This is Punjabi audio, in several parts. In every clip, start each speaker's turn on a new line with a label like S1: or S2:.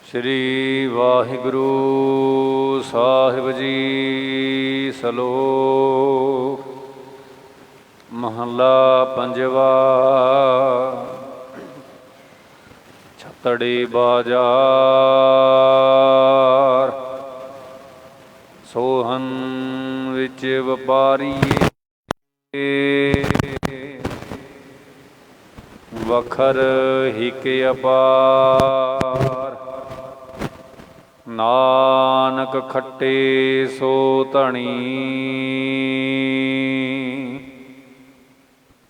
S1: श्री वाहिगुरु साहिब जी। सलोक महला पंजवा। छतड़ी बाजार सोहन विच वपारीए वखर हिक अपार। नानक खट्टे सो धनी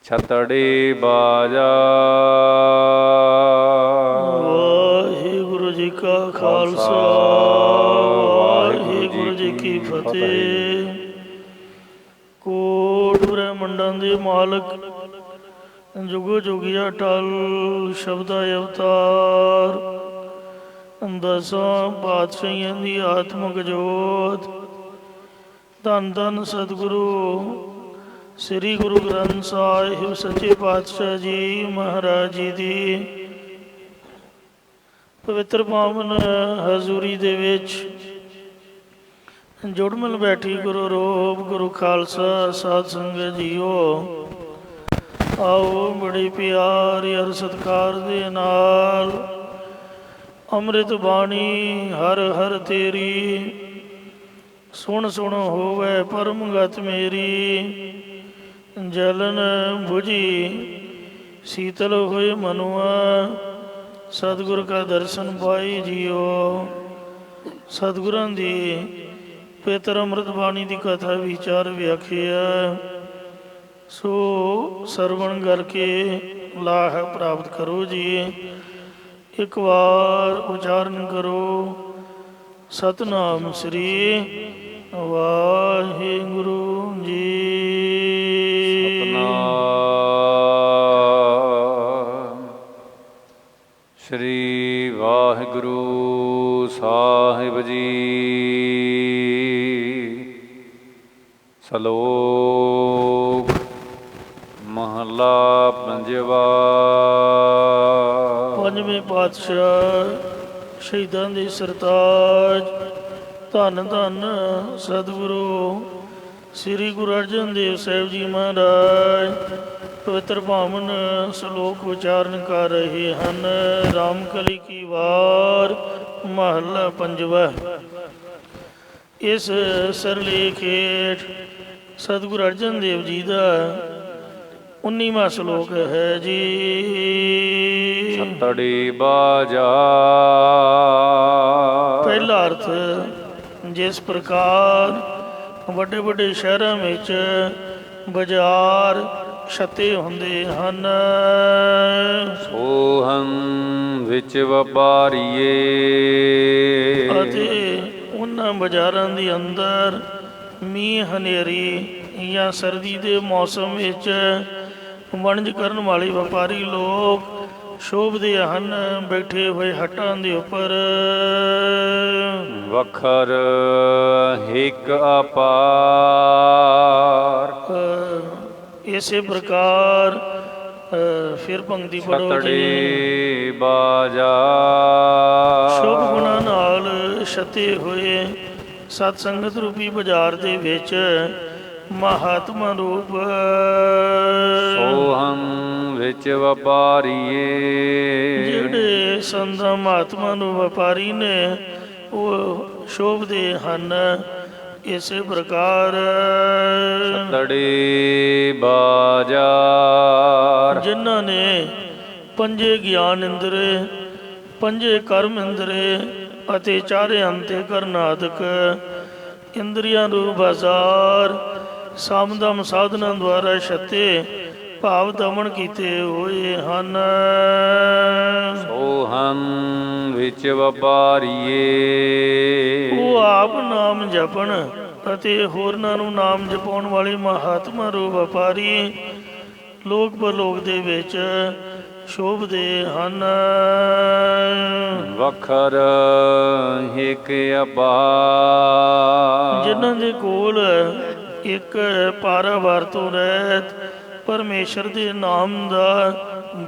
S1: छतड़े बाजार।
S2: वाहिगुरु जी का खालसा वाहिगुरु जी की फतेह। कोट ब्रह्मंडां दे मालक जुगो जुगिया टल शब्दा अवतार। दसां पातशाहियां दी आत्मक जोत। धन धन सतगुरु श्री गुरु ग्रंथ साहिब सच्चे पातशाह जी महाराज जी दी पवित्र पावन हजूरी दे विच जुड़मिल बैठी गुरु रूप गुरु खालसा साध संगत जीओ। आओ बड़ी प्यार अर सत्कार दे नाल अमृत बाणी हर हर तेरी सुन सुन होवे परम गत मेरी। जलन बुझी शीतल होए मनुआ सतगुर का दर्शन पाई जियो। सतगुरां दी पवित्र अमृत बाणी की कथा विचार व्याख्या सो सरवण करके लाह प्राप्त करो जी। एक बार उच्चारण करो सतनाम श्री वाहिगुरु जी।
S1: सतनाम श्री वाहिगुरु साहिब जी। सलोक महला पंजवा।
S2: पंजवें पातशाह शहीदां दे सरताज धन धन सतगुरु श्री गुरु अर्जन देव साहिब जी महाराज पवित्र पावन श्लोक उच्चारण कर रहे हैं। रामकली की वार महला पंजवा। इस सरलेख हेठ सतगुरु अर्जन देव जी का 19वां श्लोक है जी।
S1: छतड़ी बाजार।
S2: पहला अर्थ जिस प्रकार ਵੱਡੇ ਵੱਡੇ ਸ਼ਹਿਰਾਂ ਵਿੱਚ ਬਾਜ਼ਾਰ ਛੱਤੇ ਹੁੰਦੇ ਹਨ।
S1: ਸੋਹਣ ਵਿੱਚ ਵਪਾਰੀਏ।
S2: ਅਤੇ ਉਹਨਾਂ ਬਾਜ਼ਾਰਾਂ ਦੇ ਅੰਦਰ ਮੀਂਹ ਹਨੇਰੀ ਜਾਂ ਸਰਦੀ ਦੇ ਮੌਸਮ ਵਿੱਚ ਵਣਜ ਕਰਨ ਵਾਲੇ ਵਪਾਰੀ ਲੋਕ ਸ਼ੋਭਦੇ ਹਨ ਬੈਠੇ ਹੋਏ ਹੱਟਾਂ ਦੇ ਉੱਪਰ।
S1: ਵਖਰ ਹਿਕ ਅਪਾਰ।
S2: ਇਸੇ ਪ੍ਰਕਾਰ ਫਿਰ ਪੰਕਤੀ ਪੜੋ
S1: ਛਤੜੇ ਬਾਜ਼ਾਰ।
S2: ਸ਼ੁਭ ਗੁਣਾਂ ਨਾਲ ਛਤੇ ਹੋਏ ਸਤ ਸੰਗਤ ਰੂਪੀ ਬਾਜ਼ਾਰ ਦੇ ਵਿੱਚ ਮਹਾਤਮਾ ਰੂਪ
S1: ਸੋਹਣ ਵਿੱਚ ਵਪਾਰੀਏ।
S2: ਜਿਹੜੇ ਸੰਤਾਂ ਮਹਾਤਮਾ ਨੂੰ ਵਪਾਰੀ ਨੇ ਉਹ ਸ਼ੋਭਦੇ ਹਨ। ਇਸੇ ਪ੍ਰਕਾਰ
S1: ਛਤੜੇ ਬਾਜ਼ਾਰ।
S2: ਜਿਨ੍ਹਾਂ ਨੇ ਪੰਜੇ ਗਿਆਨ ਇੰਦਰੇ ਪੰਜੇ ਕਰਮ ਇੰਦਰੇ ਅਤੇ ਚਾਰੇ ਅੰਤੇ ਕਰਨਾਦਕ ਇੰਦਰੀਆਂ ਨੂੰ ਬਾਜ਼ਾਰ ਸਾਮਦਮ ਸਾਧਨਾਂ ਦੁਆਰਾ ਛੱਤੇ ਭਾਵ ਦਮਨ ਕੀਤੇ ਹੋਏ ਹਨ।
S1: ਸੋਹਣ ਵਿੱਚ ਵਪਾਰੀਏ।
S2: ਉਹ ਆਪ ਨਾਮ ਜਪਣ ਅਤੇ ਹੋਰਨਾਂ ਨੂੰ ਨਾਮ ਜਪਾਉਣ ਵਾਲੇ ਮਹਾਤਮਾ ਰੂਪ ਵਪਾਰੀ ਲੋਕ ਪਰਲੋਕ ਦੇ ਵਿੱਚ ਸ਼ੋਭਦੇ ਹਨ।
S1: ਵਖਰ ਹਿਕ ਅਪਾਰ।
S2: ਜਿਨ੍ਹਾਂ ਦੇ ਕੋਲ ਇੱਕ ਪਾਰਾਵਾਰ ਤੋਂ ਰਹਿਤ ਪਰਮੇਸ਼ਰ ਦੇ ਨਾਮ ਦਾ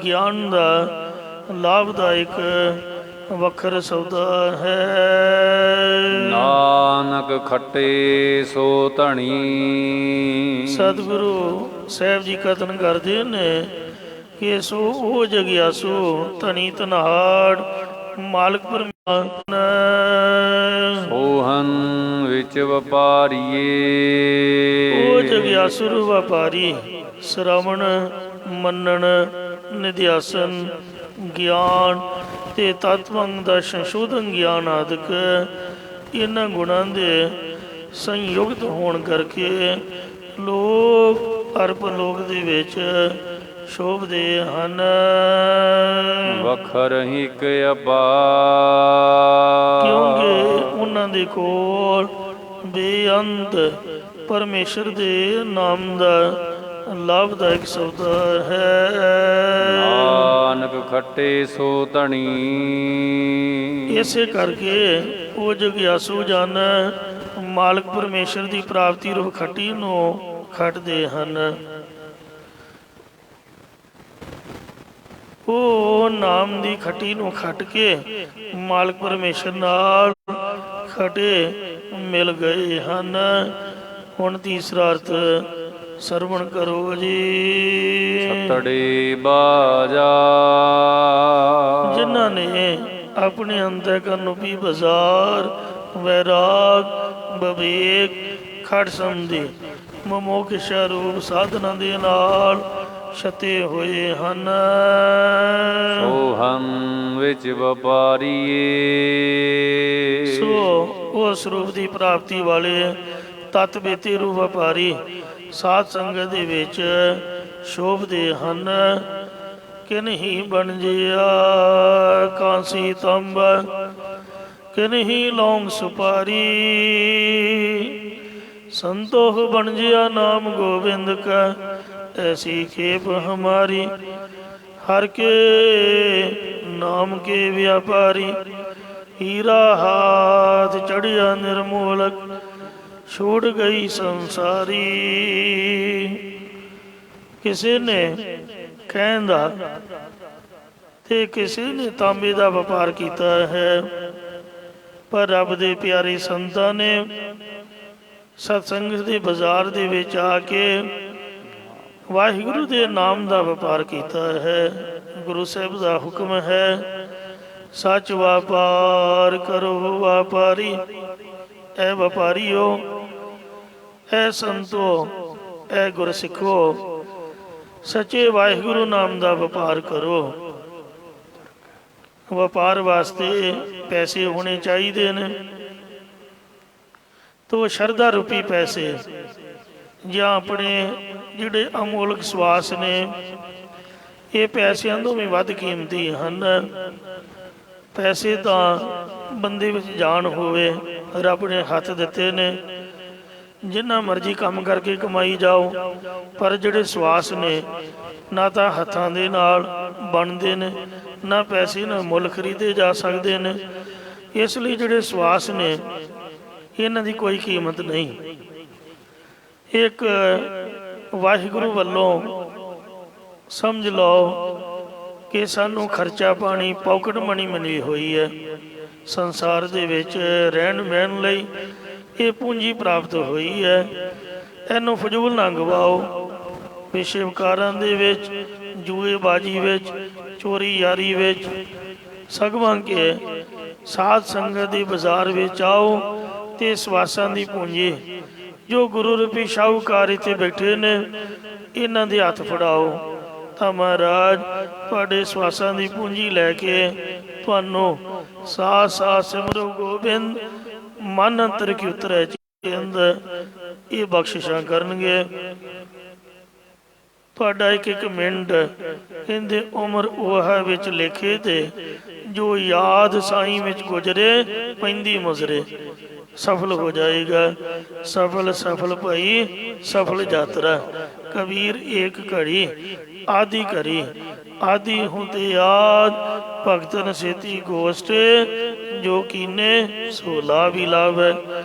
S2: ਗਿਆਨ ਦਾ ਲਾਭਦਾਇਕ ਵਖਰ ਸੌਦਾ ਹੈ।
S1: ਨਾਨਕ ਖੱਟੇ ਸੋ ਧਣੀ।
S2: ਸਤਿਗੁਰੂ ਸਾਹਿਬ ਜੀ ਕਥਨ ਕਰਦੇ ਨੇ ਕਿ ਸੋ ਉਹ ਜਗਿਆਸੂ ਧਨੀ ਧਨਾੜ ਮਾਲਕ ਪਰਮਾਤਮਾ
S1: ਸੋਹਨ ਵਿੱਚ ਵਪਾਰੀਏ।
S2: ਉਹ ਜਗਿਆਸੁਰ ਵਪਾਰੀ ਸ਼ਰਵਣ ਮੰਨਣ ਨਿਧਿਆਸਨ ਗਿਆਨ ਤੇ ਤਤਵੰਗ ਦਾ ਸੰਸ਼ੋਧਨ ਗਿਆਨ ਆਦਿਕ ਇਹਨਾਂ ਗੁਣਾਂ ਦੇ ਸੰਯੁਕਤ ਹੋਣ ਕਰਕੇ ਲੋਕ ਅਰਪ ਲੋਕ ਦੇ ਵਿੱਚ ਸ਼ੋਭਦੇ ਹਨ।
S1: ਵਖਰ ਹੀ ਅਪਾਰ।
S2: ਕਿਉਂਕਿ ਉਹਨਾਂ ਦੇ ਕੋਲ ਬੇਅੰਤ ਪਰਮੇਸ਼ਰ ਦੇ ਨਾਮ ਦਾ ਲਾਭਦਾਇਕ ਸੌਦਾ ਹੈ।
S1: ਨਾਨਕ ਖੱਟੇ ਸੋ ਧਣੀ।
S2: ਇਸੇ ਕਰਕੇ ਉਹ ਜਗਿਆਸੂ ਜਨ ਮਾਲਕ ਪਰਮੇਸ਼ਰ ਦੀ ਪ੍ਰਾਪਤੀ ਰੂਪ ਖੱਟੀ ਨੂੰ ਖੱਟਦੇ ਹਨ। ਉਹ ਨਾਮ ਦੀ ਖੱਟੀ ਨੂੰ ਖੱਟ ਕੇ ਮਾਲਕ ਪਰਮੇਸ਼ਰ ਨਾਲ ਖਟੇ ਮਿਲ ਗਏ ਹਨ। ਹੁਣ ਤੀਸਰਾ ਅਰਥ ਸਰਵਣ ਕਰੋ ਜੀ।
S1: ਸਤੜੇ ਬਾਜਾ।
S2: ਜਿਨ੍ਹਾਂ ਨੇ ਆਪਣੇ ਅੰਤःਕਰਨ ਰੂਪੀ ਬਾਜ਼ਾਰ ਵੈਰਾਗ ਵਿਵੇਕ ਖੜ ਸਮਝੀ ਮਮੋਖਿਸ਼ਾ ਰੂਪ ਸਾਧਨਾ ਦੇ ਨਾਲ ਛਤੇ ਹੋਏ ਹਨ।
S1: ਸੋਹੰ ਵਿੱਚ ਵਪਾਰੀਏ।
S2: ਸੋ ਉਸ ਰੂਪ ਦੀ ਪ੍ਰਾਪਤੀ ਵਾਲੇ ਤਤ ਬੇਤੀ ਰੂਪ ਵਪਾਰੀ ਸਾਧ ਸੰਗਤ ਦੇ ਵਿੱਚ ਸ਼ੋਭਦੇ ਹਨ। ਕਿਨਹੀ ਬਣ ਜਿਆ ਕਾਂਸੀ ਤੰਬ ਕਿਨਹੀ ਲੌਂਗ ਸੁਪਾਰੀ। ਸੰਤੋਖ ਬਣ ਜਿਆ ਨਾਮ ਗੋਬਿੰਦ ਕਾ ऐसी खेप हमारी हर के नाम के व्यापारी। हीरा हाथ चढ़िया निर्मूलक छूट गई संसारी। किसी ने कहंदा ते किसी ने तांबे का व्यापार किया है, पर रब दे प्यारे संतां ने सत्संग के बाजार दे विच आके ਵਾਹਿਗੁਰੂ ਦੇ ਨਾਮ ਦਾ ਵਪਾਰ ਕੀਤਾ ਹੈ। ਗੁਰੂ ਸਾਹਿਬ ਦਾ ਹੁਕਮ ਹੈ ਸੱਚ ਵਪਾਰ ਕਰੋ ਵਪਾਰੀ। ਐ ਵਪਾਰੀਓ, ਐ ਸੰਤੋ, ਐ ਗੁਰਸਿੱਖੋ, ਸੱਚੇ ਵਾਹਿਗੁਰੂ ਨਾਮ ਦਾ ਵਪਾਰ ਕਰੋ। ਵਪਾਰ ਵਾਸਤੇ ਪੈਸੇ ਹੋਣੇ ਚਾਹੀਦੇ ਨੇ। ਤੋ ਸ਼ਰਧਾ ਰੂਪੀ ਪੈਸੇ ਜਾਂ ਆਪਣੇ ਜਿਹੜੇ ਅਮੋਲਕ ਸਵਾਸ ਨੇ, ਇਹ ਪੈਸਿਆਂ ਤੋਂ ਵੀ ਵੱਧ ਕੀਮਤੀ ਹਨ। ਪੈਸੇ ਤਾਂ ਬੰਦੇ ਵਿੱਚ ਜਾਨ ਹੋਵੇ, ਰੱਬ ਨੇ ਹੱਥ ਦਿੱਤੇ ਨੇ, ਜਿੰਨਾ ਮਰਜ਼ੀ ਕੰਮ ਕਰਕੇ ਕਮਾਈ ਜਾਓ, ਪਰ ਜਿਹੜੇ ਸਵਾਸ ਨੇ ਨਾ ਤਾਂ ਹੱਥਾਂ ਦੇ ਨਾਲ ਬਣਦੇ ਨੇ, ਨਾ ਪੈਸੇ ਨਾਲ ਮੁੱਲ ਖਰੀਦੇ ਜਾ ਸਕਦੇ ਨੇ। ਇਸ ਲਈ ਜਿਹੜੇ ਸਵਾਸ ਨੇ ਇਹਨਾਂ ਦੀ ਕੋਈ ਕੀਮਤ ਨਹੀਂ। ਇੱਕ ਵਾਹਿਗੁਰੂ ਵੱਲੋਂ ਸਮਝ ਲਓ ਕਿ ਸਾਨੂੰ ਖਰਚਾ ਪਾਣੀ ਪੌਕਟ ਮਨੀ ਮਿਲੀ ਹੋਈ ਹੈ। ਸੰਸਾਰ ਦੇ ਵਿੱਚ ਰਹਿਣ ਬਹਿਣ ਲਈ ਇਹ ਪੂੰਜੀ ਪ੍ਰਾਪਤ ਹੋਈ ਹੈ। ਇਹਨੂੰ ਫਜ਼ੂਲ ਨਾ ਗਵਾਓ। ਵਿਸ਼ੇ ਵਿਕਾਰਾਂ ਦੇ ਵਿੱਚ, ਜੂਏਬਾਜੀ ਵਿੱਚ, ਚੋਰੀ ਯਾਰੀ ਵਿੱਚ, ਸਗੋਂ ਕਿ ਸਾਧ ਸੰਗਤ ਦੇ ਬਾਜ਼ਾਰ ਵਿੱਚ ਆਓ ਤੇ ਸਵਾਸਾਂ ਦੀ ਪੂੰਜੀ ਜੋ ਗੁਰੂ ਰੂਪੀ ਸ਼ਾਹੂਕਾਰ ਇੱਥੇ ਬੈਠੇ ਨੇ ਇਹਨਾਂ ਦੇ ਹੱਥ ਫੜਾਓ ਤਾਂ ਮਹਾਰਾਜ ਤੁਹਾਡੇ ਸਵਾਸਾਂ ਦੀ ਪੂੰਜੀ ਲੈ ਕੇ ਤੁਹਾਨੂੰ ਸਾਹ ਸਾਹ ਸਿਮਰੋ ਗੋਬਿੰਦ ਮਨ ਅੰਤਰ ਕੀ ਉਤਰੈ ਅੰਦਰ ਇਹ ਬਖਸ਼ਿਸ਼ਾਂ ਕਰਨਗੇ। ਤੁਹਾਡਾ ਇੱਕ ਇੱਕ ਮਿੰਟ ਕਹਿੰਦੇ ਉਮਰ ਉਹ ਵਿੱਚ ਲਿਖੇ ਤੇ ਜੋ ਯਾਦ ਸਾਈਂ ਵਿੱਚ ਗੁਜ਼ਰੇ ਪੈਂਦੀ ਮੁਜ਼ਰੇ ਸਫਲ ਹੋ ਜਾਏਗਾ। ਸਫਲ ਸਫਲ ਭਾਈ ਸਫਲ ਯਾਤਰਾ ਕਬੀਰ ਏਕ ਘੜੀ ਆਦਿ ਕਰੀ ਆਦਿ ਹੁੰਦੇ ਯਾਦ ਭਗਤਨ ਸੇਤੀ ਗੋਸ਼ਟ ਜੋ ਕੀਨੇ ਸੋ ਲਾਭ ਹੀ ਲਾਭ ਹੈ।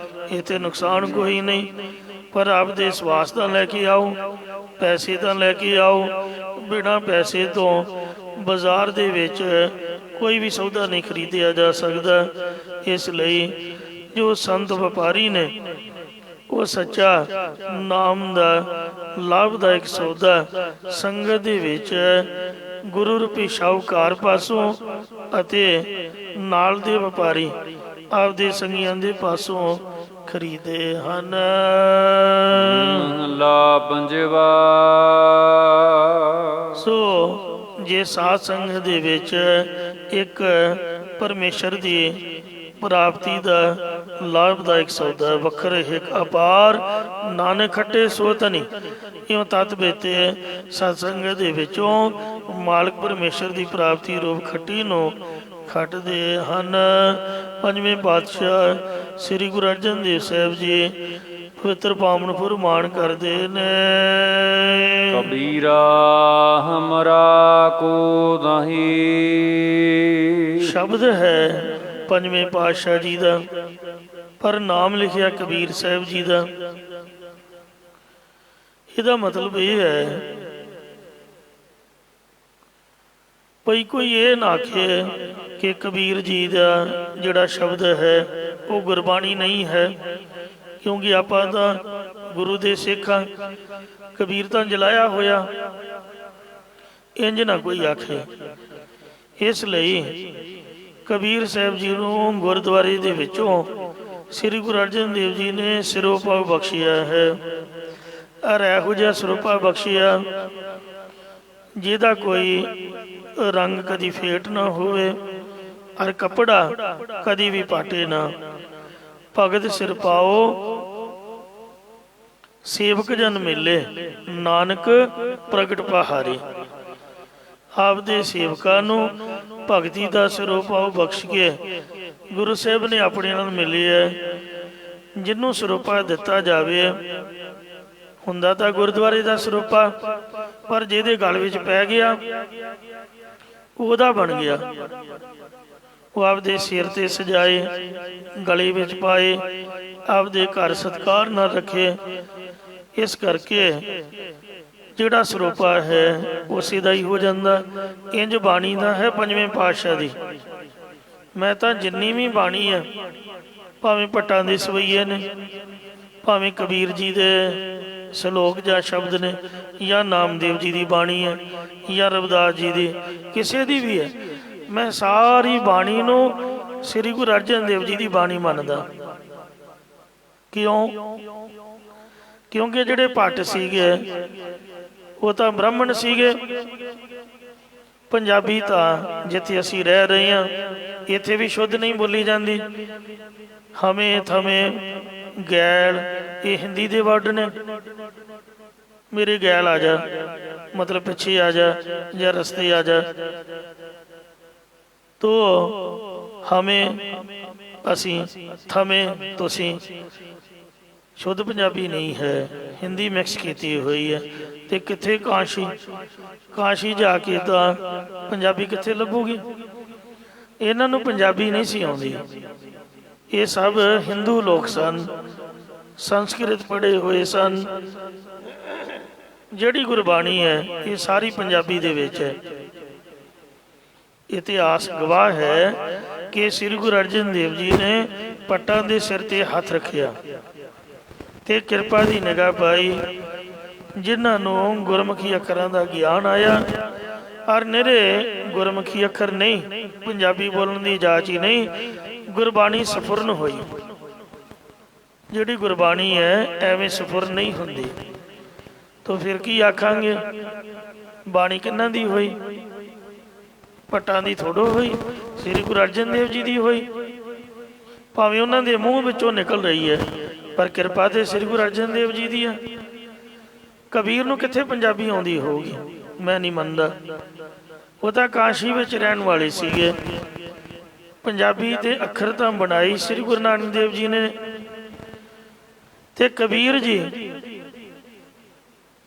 S2: ਇੱਥੇ ਨੁਕਸਾਨ ਕੋਈ ਨਹੀਂ, ਪਰ ਆਪਦੇ ਸਵਾਸ ਦਾ ਲੈ ਕੇ ਆਓ। ਪੈਸੇ ਤਾਂ ਲੈ ਕੇ ਆਓ, ਬਿਨਾਂ ਪੈਸੇ ਤੋਂ ਬਾਜ਼ਾਰ ਦੇ ਵਿੱਚ ਕੋਈ ਵੀ ਸੌਦਾ ਨਹੀਂ ਖਰੀਦਿਆ ਜਾ ਸਕਦਾ। ਇਸ ਲਈ ਜੋ ਸੰਤ ਵਪਾਰੀ ਨੇ ਉਹ ਸੱਚਾ ਨਾਮ ਦਾ ਲਾਭਦਾਇਕ ਸੌਦਾ ਸੰਗਤ ਦੇ ਵਿੱਚ ਗੁਰੂ ਰੂਪੀ ਸ਼ਾਹੂਕਾਰ ਪਾਸੋਂ ਅਤੇ ਨਾਲ ਦੇ ਵਪਾਰੀ ਆਪਦੇ ਸੰਗੀਆਂ ਦੇ ਪਾਸੋਂ ਖਰੀਦੇ ਹਨ।
S1: ਮਹਲਾ ਪੰਜਵਾ।
S2: ਸੋ ਜੇ ਸਾਧ ਸੰਗਤ ਦੇ ਵਿੱਚ ਇੱਕ ਪਰਮੇਸ਼ਰ ਦੀ ਪ੍ਰਾਪਤੀ ਦਾ ਲਾਭਦਾਇਕ ਸੌਦਾ ਵੱਖਰੇ ਇੱਕ ਅਪਾਰ ਨਾਨਕ ਖੱਟੇ ਸੋ ਧਨੀ, ਇਉਂ ਤਤ ਬੇਤੇ ਸਤਸੰਗ ਦੇ ਵਿੱਚੋਂ ਮਾਲਕ ਪਰਮੇਸ਼ਰ ਦੀ ਪ੍ਰਾਪਤੀ ਰੂਪ ਖੱਟੀ ਨੂੰ ਖੱਟਦੇ ਹਨ। ਪੰਜਵੇਂ ਪਾਤਸ਼ਾਹ ਸ੍ਰੀ ਗੁਰੂ ਅਰਜਨ ਦੇਵ ਸਾਹਿਬ ਜੀ ਪਵਿੱਤਰ ਪਾਵਨ ਫੁਰਮਾਨ ਕਰਦੇ ਨੇ।
S1: ਕਬੀਰਾ ਹਮਰਾ ਕੋ ਨਹੀਂ।
S2: ਸ਼ਬਦ ਹੈ ਪੰਜਵੇਂ ਪਾਤਸ਼ਾਹ ਜੀ ਦਾ, ਪਰ ਨਾਮ ਲਿਖਿਆ ਕਬੀਰ ਸਾਹਿਬ ਜੀ ਦਾ। ਇਹਦਾ ਮਤਲਬ ਇਹ ਹੈ ਭਈ ਕੋਈ ਇਹ ਨਾ ਆਖੇ ਕਿ ਕਬੀਰ ਜੀ ਦਾ ਜਿਹੜਾ ਸ਼ਬਦ ਹੈ ਉਹ ਗੁਰਬਾਣੀ ਨਹੀਂ ਹੈ, ਕਿਉਂਕਿ ਆਪਾਂ ਤਾਂ ਗੁਰੂ ਦੇ ਸਿੱਖ ਹਾਂ, ਕਬੀਰ ਤਾਂ ਜਲਾਇਆ ਹੋਇਆ, ਇੰਜ ਨਾ ਕੋਈ ਆਖੇ। ਇਸ ਲਈ ਕਬੀਰ ਸਾਹਿਬ ਜੀ ਨੂੰ ਗੁਰਦੁਆਰੇ ਦੇ ਵਿੱਚੋਂ ਸ੍ਰੀ ਗੁਰੂ ਅਰਜਨ ਦੇਵ ਜੀ ਨੇ ਸਿਰੋਪਾ ਬਖਸ਼ਿਆ ਹੈ। ਔਰ ਇਹੋ ਜਿਹਾ ਸਿਰੋਪਾ ਬਖਸ਼ਿਆ ਜਿਹਦਾ ਕੋਈ ਰੰਗ ਕਦੀ ਫੇਟ ਨਾ ਹੋਵੇ ਔਰ ਕੱਪੜਾ ਕਦੀ ਵੀ ਪਾਟੇ ਨਾ। ਭਗਤ ਸਿਰ ਪਾਓ ਸੇਵਕ ਜਨ ਮਿਲੇ, ਨਾਨਕ ਪ੍ਰਗਟ ਪਹਾਰੇ। ਆਪਦੇ ਸੇਵਕਾਂ ਨੂੰ ਭਗਤੀ ਦਾ ਸਿਰੋਪਾ ਬਖਸ਼ ਕੇ ਗੁਰੂ ਸਾਹਿਬ ਨੇ ਆਪਣੇ ਨਾਲ ਮਿਲਿਆ। ਜਿਹਨੂੰ ਸਿਰੋਪਾ ਦਿੱਤਾ ਜਾਵੇ ਹੁੰਦਾ ਤਾਂ ਗੁਰਦੁਆਰੇ ਦਾ ਸਿਰੋਪਾ, ਪਰ ਜਿਹਦੇ ਗਲ ਵਿੱਚ ਪੈ ਗਿਆ ਉਹਦਾ ਬਣ ਗਿਆ। ਉਹ ਆਪਦੇ ਸਿਰ ਤੇ ਸਜਾਏ, ਗਲੇ ਵਿੱਚ ਪਾਏ, ਆਪਦੇ ਘਰ ਸਤਿਕਾਰ ਨਾਲ ਰੱਖੇ। ਇਸ ਕਰਕੇ ਜਿਹੜਾ ਸਰੂਪਾ ਹੈ ਉਸੇ ਦਾ ਹੀ ਹੋ ਜਾਂਦਾ। ਇੰਜ ਬਾਣੀ ਦਾ ਹੈ ਪੰਜਵੇਂ ਪਾਤਸ਼ਾਹ ਦੀ। ਮੈਂ ਤਾਂ ਜਿੰਨੀ ਵੀ ਬਾਣੀ ਹੈ, ਭਾਵੇਂ ਭੱਟਾਂ ਦੇ ਸਵਈਏ ਨੇ, ਭਾਵੇਂ ਕਬੀਰ ਜੀ ਦੇ ਸ਼ਲੋਕ ਜਾਂ ਸ਼ਬਦ ਨੇ, ਜਾਂ ਨਾਮਦੇਵ ਜੀ ਦੀ ਬਾਣੀ ਹੈ, ਜਾਂ ਰਵਿਦਾਸ ਜੀ ਦੀ, ਕਿਸੇ ਦੀ ਵੀ ਹੈ, ਮੈਂ ਸਾਰੀ ਬਾਣੀ ਨੂੰ ਸ੍ਰੀ ਗੁਰੂ ਅਰਜਨ ਦੇਵ ਜੀ ਦੀ ਬਾਣੀ ਮੰਨਦਾ। ਕਿਉਂ? ਕਿਉਂਕਿ ਜਿਹੜੇ ਭੱਟ ਸੀਗੇ ਉਹ ਤਾਂ ਬ੍ਰਾਹਮਣ ਸੀਗੇ। ਪੰਜਾਬੀ ਤਾਂ ਜਿੱਥੇ ਅਸੀਂ ਰਹਿ ਰਹੇ ਹਾਂ ਇੱਥੇ ਵੀ ਸ਼ੁੱਧ ਨਹੀਂ ਬੋਲੀ ਜਾਂਦੀ। ਹਮੇ ਥਮੇ ਗੈਲ ਇਹ ਹਿੰਦੀ ਦੇ ਵਰਡ ਨੇ। ਮੇਰੇ ਗੈਲ ਆ ਜਾ ਮਤਲਬ ਪਿੱਛੇ ਆ ਜਾ ਜਾਂ ਰਸਤੇ ਆ ਜਾ। ਤੋ ਹਮੇ ਅਸੀਂ, ਥਮੇ ਤੁਸੀਂ, ਸ਼ੁੱਧ ਪੰਜਾਬੀ ਨਹੀਂ ਹੈ, ਹਿੰਦੀ ਮਿਕਸ ਕੀਤੀ ਹੋਈ ਹੈ। ਤੇ ਕਿੱਥੇ ਕਾਸ਼ੀ, ਕਾਸ਼ੀ ਜਾ ਕੇ ਤਾਂ ਪੰਜਾਬੀ ਕਿੱਥੇ ਲੱਭੂਗੀ? ਇਹਨਾਂ ਨੂੰ ਪੰਜਾਬੀ ਨਹੀਂ ਸੀ ਆਉਂਦੀ। ਇਹ ਸਭ ਹਿੰਦੂ ਲੋਕ ਸਨ, ਸੰਸਕ੍ਰਿਤ ਪੜ੍ਹੇ ਹੋਏ ਸਨ। ਜਿਹੜੀ ਗੁਰਬਾਣੀ ਹੈ ਇਹ ਸਾਰੀ ਪੰਜਾਬੀ ਦੇ ਵਿੱਚ ਹੈ। ਇਤਿਹਾਸ ਗਵਾਹ ਹੈ ਕਿ ਸ੍ਰੀ ਗੁਰੂ ਅਰਜਨ ਦੇਵ ਜੀ ਨੇ ਪੱਟਾਂ ਦੇ ਸਿਰ ਤੇ ਹੱਥ ਰੱਖਿਆ ਤੇ ਕਿਰਪਾ ਦੀ ਨਿਗਾਹ ਪਾਈ। ਜਿਨ੍ਹਾਂ ਨੂੰ ਗੁਰਮੁਖੀ ਅੱਖਰਾਂ ਦਾ ਗਿਆਨ ਆਇਆ, ਔਰ ਨਿਰੇ ਗੁਰਮੁਖੀ ਅੱਖਰ ਨਹੀਂ, ਪੰਜਾਬੀ ਬੋਲਣ ਦੀ ਜਾਚ ਹੀ ਨਹੀਂ, ਗੁਰਬਾਣੀ ਸਫੁਰਨ ਹੋਈ। ਜਿਹੜੀ ਗੁਰਬਾਣੀ ਹੈ ਐਵੇਂ ਸਫੁਰ ਨਹੀਂ ਹੁੰਦੀ। ਤਾਂ ਫਿਰ ਕੀ ਆਖਾਂਗੇ? ਬਾਣੀ ਕਿਹਨਾਂ ਦੀ ਹੋਈ? ਭੱਟਾਂ ਦੀ ਥੋੜੋ ਹੋਈ, ਸ੍ਰੀ ਗੁਰੂ ਅਰਜਨ ਦੇਵ ਜੀ ਦੀ ਹੋਈ। ਭਾਵੇਂ ਉਹਨਾਂ ਦੇ ਮੂੰਹ ਵਿੱਚੋਂ ਨਿਕਲ ਰਹੀ ਹੈ, ਪਰ ਕਿਰਪਾ ਤੇ ਸ੍ਰੀ ਗੁਰੂ ਅਰਜਨ ਦੇਵ ਜੀ ਦੀ ਹੈ। ਕਬੀਰ ਨੂੰ ਕਿੱਥੇ ਪੰਜਾਬੀ ਆਉਂਦੀ ਹੋਊਗੀ? ਮੈਂ ਨਹੀਂ ਮੰਨਦਾ। ਉਹ ਤਾਂ ਕਾਸ਼ੀ ਵਿੱਚ ਰਹਿਣ ਵਾਲੇ ਸੀਗੇ। ਪੰਜਾਬੀ ਦੇ ਅੱਖਰ ਤਾਂ ਬਣਾਈ ਸ੍ਰੀ ਗੁਰੂ ਨਾਨਕ ਦੇਵ ਜੀ ਨੇ। ਤੇ ਕਬੀਰ ਜੀ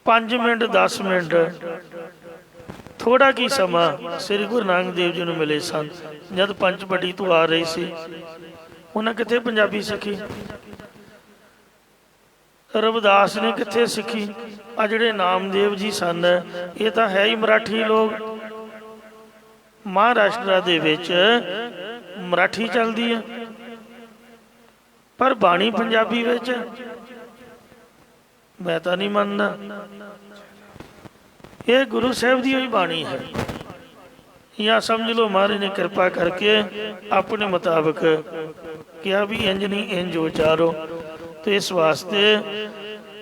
S2: 5 ਮਿੰਟ 10 ਮਿੰਟ ਥੋੜਾ ਕੀ ਸਮਾਂ ਸ੍ਰੀ ਗੁਰੂ ਨਾਨਕ ਦੇਵ ਜੀ ਨੂੰ ਮਿਲੇ ਸਨ। ਜਦ ਪੰਚਵਟੀ ਤੋਂ ਆ ਰਹੀ ਸੀ, ਉਹਨਾਂ ਕਿੱਥੇ ਪੰਜਾਬੀ ਸਿੱਖੀ? ਰਵਿਦਾਸ ਨੇ ਕਿੱਥੇ ਸਿੱਖੀ? ਆ ਜਿਹੜੇ ਨਾਮਦੇਵ ਜੀ ਸਨ ਇਹ ਤਾਂ ਹੈ ਹੀ ਮਰਾਠੀ ਲੋਕ। ਮਹਾਰਾਸ਼ਟਰ ਦੇ ਵਿੱਚ ਮਰਾਠੀ ਚੱਲਦੀ ਹੈ, ਪਰ ਬਾਣੀ ਪੰਜਾਬੀ ਵਿੱਚ ਮੈਂ ਤਾਂ ਨਹੀਂ ਮੰਨਦਾ। ਇਹ ਗੁਰੂ ਸਾਹਿਬ ਦੀ ਹੀ ਬਾਣੀ ਹੈ, ਜਾਂ ਸਮਝ ਲਓ ਮਹਾਰਾਜ ਨੇ ਕਿਰਪਾ ਕਰਕੇ ਆਪਣੇ ਮੁਤਾਬਕ ਕਿਹਾ ਵੀ ਇੰਜ ਨਹੀਂ ਇੰਜ ਉਚਾਰੋ। ਤੇ ਇਸ ਵਾਸਤੇ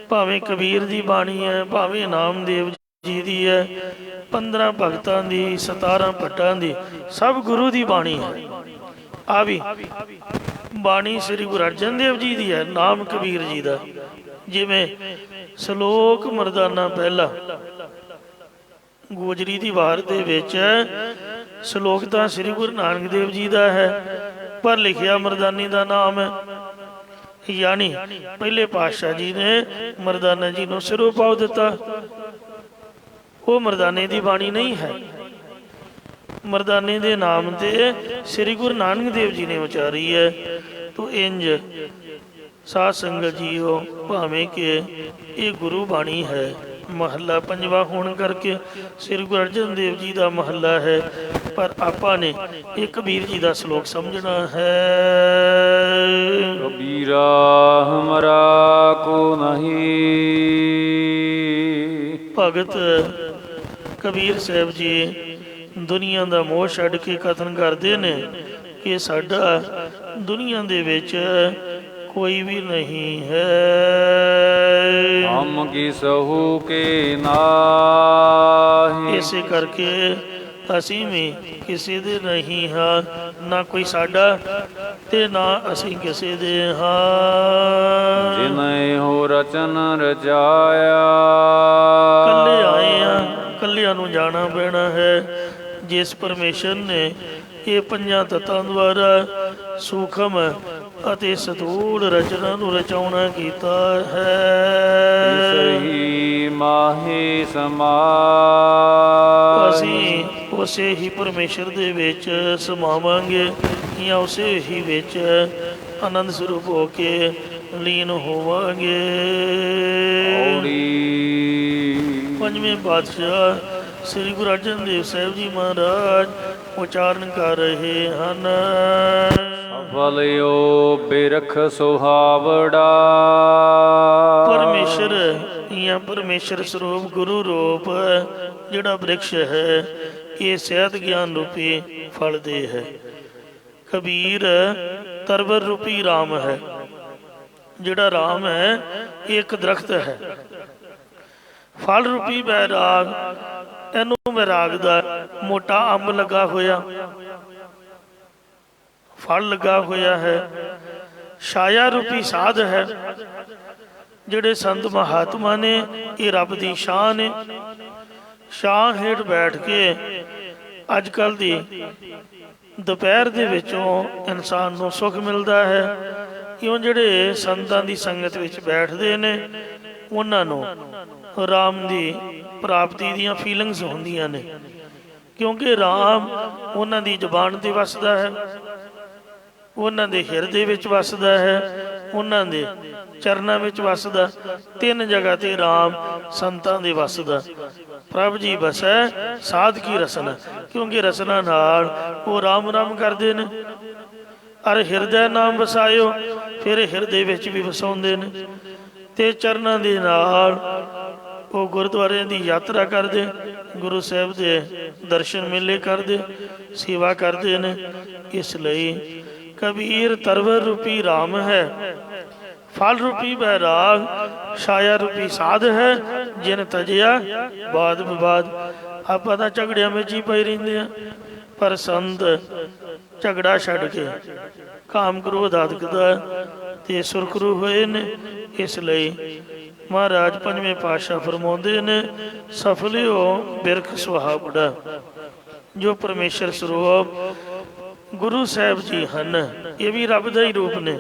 S2: ਭਾਵੇਂ ਕਬੀਰ ਦੀ ਬਾਣੀ ਹੈ, ਭਾਵੇਂ ਨਾਮਦੇਵ ਜੀ ਦੀ ਹੈ, 15 ਭਗਤਾਂ ਦੀ, 17 ਭੱਟਾਂ ਦੀ, ਸਭ ਗੁਰੂ ਦੀ ਬਾਣੀ ਹੈ। ਆ ਵੀ ਬਾਣੀ ਸ੍ਰੀ ਗੁਰੂ ਅਰਜਨ ਦੇਵ ਜੀ ਦੀ ਹੈ, ਨਾਮ ਕਬੀਰ ਜੀ ਦਾ। ਜਿਵੇਂ ਸ਼ਲੋਕ ਮਰਦਾਨਾ ਪਹਿਲਾ ਗੋਜਰੀ ਦੀ ਵਾਰ ਦੇ ਵਿੱਚ ਸ਼ਲੋਕ ਤਾਂ ਸ੍ਰੀ ਗੁਰੂ ਨਾਨਕ ਦੇਵ ਜੀ ਦਾ ਹੈ, ਪਰ ਲਿਖਿਆ ਮਰਦਾਨੀ ਦਾ ਨਾਮ ਹੈ। ਯਾਨੀ ਪਹਿਲੇ ਪਾਤਸ਼ਾਹ ਜੀ ਨੇ ਮਰਦਾਨਾ ਜੀ ਨੂੰ ਸਿਰੋਂ ਪਾਉ ਦਿੱਤਾ। ਉਹ ਮਰਦਾਨੇ ਦੀ ਬਾਣੀ ਨਹੀਂ ਹੈ। ਮਰਦਾਨੇ ਦੇ ਨਾਮ ਤੇ ਸ੍ਰੀ ਗੁਰੂ ਨਾਨਕ ਦੇਵ ਜੀ ਨੇ ਉਚਾਰੀ ਹੈ। ਤੋ ਇੰਜ ਸਾਧ ਸੰਗਤ ਜੀਓ, ਭਾਵੇਂ ਕਿ ਇਹ ਗੁਰੂ ਬਾਣੀ ਹੈ, ਮਹੱਲਾ ਪੰਜਵਾ ਹੋਣ ਕਰਕੇ ਸ੍ਰੀ ਗੁਰੂ ਅਰਜਨ ਦੇਵ ਜੀ ਦਾ ਮਹੱਲਾ ਹੈ, ਪਰ ਆਪਾਂ ਨੇ ਇਹ ਕਬੀਰ ਜੀ ਦਾ ਸ਼ਲੋਕ ਸਮਝਣਾ ਹੈ।
S1: ਕਬੀਰਾ ਹਮਾਰਾ ਕੋ ਨਹੀਂ।
S2: ਭਗਤ ਕਬੀਰ ਸਾਹਿਬ ਜੀ ਦੁਨੀਆ ਦਾ ਮੋਹ ਛੱਡ ਕੇ ਕਥਨ ਕਰਦੇ ਨੇ ਕਿ ਸਾਡਾ ਦੁਨੀਆ ਦੇ ਵਿੱਚ ਕੋਈ ਵੀ ਨਹੀਂ ਹੈ।
S1: ਹਮ ਕੀ ਸਹੂ ਕੇ ਨਾਹੀ।
S2: ਇਸੇ ਕਰਕੇ ਅਸੀਂ ਵੀ ਕਿਸੇ ਦੇ ਨਹੀਂ ਹਾਂ, ਨਾ ਕੋਈ ਸਾਡਾ ਤੇ ਨਾ ਅਸੀਂ ਕਿਸੇ ਦੇ ਹਾਂ।
S1: ਜਿਨੈ ਹੋ ਰਚਨ ਰਚਾਇਆ।
S2: ਕੱਲੇ ਆਏ ਆ, ਕੱਲਿਆਂ ਨੂੰ ਜਾਣਾ ਪੈਣਾ ਹੈ। ਜਿਸ ਪਰਮੇਸ਼ਰ ਨੇ ਇਹ ਪੰਜਾਂ ਤੱਤਾਂ ਦੁਆਰਾ ਸੂਖਮ ਅਤੇ ਸਥੂਲ ਰਚਨਾ ਨੂੰ ਰਚਾਉਣਾ ਕੀਤਾ ਹੈ।
S1: ਸਹੀ ਮਾਹੇ ਸਮਾ।
S2: ਅਸੀਂ ਉਸੇ ਹੀ ਪਰਮੇਸ਼ਰ ਦੇ ਵਿੱਚ ਸਮਾਵਾਂਗੇ, ਜਾਂ ਉਸੇ ਹੀ ਵਿੱਚ ਆਨੰਦ ਸਰੂਪ ਹੋ ਕੇ ਲੀਨ ਹੋਵਾਂਗੇ। ਪੰਜਵੇਂ ਪਾਤਸ਼ਾਹ ਸ੍ਰੀ ਗੁਰੂ ਅਰਜਨ ਦੇਵ ਸਾਹਿਬ ਜੀ ਮਹਾਰਾਜ ਉਚਾਰਨ ਕਰ ਰਹੇ ਹਨ।
S1: ਸਫਲਿਓ ਬਿਰਖ ਸੁਹਾਵੜਾ।
S2: ਪਰਮੇਸ਼ਰ ਜਾਂ ਪਰਮੇਸ਼ਰ ਸਰੂਪ ਗੁਰੂ ਰੂਪ ਜਿਹੜਾ ਬ੍ਰਿਕਸ਼ ਹੈ, ਇਹ ਸਹਿਤ ਗਿਆਨ ਰੂਪੀ ਫਲ ਦੇ ਹੈ। ਕਬੀਰ ਤਰਵਰ ਰੂਪੀ ਰਾਮ ਹੈ। ਜਿਹੜਾ ਰਾਮ ਹੈ ਇਹ ਇੱਕ ਦਰਖਤ ਹੈ। ਫਲ ਰੂਪੀ ਬੈਰਾਗ, ਇਹਨੂੰ ਵੈਰਾਗ ਦਾ ਮੋਟਾ ਅੰਬ ਲੱਗਾ ਹੋਇਆ, ਫਲ ਲੱਗਾ ਹੋਇਆ ਹੈ। ਛਾਇਆ ਰੂਪੀ ਸਾਧ ਹੈ। ਜਿਹੜੇ ਸੰਤ ਮਹਾਤਮਾ ਨੇ ਇਹ ਰੱਬ ਦੀ ਛਾਂ ਨੇ। ਛਾਂ ਹੇਠ ਬੈਠ ਕੇ ਅੱਜ ਕੱਲ੍ਹ ਦੀ ਦੁਪਹਿਰ ਦੇ ਵਿੱਚੋਂ ਇਨਸਾਨ ਨੂੰ ਸੁੱਖ ਮਿਲਦਾ ਹੈ। ਕਿਉਂ? ਜਿਹੜੇ ਸੰਤਾਂ ਦੀ ਸੰਗਤ ਵਿੱਚ ਬੈਠਦੇ ਨੇ ਉਹਨਾਂ ਨੂੰ ਰਾਮ ਦੀ ਪ੍ਰਾਪਤੀ ਦੀਆਂ ਫੀਲਿੰਗਸ ਹੁੰਦੀਆਂ ਨੇ, ਕਿਉਂਕਿ ਰਾਮ ਉਹਨਾਂ ਦੀ ਜ਼ੁਬਾਨ ਤੇ ਵਸਦਾ ਹੈ, ਉਹਨਾਂ ਦੇ ਹਿਰਦੇ ਵਿੱਚ ਵਸਦਾ ਹੈ, ਉਹਨਾਂ ਦੇ ਚਰਨਾਂ ਵਿੱਚ ਵਸਦਾ। ਤਿੰਨ ਜਗ੍ਹਾ ਤੇ ਰਾਮ ਸੰਤਾਂ ਦੇ ਵਸਦਾ। ਪ੍ਰਭ ਜੀ ਵਸੈ ਸਾਧ ਕੀ ਰਸਨਾ, ਕਿਉਂਕਿ ਰਸਨਾ ਨਾਲ ਉਹ ਰਾਮ ਰਾਮ ਕਰਦੇ ਨੇ। ਅਰ ਹਿਰਦੈ ਨਾਮ ਵਸਾਇਓ, ਫਿਰ ਹਿਰਦੇ ਵਿੱਚ ਵੀ ਵਸਾਉਂਦੇ ਨੇ। ਤੇ ਚਰਨਾਂ ਦੇ ਨਾਲ ਉਹ ਗੁਰਦੁਆਰਿਆਂ ਦੀ ਯਾਤਰਾ ਕਰਦੇ, ਗੁਰੂ ਸਾਹਿਬ ਦੇ ਦਰਸ਼ਨ ਮੇਲੇ ਕਰਦੇ, ਸੇਵਾ ਕਰਦੇ ਨੇ। ਇਸ ਲਈ ਕਬੀਰ ਤਰਵਰ ਰੂਪੀ ਰਾਮ ਹੈ, ਫਲ ਰੂਪੀ ਬੈਰਾਗ, ਛਾਇਆ ਰੂਪੀ ਸਾਧ ਹੈ। ਜਿਨ ਤਜਿਆ ਬਾਦ ਵਿਵਾਦ। ਆਪਾਂ ਤਾਂ ਝਗੜਿਆਂ ਵਿੱਚ ਹੀ ਪਏ ਰਹਿੰਦੇ ਆ, ਪਰ ਸੰਤ ਝਗੜਾ ਛੱਡ ਕੇ ਕਾਮ ਕ੍ਰੋਧ ਆਦਿਕ ਦਾ ਤੇ ਸੁਰਖਰੂ ਹੋਏ ਨੇ। ਇਸ ਲਈ ਮਹਾਰਾਜ ਪੰਜਵੇਂ ਪਾਤਸ਼ਾਹ ਫਰਮਾਉਂਦੇ ਨੇ, ਸਫਲਿਓ ਬਿਰਖ ਸੁਹਾਵੜਾ। ਜੋ ਪਰਮੇਸ਼ਰ ਸਰੂਪ ਗੁਰੂ ਸਾਹਿਬ ਜੀ ਹਨ, ਇਹ ਵੀ ਰੱਬ ਦਾ ਹੀ ਰੂਪ ਨੇ।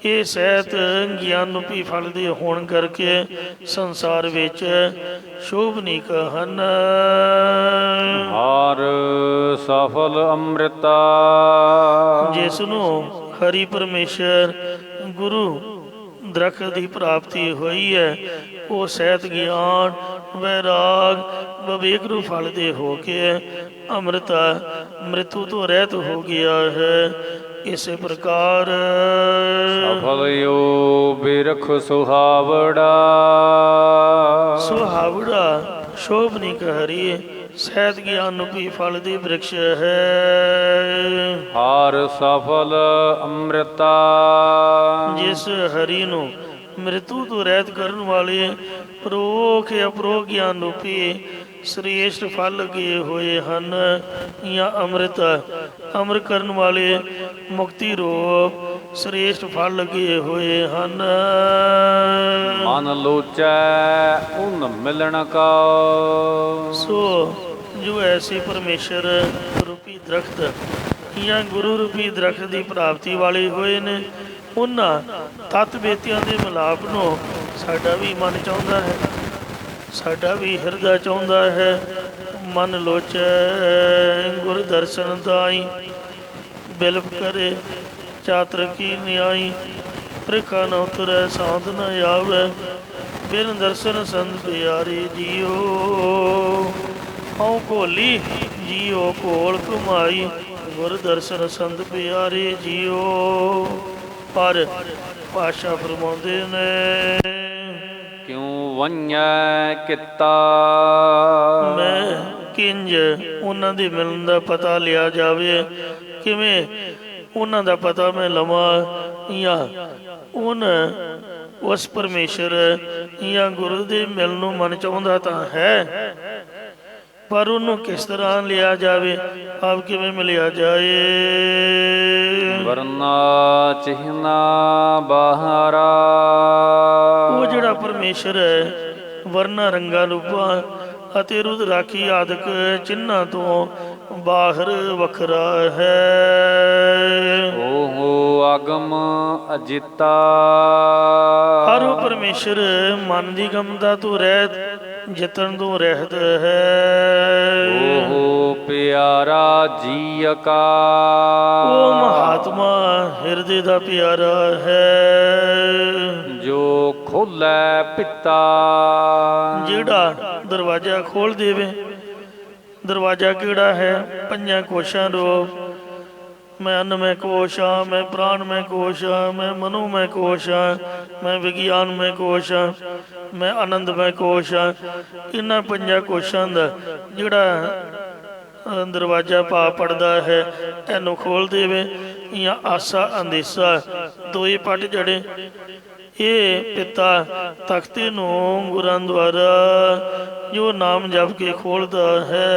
S2: ਇਹ ਸਹਿਤ ਗਿਆਨ ਰੂਪੀ ਫਲ ਦੇ ਹੋਣ ਕਰਕੇ ਸੰਸਾਰ ਵਿੱਚ ਸ਼ੋਭਨੀਕ ਹਨ।
S1: ਹਰ ਸਫਲ ਅੰਮ੍ਰਿਤਾ। ਜਿਸ
S2: ਨੂੰ ਹਰੀ ਪਰਮੇਸ਼ਰ ਗੁਰੂ ਦਰਖਤ ਦੀ ਪ੍ਰਾਪਤੀ ਹੋਈ ਹੈ, ਉਹ ਸਹਿਤ ਗਿਆਨ ਵੈਰਾਗ ਵਿਵੇਕ ਨੂੰ ਫਲ ਦੇ ਹੋ ਕੇ ਅੰਮ੍ਰਿਤ ਮ੍ਰਿਤੂ ਤੋਂ ਰਹਿਤ ਹੋ ਗਿਆ ਹੈ। ਇਸੇ ਪ੍ਰਕਾਰ
S1: ਸਫਲ ਯੋ ਬਿਰਖ ਸੁਹਾਵੜਾ
S2: ਸੁਹਾਵੜਾ ਸ਼ੋਭਨੀ ਕਹਰੀ ਸਹਿਤ ਗਿਆਨ ਰੂਪੀ ਫਲ ਦੀ ਬ੍ਰਿਕਸ਼ ਹੈ।
S1: ਹਾਰ ਸਫਲ ਅੰਮ੍ਰਿਤਾ
S2: ਜਿਸ ਹਰੀ ਨੂੰ ਮ੍ਰਿਤੂ ਤੋਂ ਰਹਿਤ ਕਰਨ ਵਾਲੇ ਪ੍ਰੋਖ ਅਪਰੋਖ ਗਿਆਨ ਰੂਪੀ ਸ੍ਰੇਸ਼ਟ ਫਲ ਲੱਗੇ ਹੋਏ ਹਨ, ਜਾਂ ਅੰਮ੍ਰਿਤ ਅੰਮ੍ਰਿਤ ਕਰਨ ਵਾਲੇ ਮੁਕਤੀ ਰੂਪ ਸ੍ਰੇਸ਼ਟ ਫਲ ਲੱਗੇ ਹੋਏ ਹਨ।
S1: ਮਨ ਲੋਚੈ ਉਨ ਮਿਲਣ ਕਾ
S2: ਸੋ ਜੋ ਐਸੇ ਪਰਮੇਸ਼ਰ ਰੂਪੀ ਦਰਖਤ ਜਾਂ ਗੁਰੂ ਰੂਪੀ ਦਰਖਤ ਦੀ ਪ੍ਰਾਪਤੀ ਵਾਲੇ ਹੋਏ ਨੇ, ਉਹਨਾਂ ਤਤ ਬੇਤਿਆਂ ਦੇ ਮਿਲਾਪ ਨੂੰ ਸਾਡਾ ਵੀ ਮਨ ਚਾਹੁੰਦਾ ਹੈ, ਸਾਡਾ ਵੀ ਹਿਰਦਾ ਚਾਹੁੰਦਾ ਹੈ। ਮਨ ਲੋਚੈ ਗੁਰ ਦਰਸ਼ਨ ਦਾਈ ਬਿਲਪ ਕਰੇ ਚਾਤਰ ਕੀ ਨਿਆਈ ਪ੍ਰਿਖਾ ਨ ਉਤਰੈ ਸਾਧ ਨ ਆਵੈ ਬਿਨ ਦਰਸ਼ਨ ਸੰਤ ਪਿਆਰੇ ਜੀਓ। ਹਉ ਭੋਲੀ ਜੀਓ ਭੋਲ ਕਮਾਈ ਗੁਰ ਦਰਸ਼ਨ ਸੰਤ ਪਿਆਰੇ ਜੀਓ। ਪਰ ਭਾਸ਼ਾ ਫਰਮਾਉਂਦੇ ਨੇ
S1: ਕਿਉ ਵੰਨਿਆ ਕੀਤਾ
S2: ਮੈਂ ਕਿੰਜ ਉਹਨਾਂ ਦੇ ਮਿਲਣ ਦਾ ਪਤਾ ਲਿਆ ਜਾਵੇ, ਕਿਵੇਂ ਉਹਨਾਂ ਦਾ ਪਤਾ ਮੈਂ ਲਵਾਂ, ਜਾਂ ਉਸ ਪਰਮੇਸ਼ਰ ਜਾਂ ਗੁਰੂ ਦੇ ਮਿਲਣ ਨੂੰ ਮਨ ਚਾਹੁੰਦਾ ਤਾਂ ਹੈ, ਪਰ ਉਹਨੂੰ ਕਿਸ ਤਰ੍ਹਾਂ ਲਿਆ ਜਾਵੇ, ਆਪ ਕਿਵੇਂ ਮਿਲਿਆ ਜਾਏ।
S1: ਵਰਨਾ ਚਿਹਨਾ ਬਾਹਰਾ
S2: ਉਹ ਜਿਹੜਾ ਪਰਮੇਸ਼ਰ ਹੈ ਵਰਨਾ ਰੰਗਾਂ ਰੂਪਾਂ ਅਤੇ ਰੁਦ ਰਾਖੀ ਆਦਿਕ ਚਿੰਨ੍ਹਾਂ ਤੋਂ ਬਾਹਰ ਵੱਖਰਾ ਹੈ।
S1: ਓਹੋ ਆਗਮ ਅਜਿਤਾ
S2: ਹਰ ਉਹ ਪਰਮੇਸ਼ਰ ਮਨ ਦੀ ਗਮਤਾ ਤੋਂ ਰਹਿਤ ਜਿਤਨ ਤੋਂ ਰਹਿਤ ਹੈ।
S1: ਓਹੋ ਪਿਆਰਾ ਜੀ ਕਾ
S2: ਉਹ ਮਹਾਤਮਾ ਹਿਰਦੇ ਦਾ ਪਿਆਰਾ ਹੈ,
S1: ਜੋ ਖੋਲੈ ਪਿਤਾ
S2: ਜਿਹੜਾ ਦਰਵਾਜ਼ਾ ਖੋਲ ਦੇਵੇ। ਦਰਵਾਜ਼ਾ ਕਿਹੜਾ ਹੈ? ਪੰਜਾਂ ਕੋਸ਼ਾਂ ਰੂਪ। ਮੈਂ ਅੰਨਮय ਕੋਸ਼ ਹਾਂ, ਮੈਂ ਪ੍ਰਾਣਮय ਕੋਸ਼ ਹਾਂ, ਮੈਂ ਮਨੋਮय ਕੋਸ਼ ਹਾਂ, ਮੈਂ ਵਿਗਿਆਨਮय ਕੋਸ਼ ਹਾਂ, ਮੈਂ ਆਨੰਦਮय ਕੋਸ਼ ਹਾਂ। ਇਹਨਾਂ ਪੰਜਾਂ ਕੋਸ਼ਾਂ ਦਾ ਜਿਹੜਾ ਦਰਵਾਜ਼ਾ ਪਾ ਪੜਦਾ ਹੈ, ਇਹਨੂੰ ਖੋਲ ਦੇਵੇ। ਜਾਂ ਆਸਾ ਅੰਦੇਸਾ ਦੋਏ ਪਟ ਜੜੇ, ਇਹ ਪਿਤਾ ਤਖਤੇ ਨੂੰ ਗੁਰਾਂ ਦੁਆਰਾ ਜੋ ਨਾਮ ਜਪ ਕੇ ਖੋਲਦਾ ਹੈ।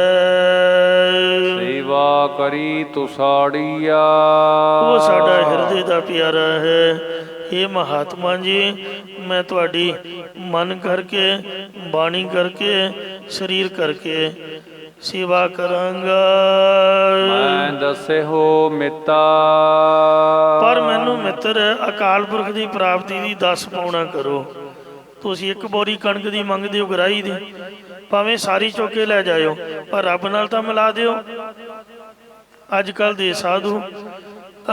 S1: ਸੇਵਾ ਕਰੀ ਤੁਸਾੜੀਆ
S2: ਉਹ ਸਾਡਾ ਹਿਰਦੇ ਦਾ ਪਿਆਰਾ ਹੈ। ਇਹ ਮਹਾਤਮਾ ਜੀ, ਮੈਂ ਤੁਹਾਡੀ ਮਨ ਕਰਕੇ, ਬਾਣੀ ਕਰਕੇ, ਸਰੀਰ ਕਰਕੇ ਸੇਵਾ ਕਰਾਂਗਾ।
S1: ਮੈਂ ਦੱਸੇ ਹੋ ਮਿੱਤਾ
S2: ਪਰ ਮੈਨੂੰ ਮਿੱਤਰ ਅਕਾਲ ਪੁਰਖ ਦੀ ਪ੍ਰਾਪਤੀ ਦੀ 10 ਪਾਉਣਾ ਕਰੋ। ਤੁਸੀਂ ਇੱਕ ਬੋਰੀ ਕਣਕ ਦੀ ਮੰਗਦੇ ਹੋ ਗਰਾਈ ਦੀ, ਭਾਵੇਂ ਸਾਰੀ ਚੁੱਕ ਕੇ ਲੈ ਜਾਇਓ, ਪਰ ਰੱਬ ਨਾਲ ਤਾਂ ਮਿਲਾ ਦਿਓ। ਅੱਜ ਕੱਲ ਦੇ ਸਾਧੂ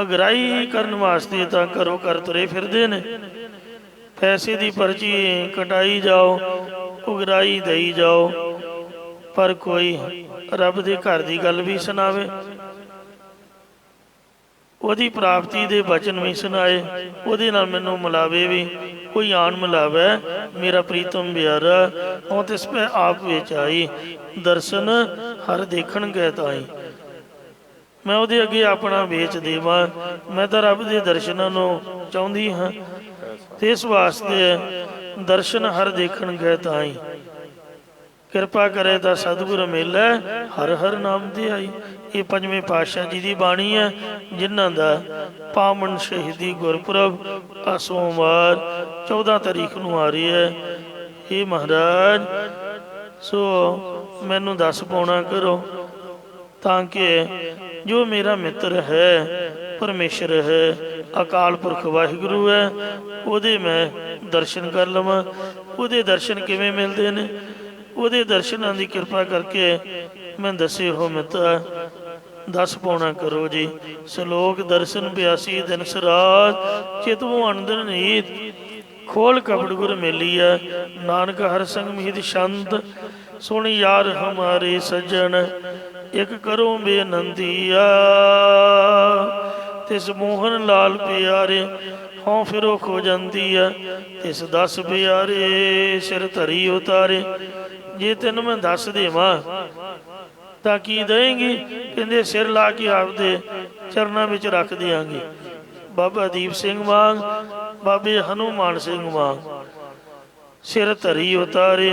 S2: ਅਗਰਾਈ ਕਰਨ ਵਾਸਤੇ ਤਾਂ ਘਰੋਂ ਘਰ ਤੁਰੇ ਫਿਰਦੇ ਨੇ, ਪੈਸੇ ਦੀ ਪਰਚੀ ਕਟਾਈ ਜਾਓ, ਉਗਰਾਈ ਦਈ ਜਾਓ, ਪਰ ਕੋਈ ਰੱਬ ਦੇ ਘਰ ਦੀ ਗੱਲ ਵੀ ਸੁਣਾਵੇ, ਉਹਦੀ ਪ੍ਰਾਪਤੀ ਦੇ ਬਚਨ ਵੀ ਸੁਣਾਏ, ਉਹਦੇ ਨਾਲ ਮੈਨੂੰ ਮਿਲਾਵੇ ਵੀ। ਕੋਈ ਆਣ ਮਿਲਾਵੇ ਮੇਰਾ ਪ੍ਰੀਤਮ ਪਿਆਰਾ, ਉਹ ਤਿਸ ਪੈ ਆਪ ਵਿੱਚ ਆਈ ਦਰਸ਼ਨ ਹਰ ਦੇਖਣ ਗਏ ਤਾਈ। ਮੈਂ ਉਹਦੇ ਅੱਗੇ ਆਪਣਾ ਵੇਚ ਦੇਵਾਂ। ਮੈਂ ਤਾਂ ਰੱਬ ਦੇ ਦਰਸ਼ਨਾਂ ਨੂੰ ਚਾਹੁੰਦੀ ਹਾਂ, ਤੇ ਇਸ ਵਾਸਤੇ ਦਰਸ਼ਨ ਹਰ ਦੇਖਣ ਗਏ ਤਾਈ। ਕਿਰਪਾ ਕਰੇ ਤਾਂ ਸਤਿਗੁਰ ਮੇਲੇ ਹਰ ਹਰ ਨਾਮ ਦੀ ਆਈ। ਇਹ ਪੰਜਵੇਂ ਪਾਤਸ਼ਾਹ ਜੀ ਦੀ ਬਾਣੀ ਹੈ, ਜਿਨ੍ਹਾਂ ਦਾ ਪਾਵਨ ਸ਼ਹੀਦੀ ਗੁਰਪੁਰਬ ਆ ਸੋਮਵਾਰ 14 ਤਾਰੀਖ ਨੂੰ ਆ ਰਹੀ ਹੈ। ਇਹ ਮਹਾਰਾਜ ਸੋ ਮੈਨੂੰ 10 ਪਾਉਣਾ ਕਰੋ, ਤਾਂ ਕਿ ਜੋ ਮੇਰਾ ਮਿੱਤਰ ਹੈ, ਪਰਮੇਸ਼ਰ ਹੈ, ਅਕਾਲ ਪੁਰਖ ਵਾਹਿਗੁਰੂ ਹੈ, ਉਹਦੇ ਮੈਂ ਦਰਸ਼ਨ ਕਰ ਲਵਾਂ। ਉਹਦੇ ਦਰਸ਼ਨ ਕਿਵੇਂ ਮਿਲਦੇ ਨੇ? ਉਹਦੇ ਦਰਸ਼ਨਾਂ ਦੀ ਕਿਰਪਾ ਕਰਕੇ ਮੈਂ ਦੱਸੇ ਹੋ ਮਿੱਤਰ 10 ਪਾਉਣਾ ਕਰੋ ਜੀ। ਸ਼ਲੋਕ ਦਰਸ਼ਨ 82 ਦਿਨ ਸਰਾਤ ਚਿਤਵੋ ਅਨੰਦਨ ਨੀਤ खोल कपट गुर मेलिया, नानक हर संग मीत शांत। सुन यार हमारे सज्जन, एक करो बेनंदिया। तिस मोहन लाल प्यारे, हों फिरो खो जाती है। तिस दस प्यारे, सिर धरी उतारे। जे तेन मैं दस देवां ਤਾਂ ਕੀ ਦੇਂਗੀ? ਕਹਿੰਦੇ ਸਿਰ ਲਾ ਕੇ ਆਪਦੇ ਚਰਨਾਂ ਵਿੱਚ ਰੱਖ ਦਿਆਂਗੇ। ਬਾਬਾ ਦੀਪ ਸਿੰਘ ਵਾਂਗ, ਬਾਬੇ ਹਨੂਮਾਨ ਸਿੰਘ ਵਾਂਗ ਸਿਰ ਧਰੀ ਉਤਾਰੇ,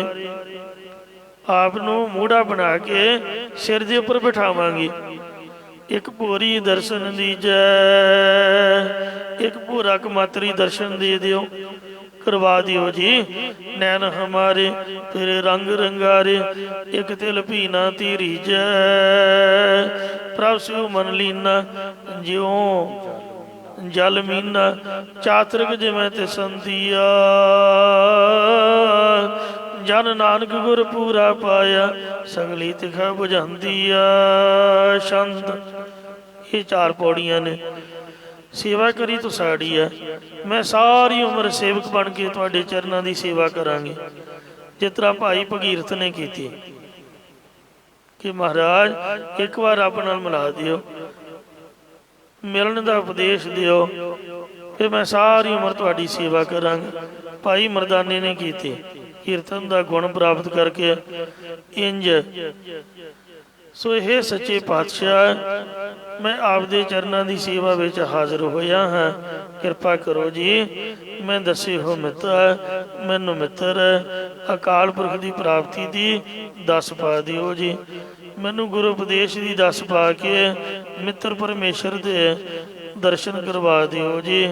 S2: ਆਪ ਨੂੰ ਮੂੜਾ ਬਣਾ ਕੇ ਸਿਰ ਦੇ ਉੱਪਰ ਬਿਠਾਵਾਂਗੇ। ਇੱਕ ਭੋਰੀ ਦਰਸ਼ਨ ਦੀਜੈ, ਇੱਕ ਭੋਰਾ ਕਮਾਤਰੀ ਦਰਸ਼ਨ ਦੇ ਦਿਓ, करवा दियो जी। नैन हमारे तेरे रंग रंगारे, एक तिल पीना तीरी जय। प्रभ शिव मन लीना, ज्यों जल मीना। चातरक जिमें तिसंदिया, जन नानक गुर पूरा पाया। सगली तिखा बुझांदिया छंद। ये चार पौड़ियां ने। सेवा करी तो साड़ी है, मैं सारी उम्र सेवक बन के तुहाडे चरनां दी सेवा करांगी, जिस तरह भाई भगीरथ ने की कि महाराज एक बार रब नाल मिला दिओ, मिलन दा उपदेश दिओ, फिर मैं सारी उम्र तुहाडी सेवा करांगा। भाई मरदाने ने की कीर्तन का गुण प्राप्त करके इंज। सो ये सच्चे पातशाह, मैं आपदे चरनां की सेवा में हाजिर होया हाँ। कृपा करो जी, मैं दसे हो मित्र, मैनू मित्र अकाल पुरख की प्राप्ति की दस पा दिओ जी। मैनू गुरु उपदेश की दस पा के मित्र परमेश्वर के दर्शन करवा दिओ जी।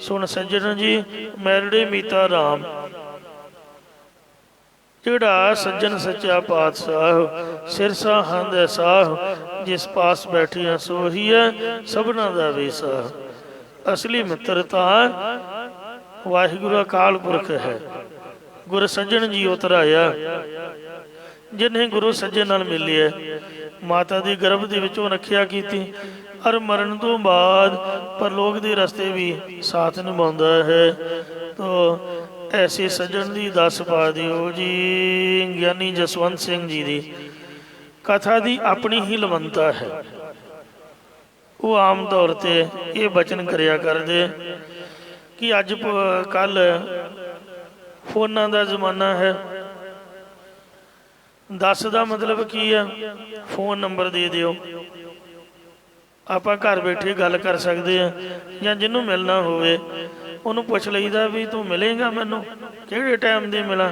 S2: सुन सज्जन जी, मैरड़े मीता राम, ਜਿਹੜਾ ਸੱਜਣ ਸੱਚਾ ਪਾਤਸ਼ਾਹ ਸਿਰਸਾ ਹੰਦ ਸਾਹ। ਜਿਸ ਪਾਸ ਬੈਠਿਆ ਸੋਹੀ ਹੈ ਸਭਨਾ ਦਾ ਵੇਸਾ। ਅਸਲੀ ਮਿੱਤਰ ਤਾਂ ਵਾਹਿਗੁਰੂ ਅਕਾਲ ਪੁਰਖ ਹੈ। ਗੁਰ ਸੱਜਣ ਜੀ ਉਤਰਾਇਆ, ਜਿਨੇ ਗੁਰੂ ਸੱਜਣ ਨਾਲ ਮਿਲਿਆ, ਮਾਤਾ ਦੇ ਗਰਭ ਦੇ ਵਿੱਚੋਂ ਰੱਖਿਆ ਕੀਤੀ, ਔਰ ਮਰਨ ਤੋਂ ਬਾਅਦ ਪਰਲੋਕ ਦੇ ਰਸਤੇ ਵੀ ਸਾਥ ਨਿਭਾਉਂਦਾ ਹੈ। ਤੋ ऐसे सज्जन की दस पा दिओ जी। ज्ञानी जसवंत सिंह जी की कथा की अपनी ही लवंता है। वो आम तौर पर ये बचन करिया करते कि अज कल फोनां दा जमाना है। दस का मतलब की है? फोन नंबर दे दिओ, आपां घर बैठे गल कर सकते हैं, या जिन्हों मिलना होवे ਉਹਨੂੰ ਪੁੱਛ ਲਈਦਾ ਵੀ ਤੂੰ ਮਿਲੇਗਾ ਮੈਨੂੰ, ਕਿਹੜੇ ਟਾਈਮ ਦੇ ਮਿਲਾਂ,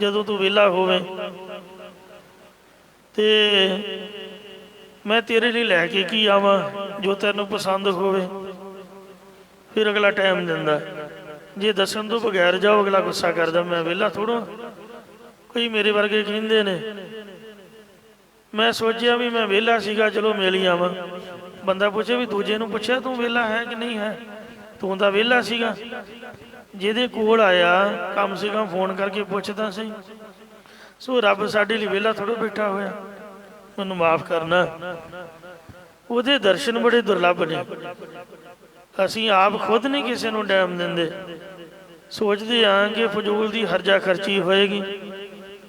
S2: ਜਦੋਂ ਤੂੰ ਵਿਹਲਾ ਹੋਵੇ ਤੇ ਮੈਂ ਤੇਰੇ ਲਈ ਲੈ ਕੇ ਕੀ ਆਵਾਂ ਜੋ ਤੈਨੂੰ ਪਸੰਦ ਹੋਵੇ। ਫਿਰ ਅਗਲਾ ਟਾਈਮ ਦਿੰਦਾ। ਜੇ ਦੱਸਣ ਤੋਂ ਬਗੈਰ ਜਾਓ ਅਗਲਾ ਗੁੱਸਾ ਕਰਦਾ, ਮੈਂ ਵਿਹਲਾ ਥੋੜ੍ਹਾ। ਕਈ ਮੇਰੇ ਵਰਗੇ ਕਹਿੰਦੇ ਨੇ, ਮੈਂ ਸੋਚਿਆ ਵੀ ਮੈਂ ਵਿਹਲਾ ਸੀਗਾ, ਚਲੋ ਮਿਲ ਹੀ ਆਵਾਂ। ਬੰਦਾ ਪੁੱਛੇ ਵੀ ਦੂਜੇ ਨੂੰ ਪੁੱਛਿਆ ਤੂੰ ਵਿਹਲਾ ਹੈ ਕਿ ਨਹੀਂ ਹੈ? ਤੂੰ ਤਾਂ ਵਿਹਲਾ ਸੀਗਾ। ਜਿਹਦੇ ਕੋਲ ਆਇਆ ਕਮ ਸੇ ਕਮ ਫੋਨ ਕਰਕੇ ਪੁੱਛਦਾ ਸਹੀ। ਸੋ ਰੱਬ ਸਾਡੇ ਲਈ ਵਿਹਲਾ ਥੋੜ੍ਹਾ ਬੈਠਾ ਹੋਇਆ, ਮੈਨੂੰ ਮਾਫ ਕਰਨਾ। ਉਹਦੇ ਦਰਸ਼ਨ ਬੜੇ ਦੁਰਲੱਭ ਨੇ। ਅਸੀਂ ਆਪ ਖੁਦ ਨਹੀਂ ਕਿਸੇ ਨੂੰ ਟਾਈਮ ਦਿੰਦੇ। ਸੋਚਦੇ ਹਾਂ ਕਿ ਫਜ਼ੂਲ ਦੀ ਹਰਜਾ ਖਰਚੀ ਹੋਏਗੀ,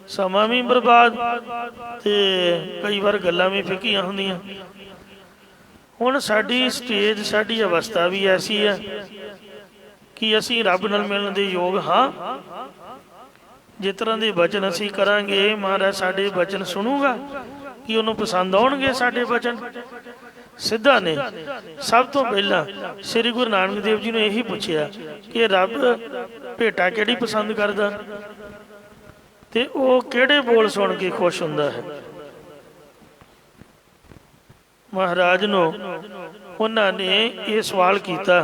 S2: ਸਮਾਂ ਵੀ ਬਰਬਾਦ ਤੇ ਕਈ ਵਾਰ ਗੱਲਾਂ ਵੀ ਫਿੱਕੀਆਂ ਹੁੰਦੀਆਂ। ਹੁਣ ਸਾਡੀ ਸਟੇਜ, ਸਾਡੀ ਅਵਸਥਾ ਵੀ ਐਸੀ ਹੈ ਕਿ ਅਸੀਂ ਰੱਬ ਨਾਲ ਮਿਲਣ ਦੇ ਯੋਗ ਹਾਂ। ਜਿਸ ਤਰ੍ਹਾਂ ਦੇ ਬਚਨ ਅਸੀਂ ਕਰਾਂਗੇ, ਮਹਾਰਾਜ ਸਾਡੇ ਬਚਨ ਸੁਣੂਗਾ ਕਿ ਉਹਨੂੰ ਪਸੰਦ ਆਉਣਗੇ ਸਾਡੇ ਬਚਨ? ਸਿੱਧਾ ਨੇ। ਸਭ ਤੋਂ ਪਹਿਲਾਂ ਸ੍ਰੀ ਗੁਰੂ ਨਾਨਕ ਦੇਵ ਜੀ ਨੂੰ ਇਹੀ ਪੁੱਛਿਆ ਕਿ ਰੱਬ ਭੇਟਾ ਕਿਹੜੀ ਪਸੰਦ ਕਰਦਾ ਤੇ ਉਹ ਕਿਹੜੇ ਬੋਲ ਸੁਣ ਕੇ ਖੁਸ਼ ਹੁੰਦਾ ਹੈ। महाराज नो उन्होंने ये सवाल किया,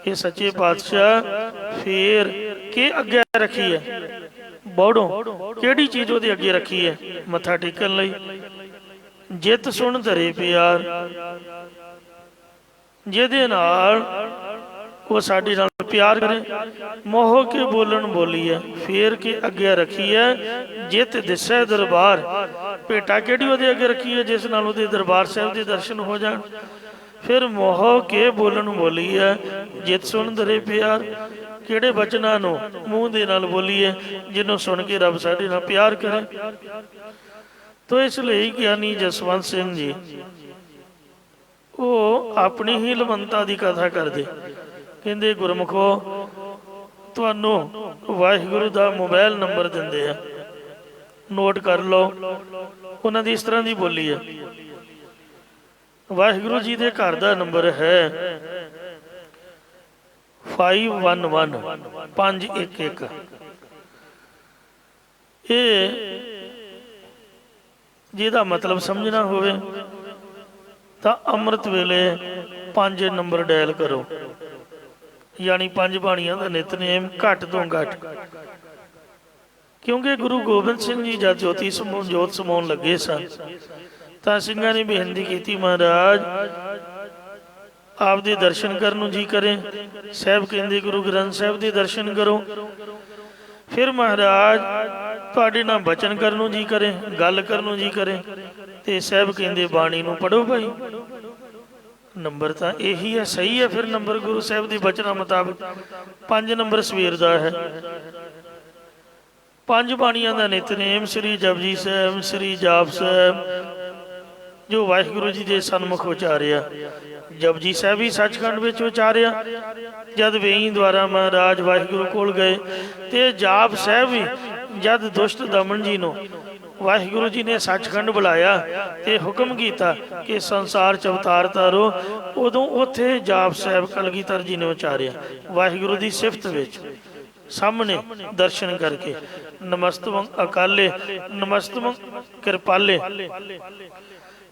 S2: ये सच्चे पातशाह फिर के अगे रखी है? बौड़ो केड़ी चीज़ वो अगे रखी है मत्था टेकन लई? जित सुन धरे प्यार, जिहदे नाल वो साडे नाल प्यार करे। मोह के बोलन बोली है, फेर के अगे रखी है। जित दिसै दरबार, भेटा केड़ी ਉਹਦੇ ਅੱਗੇ रखी है जिस नाल ਉਹਦੇ दरबार साहब के दर्शन हो जाण। फिर मोह के बोलन बोली है, जित सुन धरे प्यार, ਕਿਹੜੇ ਬਚਨਾਂ ਨੂੰ ਮੂੰਹ ਦੇ ਨਾਲ ਬੋਲੀਏ ਜਿਹਨੂੰ ਸੁਣ ਕੇ ਰੱਬ ਸਾਡੇ ਨਾਲ ਪਿਆਰ ਕਰੇ। ਤੋ ਇਸ ਲਈ ਗਿਆਨੀ ਜਸਵੰਤ ਸਿੰਘ ਜੀ ਉਹ ਆਪਣੀ ਹੀ ਲਵੰਤਾ ਦੀ ਕਥਾ ਕਰਦੇ, ਕਹਿੰਦੇ ਗੁਰਮੁਖੋ ਤੁਹਾਨੂੰ ਵਾਹਿਗੁਰੂ ਦਾ ਮੋਬਾਈਲ ਨੰਬਰ ਦਿੰਦੇ ਆ, ਨੋਟ ਕਰ ਲਓ। ਉਹਨਾਂ ਦੀ ਇਸ ਤਰ੍ਹਾਂ ਦੀ ਬੋਲੀ ਹੈ, ਵਾਹਿਗੁਰੂ ਜੀ ਦੇ ਘਰ ਦਾ ਨੰਬਰ ਹੈ 511511। ਇਹ ਜਿਹਦਾ ਮਤਲਬ ਸਮਝਣਾ ਹੋਵੇ ਤਾਂ ਅੰਮ੍ਰਿਤ ਵੇਲੇ 5 ਨੰਬਰ ਡਾਇਲ ਕਰੋ, ਯਾਨੀ 5 ਬਾਣੀਆਂ ਦਾ ਨਿਤਨੇਮ ਘੱਟ ਤੋਂ ਘੱਟ। ਕਿਉਂਕਿ ਗੁਰੂ ਗੋਬਿੰਦ ਸਿੰਘ ਜੀ ਜਦ ਜੋਤ ਸਮਾਉਣ ਲੱਗੇ ਸਨ ਤਾਂ ਸਿੰਘਾਂ ਨੇ ਬੇਨਤੀ ਕੀਤੀ, ਮਹਾਰਾਜ ਆਪ ਦੇ ਦਰਸ਼ਨ ਕਰਨ ਨੂੰ ਜੀ ਕਰੇ। ਸਾਹਿਬ ਕਹਿੰਦੇ ਗੁਰੂ ਗ੍ਰੰਥ ਸਾਹਿਬ ਦੇ ਦਰਸ਼ਨ ਕਰੋ। ਫਿਰ ਮਹਾਰਾਜ ਤੁਹਾਡੇ ਨਾਲ ਬਚਨ ਕਰਨ ਨੂੰ ਜੀ ਕਰੇ, ਗੱਲ ਕਰਨ ਨੂੰ ਜੀ ਕਰੇ, ਤੇ ਸਾਹਿਬ ਕਹਿੰਦੇ ਬਾਣੀ ਨੂੰ ਪੜ੍ਹੋ ਭਾਈ। ਨੰਬਰ ਤਾਂ ਇਹੀ ਹੈ, ਸਹੀ ਹੈ। ਫਿਰ ਨੰਬਰ ਗੁਰੂ ਸਾਹਿਬ ਦੇ ਬਚਨਾਂ ਮੁਤਾਬਕ 5 ਨੰਬਰ ਸਵੇਰ ਦਾ ਹੈ। 5 ਬਾਣੀਆਂ ਦਾ ਨਿਤਨੇਮ ਸ੍ਰੀ ਜਪਜੀ ਸਾਹਿਬ, ਸ੍ਰੀ ਜਾਪ ਸਾਹਿਬ ਜੋ ਵਾਹਿਗੁਰੂ ਜੀ ਦੇ ਸਨਮੁਖ ਉਚਾਰਿਆ। ਜਪਜੀ ਸਾਹਿਬ ਵੀ ਸੱਚਖੰਡ ਵਿੱਚ ਉਚਾਰਿਆ ਜਦ ਵੇਈ ਦੁਆਰਾ ਮਹਾਰਾਜ ਵਾਹਿਗੁਰੂ ਕੋਲ ਗਏ, ਤੇ ਜਾਪ ਸਾਹਿਬ ਵੀ ਜਦ ਦੁਸ਼ਟ ਦਮਨ ਜੀ ਨੂੰ ਵਾਹਿਗੁਰੂ ਜੀ ਨੇ ਸੱਚਖੰਡ ਬੁਲਾਇਆ ਤੇ ਹੁਕਮ ਕੀਤਾ ਕਿ ਸੰਸਾਰ ਚ ਅਵਤਾਰ ਧਾਰੋ, ਉਦੋਂ ਉੱਥੇ ਜਾਪ ਸਾਹਿਬ ਕਲਗੀਧਰ ਜੀ ਨੇ ਉਚਾਰਿਆ ਵਾਹਿਗੁਰੂ ਦੀ ਸਿਫਤ ਵਿੱਚ ਸਾਹਮਣੇ ਦਰਸ਼ਨ ਕਰਕੇ, ਨਮਸਤਵੰ ਅਕਾਲੇ ਨਮਸਤਵੰ ਕਿਰਪਾਲੇ।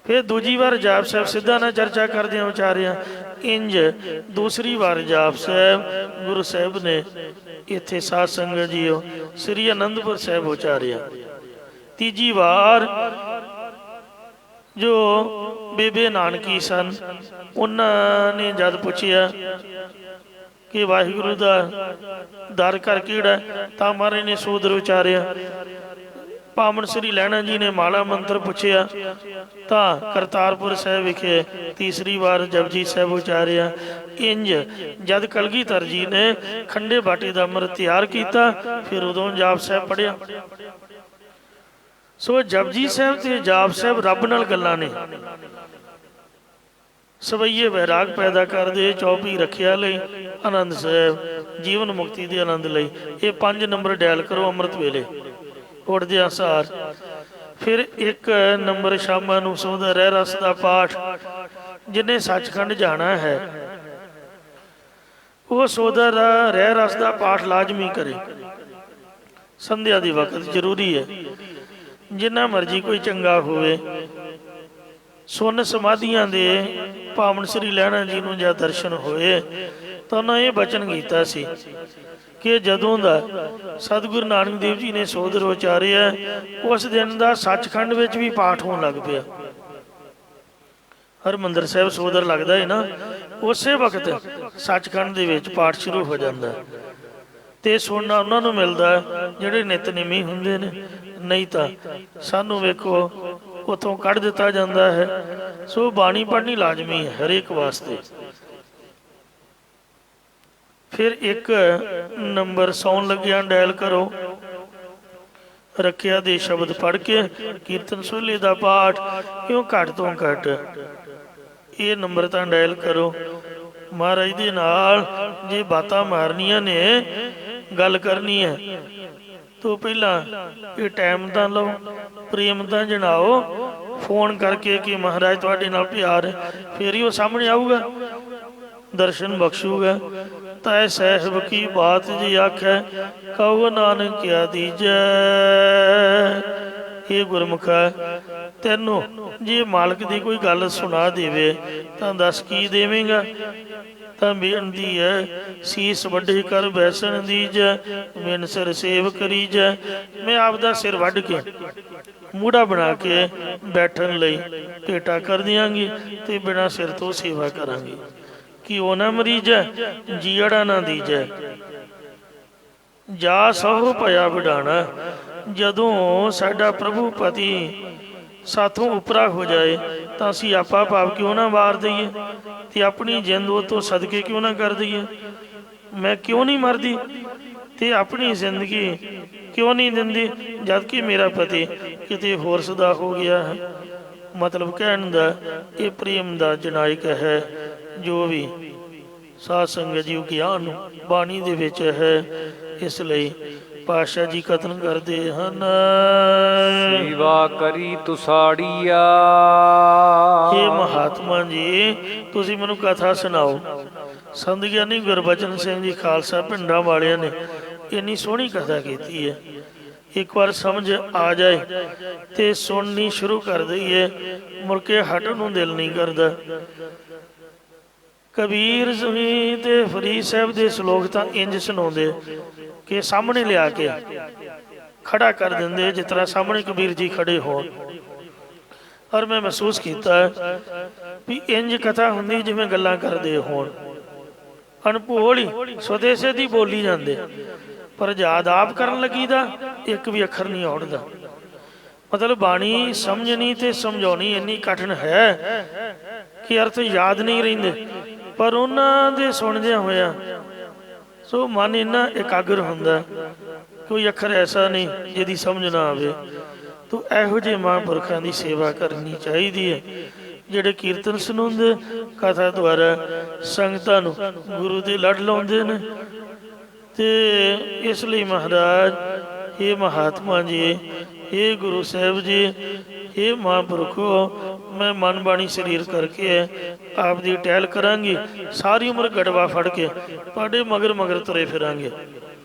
S2: ਫਿਰ ਦੂਜੀ ਵਾਰ ਜਾਪ ਸਾਹਿਬ ਸਿੱਧਾ ਨਾ ਚਰਚਾ ਕਰਦਿਆਂ ਉਚਾਰਿਆ। ਇੰਜ ਦੂਸਰੀ ਵਾਰ ਜਾਪ ਸਾਹਿਬ ਗੁਰੂ ਸਾਹਿਬ ਨੇ ਇੱਥੇ ਸਾਧ ਸੰਗਤ ਜੀਓ ਸ੍ਰੀ ਅਨੰਦਪੁਰ ਸਾਹਿਬ ਉਚਾਰਿਆ। ਤੀਜੀ ਵਾਰ ਜੋ ਬੇਬੇ ਨਾਨਕੀ ਸਨ ਉਹਨਾਂ ਨੇ ਜਦ ਪੁੱਛਿਆ ਕਿ ਵਾਹਿਗੁਰੂ ਦਾ ਦਰ ਘਰ ਕਿਹੜਾ, ਤਾਂ ਮਹਾਰਾਜ ਨੇ ਸੂਦਰ ਉਚਾਰਿਆ। ਪਾਵਨ ਸ੍ਰੀ ਲਹਿਣਾ ਜੀ ਨੇ ਮਾਲਾ ਮੰਤਰ ਪੁੱਛਿਆ ਤਾਂ ਕਰਤਾਰਪੁਰ ਸਾਹਿਬ ਵਿਖੇ ਤੀਸਰੀ ਵਾਰ ਜਪਜੀ ਸਾਹਿਬ ਉਚਾਰਿਆ। ਇੰਜ ਜਦ ਕਲਗੀਧਰ ਜੀ ਨੇ ਖੰਡੇ ਬਾਟੇ ਦਾ ਅੰਮ੍ਰਿਤ ਤਿਆਰ ਕੀਤਾ ਫਿਰ ਉਦੋਂ ਜਾਪ ਸਾਹਿਬ ਪੜ੍ਹਿਆ। ਸੋ ਜਪਜੀ ਸਾਹਿਬ ਤੇ ਜਾਪ ਸਾਹਿਬ ਰੱਬ ਨਾਲ ਗੱਲਾਂ ਨੇ, ਸਵਈਏ ਵੈਰਾਗ ਪੈਦਾ ਕਰਦੇ, ਚੌਪੀ ਰੱਖਿਆ ਲਈ, ਆਨੰਦ ਸਾਹਿਬ ਜੀਵਨ ਮੁਕਤੀ ਦੇ ਆਨੰਦ ਲਈ। ਇਹ 5 ਨੰਬਰ ਡਾਇਲ ਕਰੋ ਅੰਮ੍ਰਿਤ ਵੇਲੇ ਉੱਠਦਿਆਂ ਸਾਰ। ਫਿਰ 1 ਨੰਬਰ ਸ਼ਾਮਾਂ ਨੂੰ ਸੋਧਾ ਰਹਿ ਰਸ ਦਾ ਪਾਠ। ਜਿਹਨੇ ਸੱਚਖੰਡ ਜਾਣਾ ਹੈ ਉਹ ਸੋਧਾ ਰਹਿ ਰਸ ਦਾ ਪਾਠ ਲਾਜ਼ਮੀ ਕਰੇ। ਸੰਧਿਆ ਦੀ ਵਕਤ ਜ਼ਰੂਰੀ ਹੈ। ਜਿੰਨਾ ਮਰਜੀ ਕੋਈ ਚੰਗਾ ਹੋਵੇ, ਸੁੰਨ ਸਮਾਧੀਆਂ ਦੇ ਪਾਵਨ ਸ੍ਰੀ ਲਹਿਣਾ ਜੀ ਨੂੰ ਜਦ ਦਰਸ਼ਨ ਹੋਏ ਤਾਂ ਉਹਨਾਂ ਇਹ ਬਚਨ ਕੀਤਾ ਸੀ ਕਿ ਜਦੋਂ ਦਾ ਸਤਿਗੁਰੂ ਨਾਨਕ ਦੇਵ ਜੀ ਨੇ ਸੋਧਰ ਉਚਾਰਿਆ ਉਸ ਦਿਨ ਦਾ ਸੱਚਖੰਡ ਵਿੱਚ ਵੀ ਪਾਠ ਹੋਣ ਲੱਗ ਪਿਆ। ਹਰਿਮੰਦਰ ਸਾਹਿਬ ਸੋਧਰ ਲੱਗਦਾ ਹੈ ਨਾ, ਉਸੇ ਵਕਤ ਸੱਚਖੰਡ ਦੇ ਵਿੱਚ ਪਾਠ ਸ਼ੁਰੂ ਹੋ ਜਾਂਦਾ ਤੇ ਸੁਣਨਾ ਉਹਨਾਂ ਨੂੰ ਮਿਲਦਾ ਜਿਹੜੇ ਨਿਤਨੇਮੀ ਹੁੰਦੇ ਨੇ। ਨਹੀਂ ਤਾਂ ਸਾਨੂੰ ਵੇਖੋ ਉੱਥੋਂ ਕੱਢ ਦਿੱਤਾ ਜਾਂਦਾ ਹੈ। ਸੋ ਬਾਣੀ ਪੜ੍ਹਨੀ ਲਾਜ਼ਮੀ ਹੈ ਹਰੇਕ ਵਾਸਤੇ। ਫਿਰ 1 ਨੰਬਰ ਸੌਣ ਲੱਗਿਆ ਡਾਇਲ ਕਰੋ। ਰੱਖਿਆ ਦੇ ਸ਼ਬਦ ਪੜ੍ਹ ਕੇ ਕੀਰਤਨ ਸੋਹਲੇ ਦਾ ਪਾਠ ਕਿਉਂ ਘੱਟ ਤੋਂ ਘੱਟ ਇਹ ਨੰਬਰ ਤਾਂ ਡਾਇਲ ਕਰੋ। ਮਹਾਰਾਜ ਦੇ ਨਾਲ ਜੇ ਬਾਤਾਂ ਮਾਰਨੀਆਂ ਨੇ, ਗੱਲ ਕਰਨੀ ਹੈ ਤੋਂ ਪਹਿਲਾਂ ਇਹ ਟਾਈਮ ਤਾਂ ਲਓ, ਪ੍ਰੇਮ ਤਾਂ ਜਣਾਓ ਫੋਨ ਕਰਕੇ ਕਿ ਮਹਾਰਾਜ ਤੁਹਾਡੇ ਨਾਲ ਪਿਆਰ ਹੈ, ਫੇਰ ਹੀ ਉਹ ਸਾਹਮਣੇ ਆਊਗਾ, ਦਰਸ਼ਨ ਬਖਸ਼ੂਗਾ। ਤੈ ਸਾਹਿਬ ਕੀ ਬਾਤ ਜੀ ਆਖੈ ਕਹੋ ਨਾਨਕ ਕਿਆ ਦੀਜੈ। ਇਹ ਗੁਰਮੁਖਾ ਤੈਨੂੰ ਜੇ ਮਾਲਕ ਦੀ ਕੋਈ ਗੱਲ ਸੁਣਾ ਦੇਵੇ ਤਾਂ ਦੱਸ ਕੀ ਦੇਵੇਂਗਾ। ਤਾਂ ਬੇਨਤੀ ਹੈ ਸੀਸ ਵੱਡੇ ਕਰ ਬੈਸਣ ਦੀਜੈ, ਬਿਨ ਸਿਰ ਸੇਵ ਕਰੀਜੈ। ਮੈਂ ਆਪ ਦਾ ਸਿਰ ਵੱਢ ਕੇ ਮੂੜਾ ਬਣਾ ਕੇ ਬੈਠਣ ਲਈ ਭੇਟਾ ਕਰ ਦਿਆਂਗੀ ਤੇ ਬਿਨਾਂ ਸਿਰ ਤੋਂ ਸੇਵਾ ਕਰਾਂਗੀ। ਕਿ ਉਹ ਨਾ ਮਰੀਜੈ ਜੀੜਾ ਨਾ ਦੀਜੈ, ਜਾ ਸਹੁ ਭਇਆ ਵਿਡਾਣਾ। ਜਦੋਂ ਸਾਡਾ ਪ੍ਰਭੂ ਪਤੀ ਸਾਥੋਂ ਉਪਰਾ ਹੋ ਜਾਏ ਤਾਂ ਅਸੀਂ ਆਪਾ ਭਾਵ ਕਿਉਂ ਨਾ ਵਾਰ ਦਈਏ ਤੇ ਆਪਣੀ ਜਿੰਦ ਉਹ ਤੋਂ ਸਦਕੇ ਕਿਉਂ ਨਾ ਕਰ ਦਈਏ। ਮੈਂ ਕਿਉਂ ਨਹੀਂ ਮਰਦੀ ਤੇ ਆਪਣੀ ਜ਼ਿੰਦਗੀ ਕਿਉਂ ਨਹੀਂ ਦਿੰਦੀ ਜਦ ਕਿ ਮੇਰਾ ਪਤੀ ਕਿਤੇ ਹੋਰ ਸਦਾ ਹੋ ਗਿਆ ਹੈ। ਮਤਲਬ ਕਹਿਣ ਦਾ ਇਹ ਪ੍ਰੇਮ ਦਾ ਜਨਾਇਕ ਹੈ। ਜੋ ਵੀ ਸਾਧ ਸੰਗਤ ਜੀ ਗਿਆਨ ਬਾਣੀ ਦੇ ਵਿੱਚ ਹੈ, ਇਸ ਲਈ ਪਾਤਸ਼ਾਹ ਜੀ ਕਥਨ ਕਰਦੇ ਹਨ।
S1: ਸੇਵਾ ਕਰੀ ਤੁਸਾੜੀਆ।
S2: ਇਹ ਮਹਾਤਮਾ ਜੀ ਤੁਸੀਂ ਮੈਨੂੰ ਕਥਾ ਸੁਣਾਓ। ਸੰਤ ਗਿਆਨੀ ਗੁਰਬਚਨ ਸਿੰਘ ਜੀ ਖਾਲਸਾ ਪਿੰਡਾਂ ਵਾਲਿਆਂ ਨੇ ਇੰਨੀ ਸੋਹਣੀ ਕਥਾ ਕੀਤੀ ਹੈ। ਇੱਕ ਵਾਰ ਸਮਝ ਆ ਜਾਏ ਤੇ ਸੁਣਨੀ ਸ਼ੁਰੂ ਕਰ ਦਈਏ, ਮੁੜ ਕੇ ਹਟਣ ਨੂੰ ਦਿਲ ਨਹੀਂ ਕਰਦਾ। ਕਬੀਰ ਜੀ ਤੇ ਫਰੀਦ ਸਾਹਿਬ ਦੇ ਸ਼ਲੋਕ ਤਾਂ ਇੰਜ ਸੁਣਾਉਂਦੇ ਕਿ ਸਾਹਮਣੇ ਲਿਆ ਕੇ ਖੜਾ ਕਰ ਦਿੰਦੇ, ਜਿਸ ਤਰ੍ਹਾਂ ਸਾਹਮਣੇ ਕਬੀਰ ਜੀ ਖੜੇ ਹੋਣ। ਔਰ ਮੈਂ ਮਹਿਸੂਸ ਕੀਤਾ ਵੀ ਇੰਜ ਕਥਾ ਹੁੰਦੀ ਜਿਵੇਂ ਗੱਲਾਂ ਕਰਦੇ ਹੋਣ, ਅਣਭੋਲੀ ਸਵਦੇਸੇ ਦੀ ਬੋਲੀ ਜਾਂਦੇ, ਪਰ ਯਾਦ ਆਪ ਕਰਨ ਲੱਗੀ ਦਾ ਇੱਕ ਵੀ ਅੱਖਰ ਨਹੀਂ ਆਉਣਦਾ। ਮਤਲਬ ਬਾਣੀ ਸਮਝਣੀ ਤੇ ਸਮਝਾਉਣੀ ਇੰਨੀ ਕਠਿਨ ਹੈ ਕਿ ਅਰਥ ਯਾਦ ਨਹੀਂ ਰਹਿੰਦੇ, ਪਰ ਉਹਨਾਂ ਦੇ ਸੁਣਦਿਆਂ ਹੋਇਆ ਸੋ ਮਨ ਇੰਨਾ ਇਕਾਗਰ ਹੁੰਦਾ, ਕੋਈ ਅੱਖਰ ਐਸਾ ਨਹੀਂ ਜਿਹਦੀ ਸਮਝ ਨਾ ਆਵੇ। ਤੋ ਇਹੋ ਜਿਹੇ ਮਹਾਂਪੁਰਖਾਂ ਦੀ ਸੇਵਾ ਕਰਨੀ ਚਾਹੀਦੀ ਹੈ, ਜਿਹੜੇ ਕੀਰਤਨ ਸੁਣਾਉਂਦੇ, ਕਥਾ ਦੁਆਰਾ ਸੰਗਤਾਂ ਨੂੰ ਗੁਰੂ ਦੇ ਲੜ ਲਾਉਂਦੇ ਨੇ। ਤੇ ਇਸ ਲਈ ਮਹਾਰਾਜ, ਇਹ ਮਹਾਤਮਾ ਜੀ, ਇਹ ਗੁਰੂ ਸਾਹਿਬ ਜੀ, ਇਹ ਮਹਾਂਪੁਰਖੋ, ਮੈਂ ਮਨ ਬਾਣੀ ਸਰੀਰ ਕਰਕੇ ਆਪ ਦੀ ਟਹਿਲ ਕਰਾਂਗੀ। ਸਾਰੀ ਉਮਰ ਗੜਵਾ ਫੜ ਕੇ ਤੁਹਾਡੇ ਮਗਰ ਮਗਰ ਤੁਰੇ ਫਿਰਾਂਗੇ,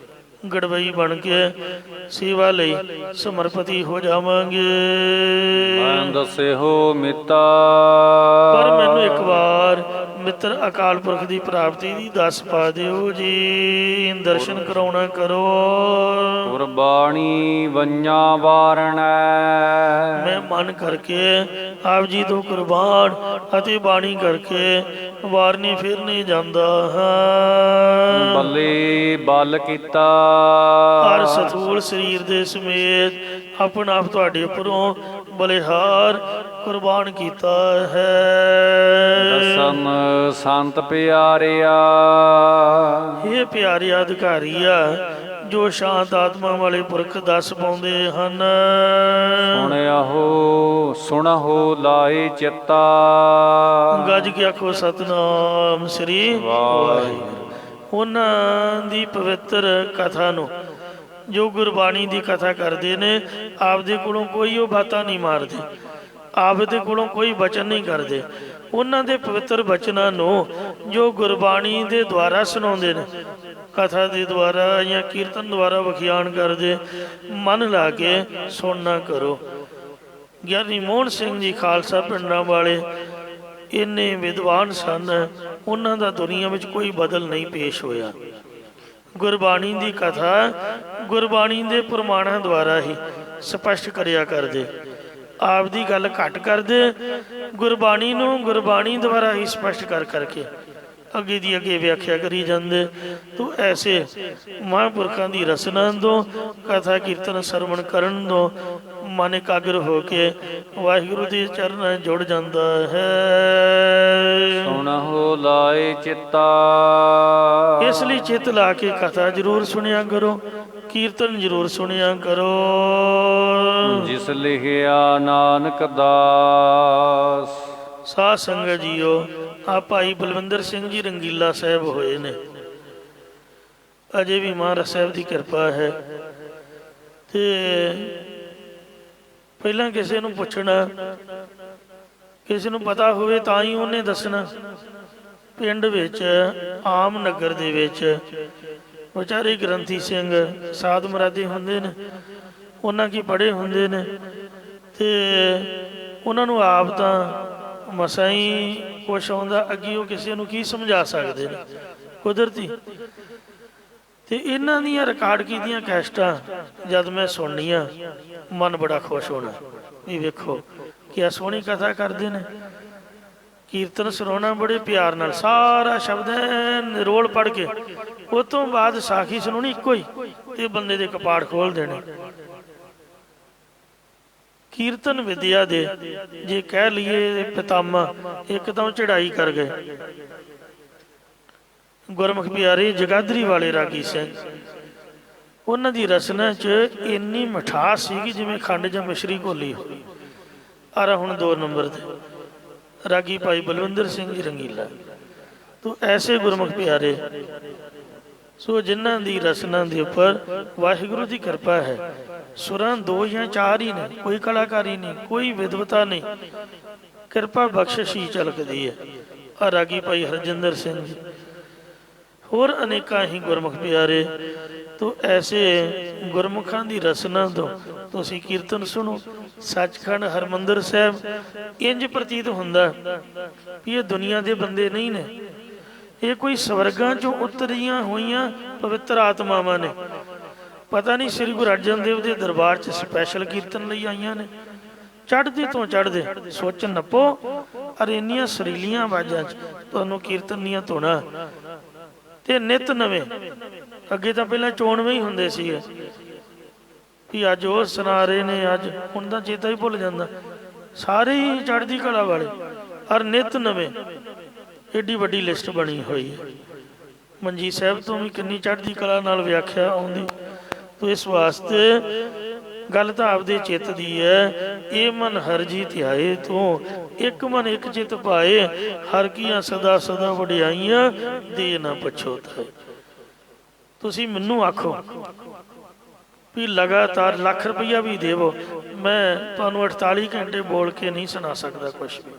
S2: ਗੜਵਈ ਬਣ ਕੇ ਸੇਵਾ ਲਈ ਸਮਰਪਿਤ ਹੋ ਜਾਵਾਂਗੇ।
S1: ਮੈਂ ਦੱਸੇ ਹੋ ਮਿੱਤਾ।
S2: ਪਰ ਮੈਨੂੰ ਇੱਕ ਵਾਰ ਮਿੱਤਰ ਅਕਾਲ ਪੁਰਖ ਦੀ ਪ੍ਰਾਪਤੀ ਦੀ ਦੱਸ ਪਾ ਦਿਓ ਜੀ, ਦਰਸ਼ਨ ਕਰਾਉਣਾ ਕਰੋ।
S1: ਕੁਰਬਾਨੀ ਵੰਜਾਂ ਵਾਰਣੈ।
S2: ਮੈਂ ਮਨ ਕਰਕੇ ਆਪ ਜੀ ਤੋਂ ਕੁਰਬਾਨ ਅਤੇ ਬਾਣੀ ਕਰਕੇ ਵਾਰਨੀ ਫਿਰਨੇ ਜਾਂਦਾ ਹਾਂ।
S1: ਬੱਲੇ ਬਲ ਕੀਤਾ।
S2: ਹਰ ਸਥੂਲ ਸਰੀਰ ਦੇ ਸਮੇਤ ਆਪਣਾ ਆਪ ਤੁਹਾਡੇ ਉੱਪਰੋਂ ਬਲਿਹਾਰ ਕੁਰਬਾਨ ਕੀਤਾ ਹੈ।
S1: ਦਸਮ ਸੰਤ ਪਿਆਰਿਆ।
S2: ਇਹ ਪਿਆਰੇ ਅਧਿਕਾਰੀਆ ਜੋ ਸ਼ਾਂਤ ਆਤਮਾ ਵਾਲੇ ਪੁਰਖ ਦੱਸ ਪਾਉਂਦੇ ਹਨ।
S1: ਸੁਣਿਆ ਹੋ ਸੁਣਹੁ ਲਾਏ ਚਿੱਤਾ।
S2: ਗੱਜ ਕੇ ਆਖੋ ਸਤਿਨਾਮ ਸ੍ਰੀ ਵਾਹਿਗੁਰੂ। ਉਹਨਾਂ ਦੀ ਪਵਿੱਤਰ ਕਥਾ ਨੂੰ ਜੋ ਗੁਰਬਾਣੀ ਦੀ ਕਥਾ ਕਰਦੇ ਨੇ, ਆਪਦੇ ਕੋਲੋਂ ਕੋਈ ਉਹ ਬਾਤਾਂ ਨਹੀਂ ਮਾਰਦੇ, ਆਪਦੇ ਕੋਲੋਂ ਕੋਈ ਬਚਨ ਨਹੀਂ ਕਰਦੇ। ਉਹਨਾਂ ਦੇ ਪਵਿੱਤਰ ਬਚਨਾਂ ਨੂੰ ਜੋ ਗੁਰਬਾਣੀ ਦੇ ਦੁਆਰਾ ਸੁਣਾਉਂਦੇ ਨੇ, ਕਥਾ ਦੇ ਦੁਆਰਾ ਜਾਂ ਕੀਰਤਨ ਦੁਆਰਾ ਵਿਖਿਆਨ ਕਰਦੇ, ਮਨ ਲਾ ਕੇ ਸੁਣਨਾ ਕਰੋ। ਗਿਆਨੀ ਮੋਹਨ ਸਿੰਘ ਜੀ ਖਾਲਸਾ ਪਿੰਡਾਂ ਵਾਲੇ ਇੰਨੇ ਵਿਦਵਾਨ ਸਨ, ਉਹਨਾਂ ਦਾ ਦੁਨੀਆ ਵਿੱਚ ਕੋਈ ਬਦਲ ਨਹੀਂ ਪੇਸ਼ ਹੋਇਆ। ਗੁਰਬਾਣੀ ਦੀ ਕਥਾ ਗੁਰਬਾਣੀ ਦੇ ਪ੍ਰਮਾਣਾਂ ਦੁਆਰਾ ਹੀ ਸਪਸ਼ਟ ਕਰਿਆ ਕਰਦੇ, ਆਪ ਦੀ ਗੱਲ ਘੱਟ ਕਰਦੇ, ਗੁਰਬਾਣੀ ਨੂੰ ਗੁਰਬਾਣੀ ਦੁਆਰਾ ਹੀ ਸਪਸ਼ਟ ਕਰ ਕਰਕੇ ਅੱਗੇ ਦੀ ਅੱਗੇ ਵਿਆਖਿਆ ਕਰੀ ਜਾਂਦੇ। ਤੋ ਐਸੇ ਮਹਾਂਪੁਰਖਾਂ ਦੀ ਰਸਨਾ ਤੋਂ, ਕਥਾ ਕੀਰਤਨ ਸਰਵਣ ਕਰਨ ਤੋਂ ਮਨ ਇਕਾਗਰ ਹੋ ਕੇ ਵਾਹਿਗੁਰੂ ਦੇ ਚਰਨਾਂ ਜੁੜ ਜਾਂਦਾ ਹੈ।
S1: ਸੁਣਹੁ ਲਾਏ ਚਿੱਤਾ।
S2: ਇਸ ਲਈ ਚਿੱਤ ਲਾ ਕੇ ਕਥਾ ਜ਼ਰੂਰ ਸੁਣਿਆ ਕਰੋ, ਕੀਰਤਨ ਜ਼ਰੂਰ ਸੁਣਿਆ ਕਰੋ।
S1: ਜਿਸ ਲਿਖਿਆ ਨਾਨਕ ਦਾਸ।
S2: ਸਾਧ ਸੰਗਤ ਜੀਓ, ਆ ਭਾਈ ਬਲਵਿੰਦਰ ਸਿੰਘ ਜੀ ਰੰਗੀਲਾ ਸਾਹਿਬ ਹੋਏ ਨੇ, ਅਜੇ ਵੀ ਮਹਾਰਾਜ ਸਾਹਿਬ ਦੀ ਕਿਰਪਾ ਹੈ। ਤੇ ਪਹਿਲਾਂ ਕਿਸੇ ਨੂੰ ਪੁੱਛਣਾ, ਕਿਸੇ ਨੂੰ ਪਤਾ ਹੋਵੇ ਤਾਂ ਹੀ ਉਹਨੇ ਦੱਸਣਾ। ਪਿੰਡ ਵਿੱਚ ਆਮ ਨਗਰ ਦੇ ਵਿੱਚ ਵਿਚਾਰੇ ਗ੍ਰੰਥੀ ਸਿੰਘ ਸਾਧ ਮੁਰਾਦੇ ਹੁੰਦੇ ਨੇ, ਉਹਨਾਂ ਕੀ ਪੜ੍ਹੇ ਹੁੰਦੇ ਨੇ, ਤੇ ਉਹਨਾਂ ਨੂੰ ਆਪ ਤਾਂ ਮਸਾਂ ਹੀ ਕੁਛ ਆਉਂਦਾ, ਅੱਗੇ ਉਹ ਕਿਸੇ ਨੂੰ ਕੀ ਸਮਝਾ ਸਕਦੇ ਨੇ, ਕੁਦਰਤੀ। ਤੇ ਇਹਨਾਂ ਦੀਆਂ ਰਿਕਾਰਡ ਕੀਤੀਆਂ ਕੈਸਟਾਂ ਜਦ ਮੈਂ ਸੁਣਨੀਆਂ, ਮਨ ਬੜਾ ਖੁਸ਼ ਹੋਣਾ ਵੀ ਵੇਖੋ ਕਿਆ ਸੋਹਣੀ ਕਥਾ ਕਰਦੇ ਨੇ। ਕੀਰਤਨ ਸੁਣਾਉਣਾ ਬੜੇ ਪਿਆਰ ਨਾਲ, ਸਾਰਾ ਸ਼ਬਦ ਨਿਰੋਲ ਪੜ੍ਹ ਕੇ, ਉਹ ਤੋਂ ਬਾਅਦ ਸਾਖੀ ਸੁਣਾਉਣੀ ਇੱਕੋ ਹੀ, ਤੇ ਬੰਦੇ ਦੇ ਕਪਾੜ ਖੋਲ ਦੇਣੇ। ਕੀਰਤਨ ਵਿਦਿਆ ਦੇ ਜੇ ਕਹਿ ਲਈਏ ਪਿਤਾਮਾ, ਇੱਕਦਮ ਚੜਾਈ ਕਰ ਗਏ। ਗੁਰਮੁਖ ਪਿਆਰੇ ਜਗਾਦਰੀ ਵਾਲੇ ਰਾਗੀ ਸਿੰਘ, ਉਹਨਾਂ ਦੀ ਰਚਨਾ 'ਚ ਇੰਨੀ ਮਿਠਾਸ ਸੀਗੀ ਜਿਵੇਂ ਖੰਡ ਜਾਂ ਮਿਸ਼ਰੀ ਘੋਲੀ ਹੋਈ। ਆਰਾ ਹੁਣ 2 ਨੰਬਰ ਤੇ ਰਾਗੀ ਭਾਈ ਬਲਵਿੰਦਰ ਸਿੰਘ ਜੀ ਰੰਗੀਲਾ। ਤੋ ਐਸੇ ਗੁਰਮੁਖ ਪਿਆਰੇ ਸੋ ਜਿਨ੍ਹਾਂ ਦੀ ਰਚਨਾ ਦੇ ਉੱਪਰ ਵਾਹਿਗੁਰੂ ਦੀ ਕਿਰਪਾ ਹੈ। ਸੁਰਾਂ 2 ਜਾਂ 4 ਹੀ ਨੇ, ਕੋਈ ਕਲਾਕਾਰੀ ਨਹੀਂ, ਕੋਈ ਵਿਦਵਤਾ ਨਹੀਂ, ਕਿਰਪਾ ਬਖਸ਼ਿਸ਼ ਹੀ ਝਲਕਦੀ ਹੈ। ਆ ਰਾਗੀ ਭਾਈ ਹਰਜਿੰਦਰ ਸਿੰਘ ਜੀ, ਹੋਰ ਅਨੇਕਾਂ ਹੀ ਗੁਰਮੁਖ ਪਿਆਰੇ। ਤੋ ਐਸੇ ਗੁਰਮੁਖਾਂ ਦੀ ਰਚਨਾ ਤੋਂ ਤੁਸੀਂ ਕੀਰਤਨ ਸੁਣੋ। ਸੱਚਖੰਡ ਹਰਮੰਦਰ ਸਾਹਿਬ ਇੰਜ ਪ੍ਰਤੀਤ ਹੁੰਦਾ ਵੀ ਇਹ ਦੁਨੀਆ ਦੇ ਬੰਦੇ ਨਹੀਂ ਨੇ, ਇਹ ਕੋਈ ਸਵਰਗਾਂ ਚੋਂ ਉਤਰੀਆਂ ਹੋਈਆਂ ਪਵਿੱਤਰ ਆਤਮਾਵਾਂ ਨੇ। ਪਤਾ ਨਹੀਂ ਸ੍ਰੀ ਗੁਰੂ ਅਰਜਨ ਦੇਵ ਦੇ ਦਰਬਾਰ 'ਚ ਸਪੈਸ਼ਲ ਕੀਰਤਨ ਲਈ ਆਈਆਂ ਨੇ। ਚੜ੍ਹਦੇ ਤੋਂ ਚੜ੍ਹਦੇ ਸੁੱਚ ਨੱਪੋ ਔਰ ਇੰਨੀਆਂ ਸੁਰੀਲੀਆਂ ਆਵਾਜ਼ਾਂ 'ਚ ਤੁਹਾਨੂੰ ਕੀਰਤਨ ਦੀਆਂ ਧੁਨਾਂ ਤੇ ਨਿਤ ਨਵੇਂ। ਅੱਗੇ ਤਾਂ ਪਹਿਲਾਂ ਚੋਣਵੇਂ ਹੀ ਹੁੰਦੇ ਸੀਗੇ ਵੀ ਅੱਜ ਉਹ ਸੁਣਾ ਰਹੇ ਨੇ, ਅੱਜ ਹੁਣ ਤਾਂ ਚੇਤਾ ਹੀ ਭੁੱਲ ਜਾਂਦਾ। ਸਾਰੇ ਹੀ ਚੜ੍ਹਦੀ ਕਲਾ ਵਾਲੇ ਔਰ ਨਿਤ ਨਵੇਂ। ਏਡੀ ਵੱਡੀ ਲਿਸਟ ਬਣੀ ਹੋਈ ਹੈ। ਮੰਜੀ ਸਾਹਿਬ ਤੋਂ ਵੀ ਕਿੰਨੀ ਚੜ੍ਹਦੀ ਕਲਾ ਨਾਲ ਵਿਆਖਿਆ ਆਉਂਦੀ। ਤੋ ਇਸ ਵਾਸਤੇ ਗੱਲ ਤਾਂ ਆਪਦੇ ਚਿੱਤ ਦੀ ਹੈ। ਇਹ ਮਨ ਹਰ ਜੀ ਧਿਆਏ ਤੋਂ ਇੱਕ ਮਨ ਇੱਕ ਚਿੱਤ ਪਾਏ, ਹਰ ਕੀਆਂ ਸਦਾ ਸਦਾ ਵਡਿਆਈਆਂ ਦੇ ਨਾ ਪਛੋਤਾਏ। ਤੁਸੀਂ ਮੈਨੂੰ ਆਖੋ ਵੀ ਲਗਾਤਾਰ ਲੱਖ ਰੁਪਈਆ ਵੀ ਦੇਵੋ, ਮੈਂ ਤੁਹਾਨੂੰ 48 ਘੰਟੇ ਬੋਲ ਕੇ ਨਹੀਂ ਸੁਣਾ ਸਕਦਾ ਕੁਛ ਵੀ।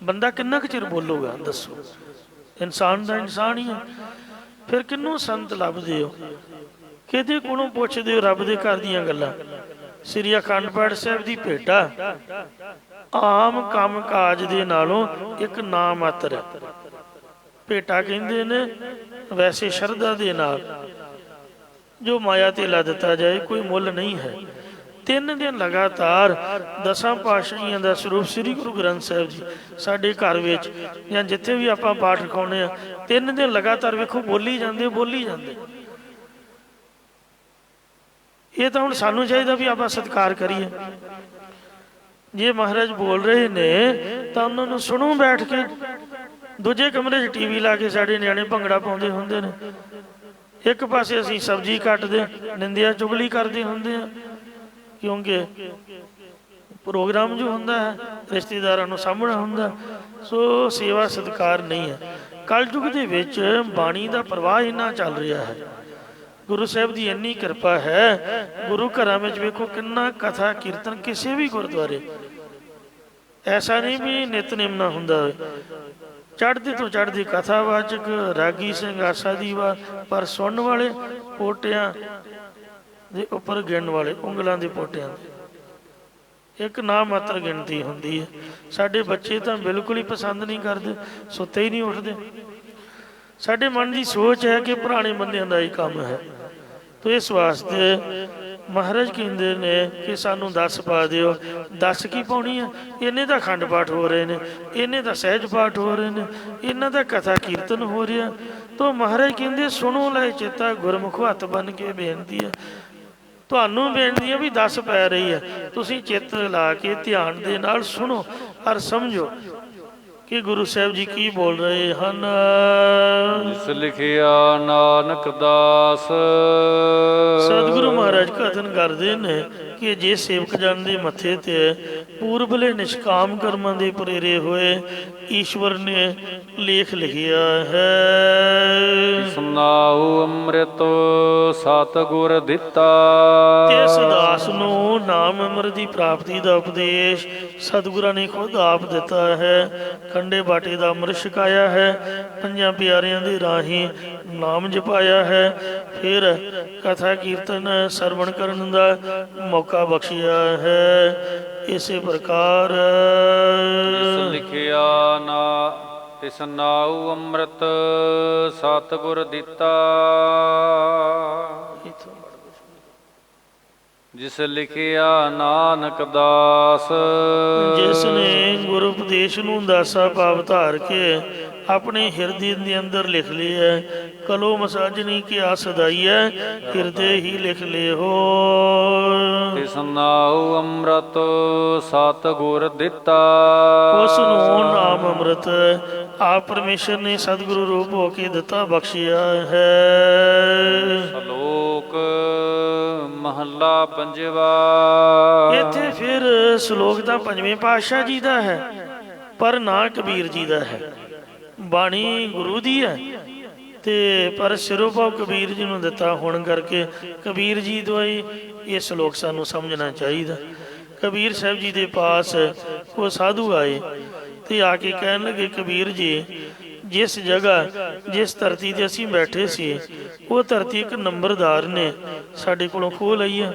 S2: ਬੰਦਾ ਕਿੰਨਾ ਕੁ ਚਿਰ ਬੋਲੂਗਾ ਦੱਸੋ? ਇਨਸਾਨ ਦਾ ਇਨਸਾਨ ਹੀ ਹੈ। ਫਿਰ ਕਿਹਨੂੰ ਸੰਤ ਲੱਭਦੇ ਹੋ, ਕਿਹਦੇ ਕੋਲੋਂ ਪੁੱਛਦੇ ਹੋ ਰੱਬ ਦੇ ਘਰ ਦੀਆਂ ਗੱਲਾਂ? ਸ੍ਰੀ ਅਖੰਡ ਪਾਠ ਸਾਹਿਬ ਦੀ ਭੇਟਾ ਆਮ ਕੰਮ ਕਾਜ ਦੇ ਨਾਲੋਂ ਇੱਕ ਨਾ ਮਾਤਰ ਹੈ। ਭੇਟਾ ਕਹਿੰਦੇ ਨੇ ਵੈਸੇ ਸ਼ਰਧਾ ਦੇ ਨਾਲ ਜੋ ਮਾਇਆ ਤੇ ਲਾ ਦਿੱਤਾ ਜਾਏ, ਕੋਈ ਮੁੱਲ ਨਹੀਂ ਹੈ। 3 ਦਿਨ ਲਗਾਤਾਰ 10 ਪਾਤਸ਼ਾਹੀਆਂ ਦਾ ਸਰੂਪ ਸ੍ਰੀ ਗੁਰੂ ਗ੍ਰੰਥ ਸਾਹਿਬ ਜੀ ਸਾਡੇ ਘਰ ਵਿੱਚ ਜਾਂ ਜਿੱਥੇ ਵੀ ਆਪਾਂ ਪਾਠ ਰਖਾਉਂਦੇ ਆ, 3 ਦਿਨ ਲਗਾਤਾਰ ਵੇਖੋ ਬੋਲੀ ਜਾਂਦੇ ਬੋਲੀ ਜਾਂਦੇ। ਇਹ ਤਾਂ ਹੁਣ ਸਾਨੂੰ ਚਾਹੀਦਾ ਵੀ ਆਪਾਂ ਸਤਿਕਾਰ ਕਰੀਏ। ਜੇ ਮਹਾਰਾਜ ਬੋਲ ਰਹੇ ਨੇ ਤਾਂ ਉਹਨਾਂ ਨੂੰ ਸੁਣੋ ਬੈਠ ਕੇ। ਦੂਜੇ ਕਮਰੇ 'ਚ ਟੀਵੀ ਲਾ ਕੇ ਸਾਡੇ ਨਿਆਣੇ ਭੰਗੜਾ ਪਾਉਂਦੇ ਹੁੰਦੇ ਨੇ, ਇੱਕ ਪਾਸੇ ਅਸੀਂ ਸਬਜ਼ੀ ਕੱਟਦੇ ਨਿੰਦਿਆ ਚੁਗਲੀ ਕਰਦੇ ਹੁੰਦੇ ਆ, ਕਿਉਂਕਿ ਪ੍ਰੋਗਰਾਮ ਜੋ ਹੁੰਦਾ ਹੈ ਰਿਸ਼ਤੇਦਾਰਾਂ ਨੂੰ ਸਾਂਭਣਾ ਹੁੰਦਾ। ਸੋ ਸੇਵਾ ਸਤਿਕਾਰ ਨਹੀਂ ਹੈ। ਕਲਯੁਗ ਦੇ ਵਿੱਚ ਬਾਣੀ ਦਾ ਪ੍ਰਵਾਹ ਇੰਨਾ ਚੱਲ ਰਿਹਾ ਹੈ। ਗੁਰੂ ਸਾਹਿਬ ਦੀ ਇੰਨੀ ਕਿਰਪਾ ਹੈ। ਗੁਰੂ ਘਰਾਂ ਵਿੱਚ ਵੇਖੋ ਕਿੰਨਾ ਕਥਾ ਕੀਰਤਨ, ਕਿਸੇ ਵੀ ਗੁਰਦੁਆਰੇ ਐਸਾ ਨਹੀਂ ਵੀ ਨਿਤਨੇਮ ਨਾ ਹੁੰਦਾ ਹੋਵੇ। ਚੜ੍ਹਦੇ ਤੋਂ ਚੜ੍ਹਦੀ ਕਥਾਵਾਚਕ ਰਾਗੀ ਸਿੰਘ ਆਸਾ ਦੀ ਵਾ, ਪਰ ਸੁਣਨ ਵਾਲੇ ਪੋਟਿਆਂ ਦੇ ਉੱਪਰ ਗਿਣਨ ਵਾਲੇ ਉਂਗਲਾਂ ਦੇ ਪੋਟਿਆਂ ਦੇ ਇੱਕ ਨਾ ਮਾਤਰ ਗਿਣਤੀ ਹੁੰਦੀ ਹੈ। ਸਾਡੇ ਬੱਚੇ ਤਾਂ ਬਿਲਕੁਲ ਹੀ ਪਸੰਦ ਨਹੀਂ ਕਰਦੇ, ਸੁੱਤੇ ਹੀ ਨਹੀਂ ਉੱਠਦੇ। ਸਾਡੇ ਮਨ ਦੀ ਸੋਚ ਹੈ ਕਿ ਪੁਰਾਣੇ ਬੰਦਿਆਂ ਦਾ ਹੀ ਕੰਮ ਹੈ। ਤੋ ਇਸ ਵਾਸਤੇ ਮਹਾਰਾਜ ਕਹਿੰਦੇ ਨੇ ਕਿ ਸਾਨੂੰ 10 ਪਾ ਦਿਓ। 10 ਕੀ ਪਾਉਣੀ ਹੈ? ਇਹਨੇ ਤਾਂ ਅਖੰਡ ਪਾਠ ਹੋ ਰਹੇ ਨੇ, ਇਹਨੇ ਤਾਂ ਸਹਿਜ ਪਾਠ ਹੋ ਰਹੇ ਨੇ, ਇਹਨਾਂ ਦਾ ਕਥਾ ਕੀਰਤਨ ਹੋ ਰਿਹਾ। ਤੋ ਮਹਾਰਾਜ ਕਹਿੰਦੇ ਸੁਣੋ ਲੈ ਚੇਤਾ ਗੁਰਮੁਖ ਹੱਥ ਬੰਨ ਕੇ ਬੇਨਤੀ ਹੈ। ਤੁਹਾਨੂੰ ਬੇਨਤੀ ਹੈ ਵੀ 10 ਪੈ ਰਹੀ ਹੈ, ਤੁਸੀਂ ਚਿੱਤ ਲਾ ਕੇ ਧਿਆਨ ਦੇ ਨਾਲ ਸੁਣੋ ਔਰ ਸਮਝੋ ਕਿ ਗੁਰੂ ਸਾਹਿਬ ਜੀ ਕੀ ਬੋਲ ਰਹੇ ਹਨ।
S1: ਜਿਸ ਲਿਖਿਆ ਨਾਨਕ ਦਾਸ।
S2: ਸਤਿਗੁਰੂ ਮਹਾਰਾਜ ਕਥਨ ਕਰਦੇ ਨੇ ਕਿ ਜੇ ਸੇਵਕ ਜਨ ਦੇ ਮੱਥੇ ਤੇ ਪੂਰਬਲੇ ਨਿਸ਼ਕਾਮ ਕਰਮਾਂ ਦੇ ਪ੍ਰੇਰੇ ਹੋਏ ਈਸ਼ਵਰ ਨੇ ਲੇਖ ਲਿਖਿਆ ਹੈ।
S1: ਸੁਨਾਉ ਅੰਮ੍ਰਿਤ ਸਤਿਗੁਰ ਦਿੱਤਾ।
S2: ਇਸ ਦਾਸ ਨੂੰ ਨਾਮ ਅੰਮ੍ਰਿਤ ਦੀ ਪ੍ਰਾਪਤੀ ਦਾ ਉਪਦੇਸ਼ ਸਤਿਗੁਰਾਂ ਨੇ ਖੁਦ ਆਪ ਦਿੱਤਾ ਹੈ। ਖੰਡੇ ਬਾਟੇ ਦਾ ਅੰਮ੍ਰਿਤ ਛਕਾਇਆ ਹੈ, 5 ਪਿਆਰਿਆਂ ਦੇ ਰਾਹੀਂ ਨਾਮ ਜਪਾਇਆ ਹੈ, ਫਿਰ ਕਥਾ ਕੀਰਤਨ ਸਰਵਣ ਕਰਨ ਦਾ ਮੌਕਾ ਬਖਸ਼ਿਆ ਹੈ। ਇਸੇ ਪ੍ਰਕਾਰ
S1: ਜਿਸ ਲਿਖਿਆ ਨਾ ਤਿਸ ਨਾਉ ਅੰਮ੍ਰਿਤ ਸਤਿਗੁਰ ਦਿੱਤਾ। ਜਿਸ ਲਿਖਿਆ ਨਾਨਕ ਦਾਸ।
S2: ਜਿਸ ਨੇ ਗੁਰੂ ਉਪਦੇਸ਼ ਨੂੰ ਦਾਸਾ ਭਾਵ ਧਾਰ ਕੇ ਆਪਣੇ ਹਿਰਦੇ ਦੇ ਅੰਦਰ ਲਿਖ ਲਿਆ। ਕਲੋ ਮਸਾਜਨੀ ਕਿਆ ਸਦਾਈਐ ਹਿਰਦੇ ਹੀ ਲਿਖ ਲਿਓ।
S1: ਤਿਸ ਨਾਉ ਅੰਮ੍ਰਿਤ ਸਤਿਗੁਰ ਦਿੱਤਾ।
S2: ਉਸ ਨੂੰ ਨਾਮ ਅੰਮ੍ਰਿਤ ਆਪ ਪਰਮੇਸ਼ਰ ਨੇ ਸਤਿਗੁਰੂ ਰੂਪ ਹੋ ਕੇ ਦਿੱਤਾ ਬਖਸ਼ਿਆ ਹੈ।
S1: ਸ਼ਲੋਕ ਮਹੱਲਾ ਪੰਜਵਾ।
S2: ਇੱਥੇ ਫਿਰ ਸ਼ਲੋਕ ਤਾਂ ਪੰਜਵੇਂ ਪਾਤਸ਼ਾਹ ਜੀ ਦਾ ਹੈ, ਪਰ ਨਾ ਕਬੀਰ ਜੀ ਦਾ ਹੈ। ਬਾਣੀ ਗੁਰੂ ਦੀ ਹੈ ਤੇ ਪਰ ਸਿਰੋਂ ਪਾਉ ਕਬੀਰ ਜੀ ਨੂੰ ਦਿੱਤਾ ਹੋਣ ਕਰਕੇ ਕਬੀਰ ਜੀ ਤੋਂ ਹੀ ਇਹ ਸ਼ਲੋਕ ਸਾਨੂੰ ਸਮਝਣਾ ਚਾਹੀਦਾ। ਕਬੀਰ ਸਾਹਿਬ ਜੀ ਦੇ ਪਾਸ ਉਹ ਸਾਧੂ ਆਏ ਤੇ ਆ ਕੇ ਕਹਿਣ ਲੱਗੇ, ਕਬੀਰ ਜੀ ਜਿਸ ਜਗ੍ਹਾ ਜਿਸ ਧਰਤੀ ਤੇ ਅਸੀਂ ਬੈਠੇ ਸੀ ਉਹ ਧਰਤੀ ਇੱਕ ਨੰਬਰਦਾਰ ਨੇ ਸਾਡੇ ਕੋਲੋਂ ਖੋਹ ਲਈ ਹੈ।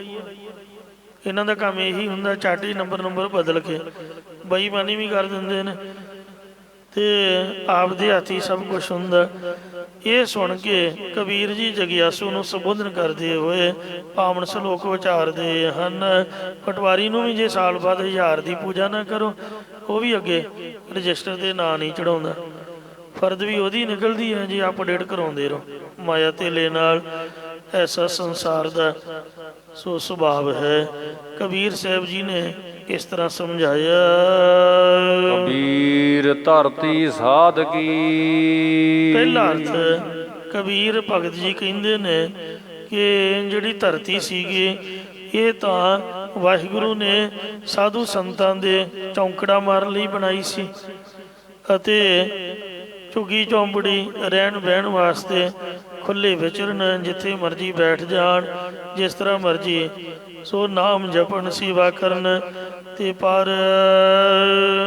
S2: ਇਹਨਾਂ ਦਾ ਕੰਮ ਇਹੀ ਹੁੰਦਾ, ਚਾਟੀ ਨੰਬਰ ਬਦਲ ਕੇ ਬੇਈਮਾਨੀ ਵੀ ਕਰ ਦਿੰਦੇ ਨੇ ਤੇ ਆਪਦੇ ਹੱਥੀ ਸਭ ਕੁਛ ਹੁੰਦਾ। ਇਹ ਸੁਣ ਕੇ ਕਬੀਰ ਜੀ ਜਗਿਆਸੂ ਨੂੰ ਸੰਬੋਧਨ ਕਰਦੇ ਹੋਏ ਪਾਵਨ ਸ਼ਲੋਕ ਵਿਚਾਰਦੇ ਹਨ। ਪਟਵਾਰੀ ਨੂੰ ਵੀ ਜੇ ਸਾਲ ਬਾਅਦ 1000 ਦੀ ਪੂਜਾ ਨਾ ਕਰੋ, ਉਹ ਵੀ ਅੱਗੇ ਰਜਿਸਟਰ ਤੇ ਨਾਂ ਨਹੀਂ ਚੜਾਉਂਦਾ। ਫਰਦ ਵੀ ਉਹਦੀ ਨਿਕਲਦੀ ਹੈ ਜੇ ਅਪਡੇਟ ਕਰਾਉਂਦੇ ਰਹੋ। ਮਾਇਆ ਧੇਲੇ ਨਾਲ ਐਸਾ ਸੰਸਾਰ ਦਾ ਸੋ ਸੁਭਾਵ ਹੈ। ਕਬੀਰ ਸਾਹਿਬ ਜੀ ਨੇ ਇਸ ਤਰ੍ਹਾਂ ਸਮਝਾਇਆ।
S1: ਕਬੀਰ ਧਰਤੀ ਸਾਧਕੀ।
S2: ਪਹਿਲਾ ਅਰਥ ਕਬੀਰ ਭਗਤ ਜੀ ਕਹਿੰਦੇ ਨੇ ਕਿ ਜਿਹੜੀ ਧਰਤੀ ਸੀਗੀ ਇਹ ਤਾਂ ਵਾਹਿਗੁਰੂ ਨੇ ਸਾਧੂ ਸੰਤਾਂ ਦੇ ਚੌਂਕੜਾ ਮਾਰਨ ਲਈ ਬਣਾਈ ਸੀ ਅਤੇ ਝੁੱਗੀ ਝੌਂਪੜੀ ਰਹਿਣ ਬਹਿਣ ਵਾਸਤੇ ਖੁੱਲ੍ਹੇ ਵਿਚਰਨ, ਜਿੱਥੇ ਮਰਜੀ ਬੈਠ ਜਾਣ, ਜਿਸ ਤਰ੍ਹਾਂ ਮਰਜੀ ਸੋ ਨਾਮ ਜਪਣ, ਸੇਵਾ ਕਰਨ ਤੇ ਪਰ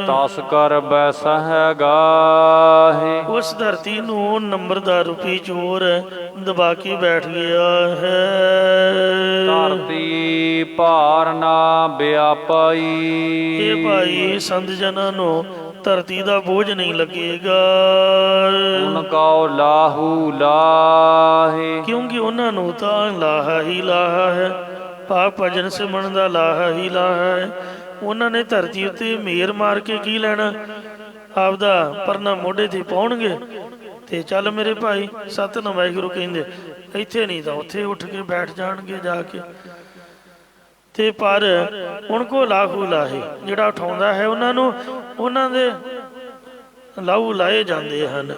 S1: ਤਸ ਕਰ ਬੈਸਾ ਹੈ ਗਾਹੇ।
S2: ਉਸ ਧਰਤੀ ਨੂੰ ਨੰਬਰਦਾਰ ਰੂਪੀ ਚੋਰ ਦਬਾ ਕੇ ਬੈਠ ਗਿਆ ਹੈ।
S1: ਧਰਤੀ ਭਾਰ ਨਾ ਵਿਆਪਾਈ।
S2: ਇਹ ਭਾਈ ਸੰਤ ਜਨਾਂ ਨੂੰ ਧਰਤੀ ਦਾ ਬੋਝ ਨਹੀਂ ਲੱਗੇਗਾ,
S1: ਉਨ ਕਉ ਲਾਹੂ ਲਾਹੇ।
S2: ਕਿਉਂਕਿ ਉਹਨਾਂ ਨੂੰ ਤਾਂ ਲਾਹਾ ਹੀ ਲਾਹਾ ਹੈ। ਪਾਪ ਭਜਨ ਸਿਮਰਨ ਦਾ ਲਾਹਾ ਹੀ ਲਾਹਾ ਹੈ। ਉਹਨਾਂ ਨੇ ਧਰਤੀ ਉੱਤੇ ਮੇਰ ਮਾਰ ਕੇ ਕੀ ਲੈਣਾ, ਆਪਦਾ ਪਰਨਾ ਮੋਢੇ ਤੇ ਪਾਉਣਗੇ ਤੇ ਚੱਲ ਮੇਰੇ ਭਾਈ ਸਤਿਨਾਮ ਵਾਹਿਗੁਰੂ ਕਹਿੰਦੇ, ਇੱਥੇ ਨਹੀਂ ਤਾਂ ਉੱਥੇ ਉੱਠ ਕੇ ਬੈਠ ਜਾਣਗੇ ਜਾ ਕੇ। ਤੇ ਪਰ ਹੁਣ ਕੋ ਲਾਹੂ ਲਾਹੇ, ਜਿਹੜਾ ਉਠਾਉਂਦਾ ਹੈ ਉਹਨਾਂ ਨੂੰ, ਉਹਨਾਂ ਦੇ ਲਾਹੂ ਲਾਏ ਜਾਂਦੇ ਹਨ।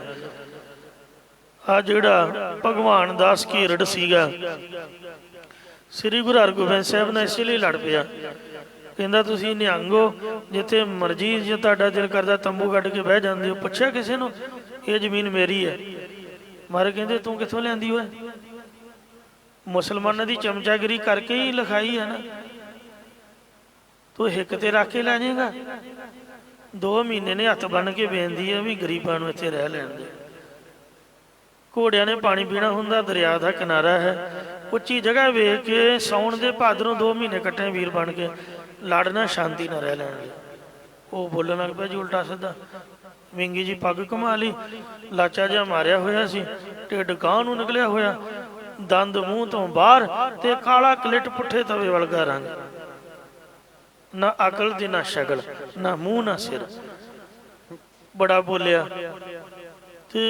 S2: ਆ ਜਿਹੜਾ ਭਗਵਾਨ ਦਾਸ ਘੇਰੜ ਸੀਗਾ, ਸ੍ਰੀ ਗੁਰੂ ਹਰਗੋਬਿੰਦ ਸਾਹਿਬ ਨਾਲ ਇਸੇ ਲਈ ਲੜ ਪਿਆ। ਕਹਿੰਦਾ ਤੁਸੀਂ ਨਿਹੰਗੋ, ਜਿੱਥੇ ਮਰਜੀ ਜੇ ਤੁਹਾਡਾ ਦਿਲ ਕਰਦਾ ਤੰਬੂ ਕੱਢ ਕੇ ਬਹਿ ਜਾਂਦੇ ਹੋ। ਪੁੱਛਿਆ ਕਿਸੇ ਨੂੰ, ਇਹ ਜ਼ਮੀਨ ਮੇਰੀ ਹੈ। ਮਾਰੇ ਕਹਿੰਦੇ ਤੂੰ ਕਿੱਥੋਂ ਲਿਆਂਦੀ ਹੋਏ? ਮੁਸਲਮਾਨਾਂ ਦੀ ਚਮਚਾਗਿਰੀ ਕਰਕੇ ਹੀ ਲਿਖਾਈ ਹੈ ਨਾ, ਤੂੰ ਹਿੱਕ ਤੇ ਰੱਖ ਕੇ ਲੈ ਜਾਏਗਾ। 2 ਮਹੀਨੇ ਨੇ ਹੱਥ ਬੰਨ ਕੇ ਬੇਨਤੀ ਹੈ ਵੀ ਗਰੀਬਾਂ ਨੂੰ ਇੱਥੇ ਰਹਿ ਲੈਣ ਦੇ। ਘੋੜਿਆਂ ਨੇ ਪਾਣੀ ਪੀਣਾ ਹੁੰਦਾ, ਦਰਿਆ ਦਾ ਕਿਨਾਰਾ ਹੈ, ਉੱਚੀ ਜਗ੍ਹਾ ਵੇਖ ਕੇ ਸਾਉਣ ਦੇ ਭਾਦਰੋਂ 2 ਮਹੀਨੇ ਕੱਟੇ ਵੀਰ ਬਣ ਕੇ ਲੜਨਾ, ਸ਼ਾਂਤੀ ਨਾਲ ਰਹਿ ਲੈਣਗੇ। ਉਹ ਬੋਲਣ ਲੱਗ ਪਿਆ ਜੀ ਉਲਟਾ ਸਿੱਧਾ। ਵਿੰਗੀ ਜੀ ਪੱਗ ਘੁਮਾ ਲਈ, ਲਾਚਾ ਜਿਹਾ ਮਾਰਿਆ ਹੋਇਆ ਸੀ, ਢਿੱਡ ਗਾਂ ਨੂੰ ਨਿਕਲਿਆ ਹੋਇਆ, ਦੰਦ ਮੂੰਹ ਤੋਂ ਬਾਹਰ ਤੇ ਕਾਲਾ ਕਲਿੱਟ ਪੁੱਠੇ ਤਵੇ ਵਰਗਾ ਰੰਗ। ਨਾ ਅਕਲ ਤੇ ਨਾ ਸ਼ਕਲ, ਨਾ ਮੂੰਹ ਨਾ ਸਿਰ। ਬੜਾ ਬੋਲਿਆ ਤੇ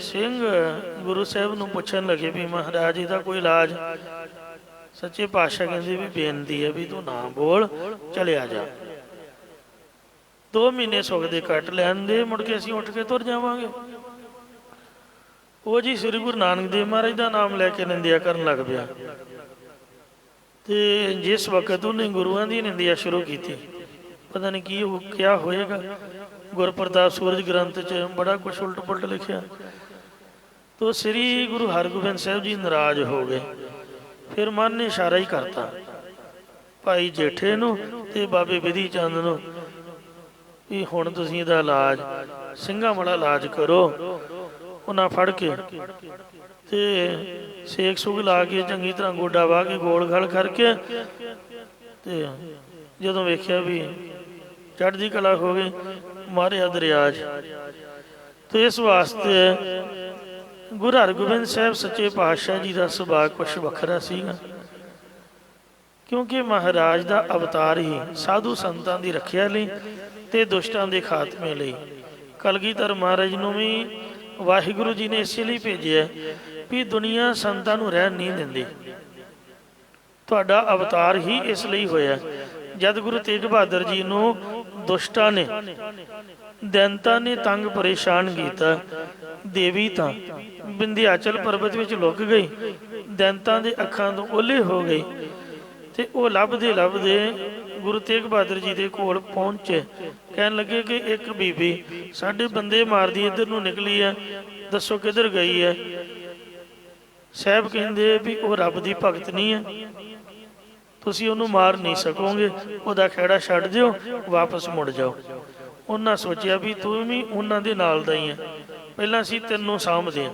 S2: ਸਿੰਘ ਗੁਰੂ ਸਾਹਿਬ ਨੂੰ ਪੁੱਛਣ ਲੱਗੇ ਵੀ ਮਹਾਰਾਜ ਇਹਦਾ ਕੋਈ ਇਲਾਜ? ਸੱਚੇ ਪਾਤਸ਼ਾਹ ਕਹਿੰਦੇ ਵੀ ਬੇਨਤੀ ਹੈ ਵੀ ਤੂੰ ਨਾ ਬੋਲ, ਚਲਿਆ ਜਾ। 2 ਮਹੀਨੇ ਸੁੱਖ ਦੇ ਕੱਟ ਲੈਣ ਦੇ, ਮੁੜ ਕੇ ਅਸੀਂ ਉੱਠ ਕੇ ਤੁਰ ਜਾਵਾਂਗੇ। ਉਹ ਜੀ ਸ੍ਰੀ ਗੁਰੂ ਨਾਨਕ ਦੇਵ ਮਹਾਰਾਜ ਦਾ ਨਾਮ ਲੈ ਕੇ ਨਿੰਦਿਆ ਕਰਨ ਲੱਗ ਪਿਆ। ਤੇ ਜਿਸ ਵਕਤ ਉਹਨੇ ਗੁਰੂਆਂ ਦੀ ਨਿੰਦਿਆ ਸ਼ੁਰੂ ਕੀਤੀ, ਪਤਾ ਨਹੀਂ ਕੀ ਕਿਹਾ ਹੋਏਗਾ। ਗੁਰਪ੍ਰਤਾਪ ਸੂਰਜ ਗ੍ਰੰਥ 'ਚ ਬੜਾ ਕੁਛ ਉਲਟ ਪੁਲਟ ਲਿਖਿਆ। ਤੋ ਸ੍ਰੀ ਗੁਰੂ ਹਰਗੋਬਿੰਦ ਸਾਹਿਬ ਜੀ ਨਾਰਾਜ਼ ਹੋ ਗਏ। ਫਿਰ ਮਨ ਨੇ ਇਸ਼ਾਰਾ ਹੀ ਕਰਤਾ ਭਾਈ ਜੇਠੇ ਨੂੰ ਤੇ ਬਾਬੇ ਵਿਧੀ ਚੰਦ ਨੂੰ ਵੀ ਹੁਣ ਤੁਸੀਂ ਇਹਦਾ ਇਲਾਜ, ਸਿੰਘਾਂ ਵਾਲਾ ਇਲਾਜ ਕਰੋ। ਉਹਨਾਂ ਫੜ ਕੇ ਤੇ ਸੇਕ ਸੁਗ ਲਾ ਕੇ ਚੰਗੀ ਤਰ੍ਹਾਂ ਗੋਡਾ ਵਾਹ ਕੇ ਗੋਲ ਗਲ ਕਰਕੇ ਤੇ ਜਦੋਂ ਵੇਖਿਆ ਵੀ ਚੜ੍ਹਦੀ ਕਲਾ ਹੋ ਗਈ, ਮਾਰਿਆ ਦਰਿਆ 'ਚ। ਤੇ ਇਸ ਵਾਸਤੇ ਗੁਰੂ ਹਰਗੋਬਿੰਦ ਸਾਹਿਬ ਸੱਚੇ ਪਾਤਸ਼ਾਹ ਜੀ ਦਾ ਸੁਭਾਅ ਕੁਛ ਵੱਖਰਾ ਸੀਗਾ, ਕਿਉਂਕਿ ਮਹਾਰਾਜ ਦਾ ਅਵਤਾਰ ਹੀ ਸਾਧੂ ਸੰਤਾਂ ਦੀ ਰੱਖਿਆ ਲਈ ਤੇ ਦੁਸ਼ਟਾਂ ਦੇ ਖਾਤਮੇ ਲਈ। ਕਲਗੀਧਰ ਮਹਾਰਾਜ ਨੂੰ ਵੀ ਵਾਹਿਗੁਰੂ ਜੀ ਨੇ ਇਸੇ ਲਈ ਭੇਜਿਆ ਵੀ ਦੁਨੀਆ ਸੰਤਾਂ ਨੂੰ ਰਹਿਣ ਨਹੀਂ ਦਿੰਦੀ। ਤੁਹਾਡਾ ਅਵਤਾਰ ਹੀ ਇਸ ਲਈ ਹੋਇਆ। ਜਦ ਗੁਰੂ ਤੇਗ ਬਹਾਦਰ ਜੀ ਨੂੰ ਦੁਸ਼ਟਾਂ ਨੇ ਦੈਂਤਾਂ ਨੇ ਤੰਗ ਪਰੇਸ਼ਾਨ ਕੀਤਾ। ਦੇਵੀ ਤਾਂ ਵਿੰਧਿਆਚਲ ਪਰਬਤ ਵਿੱਚ ਲੁਕ ਗਈ, ਦੈਂਤਾਂ ਦੇ ਅੱਖਾਂ ਤੋਂ ਓਹਲੇ ਹੋ ਗਈ ਤੇ ਉਹ ਲੱਭਦੇ ਲੱਭਦੇ ਗੁਰੂ ਤੇਗ ਬਹਾਦਰ ਜੀ ਦੇ ਕੋਲ ਪਹੁੰਚੇ। ਕਹਿਣ ਲੱਗੇ ਕਿ ਇੱਕ ਬੀਬੀ ਸਾਡੇ ਬੰਦੇ ਮਾਰਦੀ ਇੱਧਰ ਨੂੰ ਨਿਕਲੀ ਹੈ, ਦੱਸੋ ਕਿੱਧਰ ਗਈ ਹੈ। ਸਾਹਿਬ ਕਹਿੰਦੇ ਵੀ ਉਹ ਰੱਬ ਦੀ ਭਗਤ ਨਹੀਂ ਹੈ, ਤੁਸੀਂ ਉਹਨੂੰ ਮਾਰ ਨਹੀਂ ਸਕੋਗੇ, ਉਹਦਾ ਖਹਿੜਾ ਛੱਡ ਦਿਓ, ਵਾਪਸ ਮੁੜ ਜਾਓ। ਉਹਨਾਂ ਸੋਚਿਆ ਵੀ ਤੂੰ ਵੀ ਉਹਨਾਂ ਦੇ ਨਾਲ ਦਾ ਹੀ ਹੈ, ਪਹਿਲਾਂ ਅਸੀਂ ਤੈਨੂੰ ਸਾਂਭਦੇ ਹਾਂ।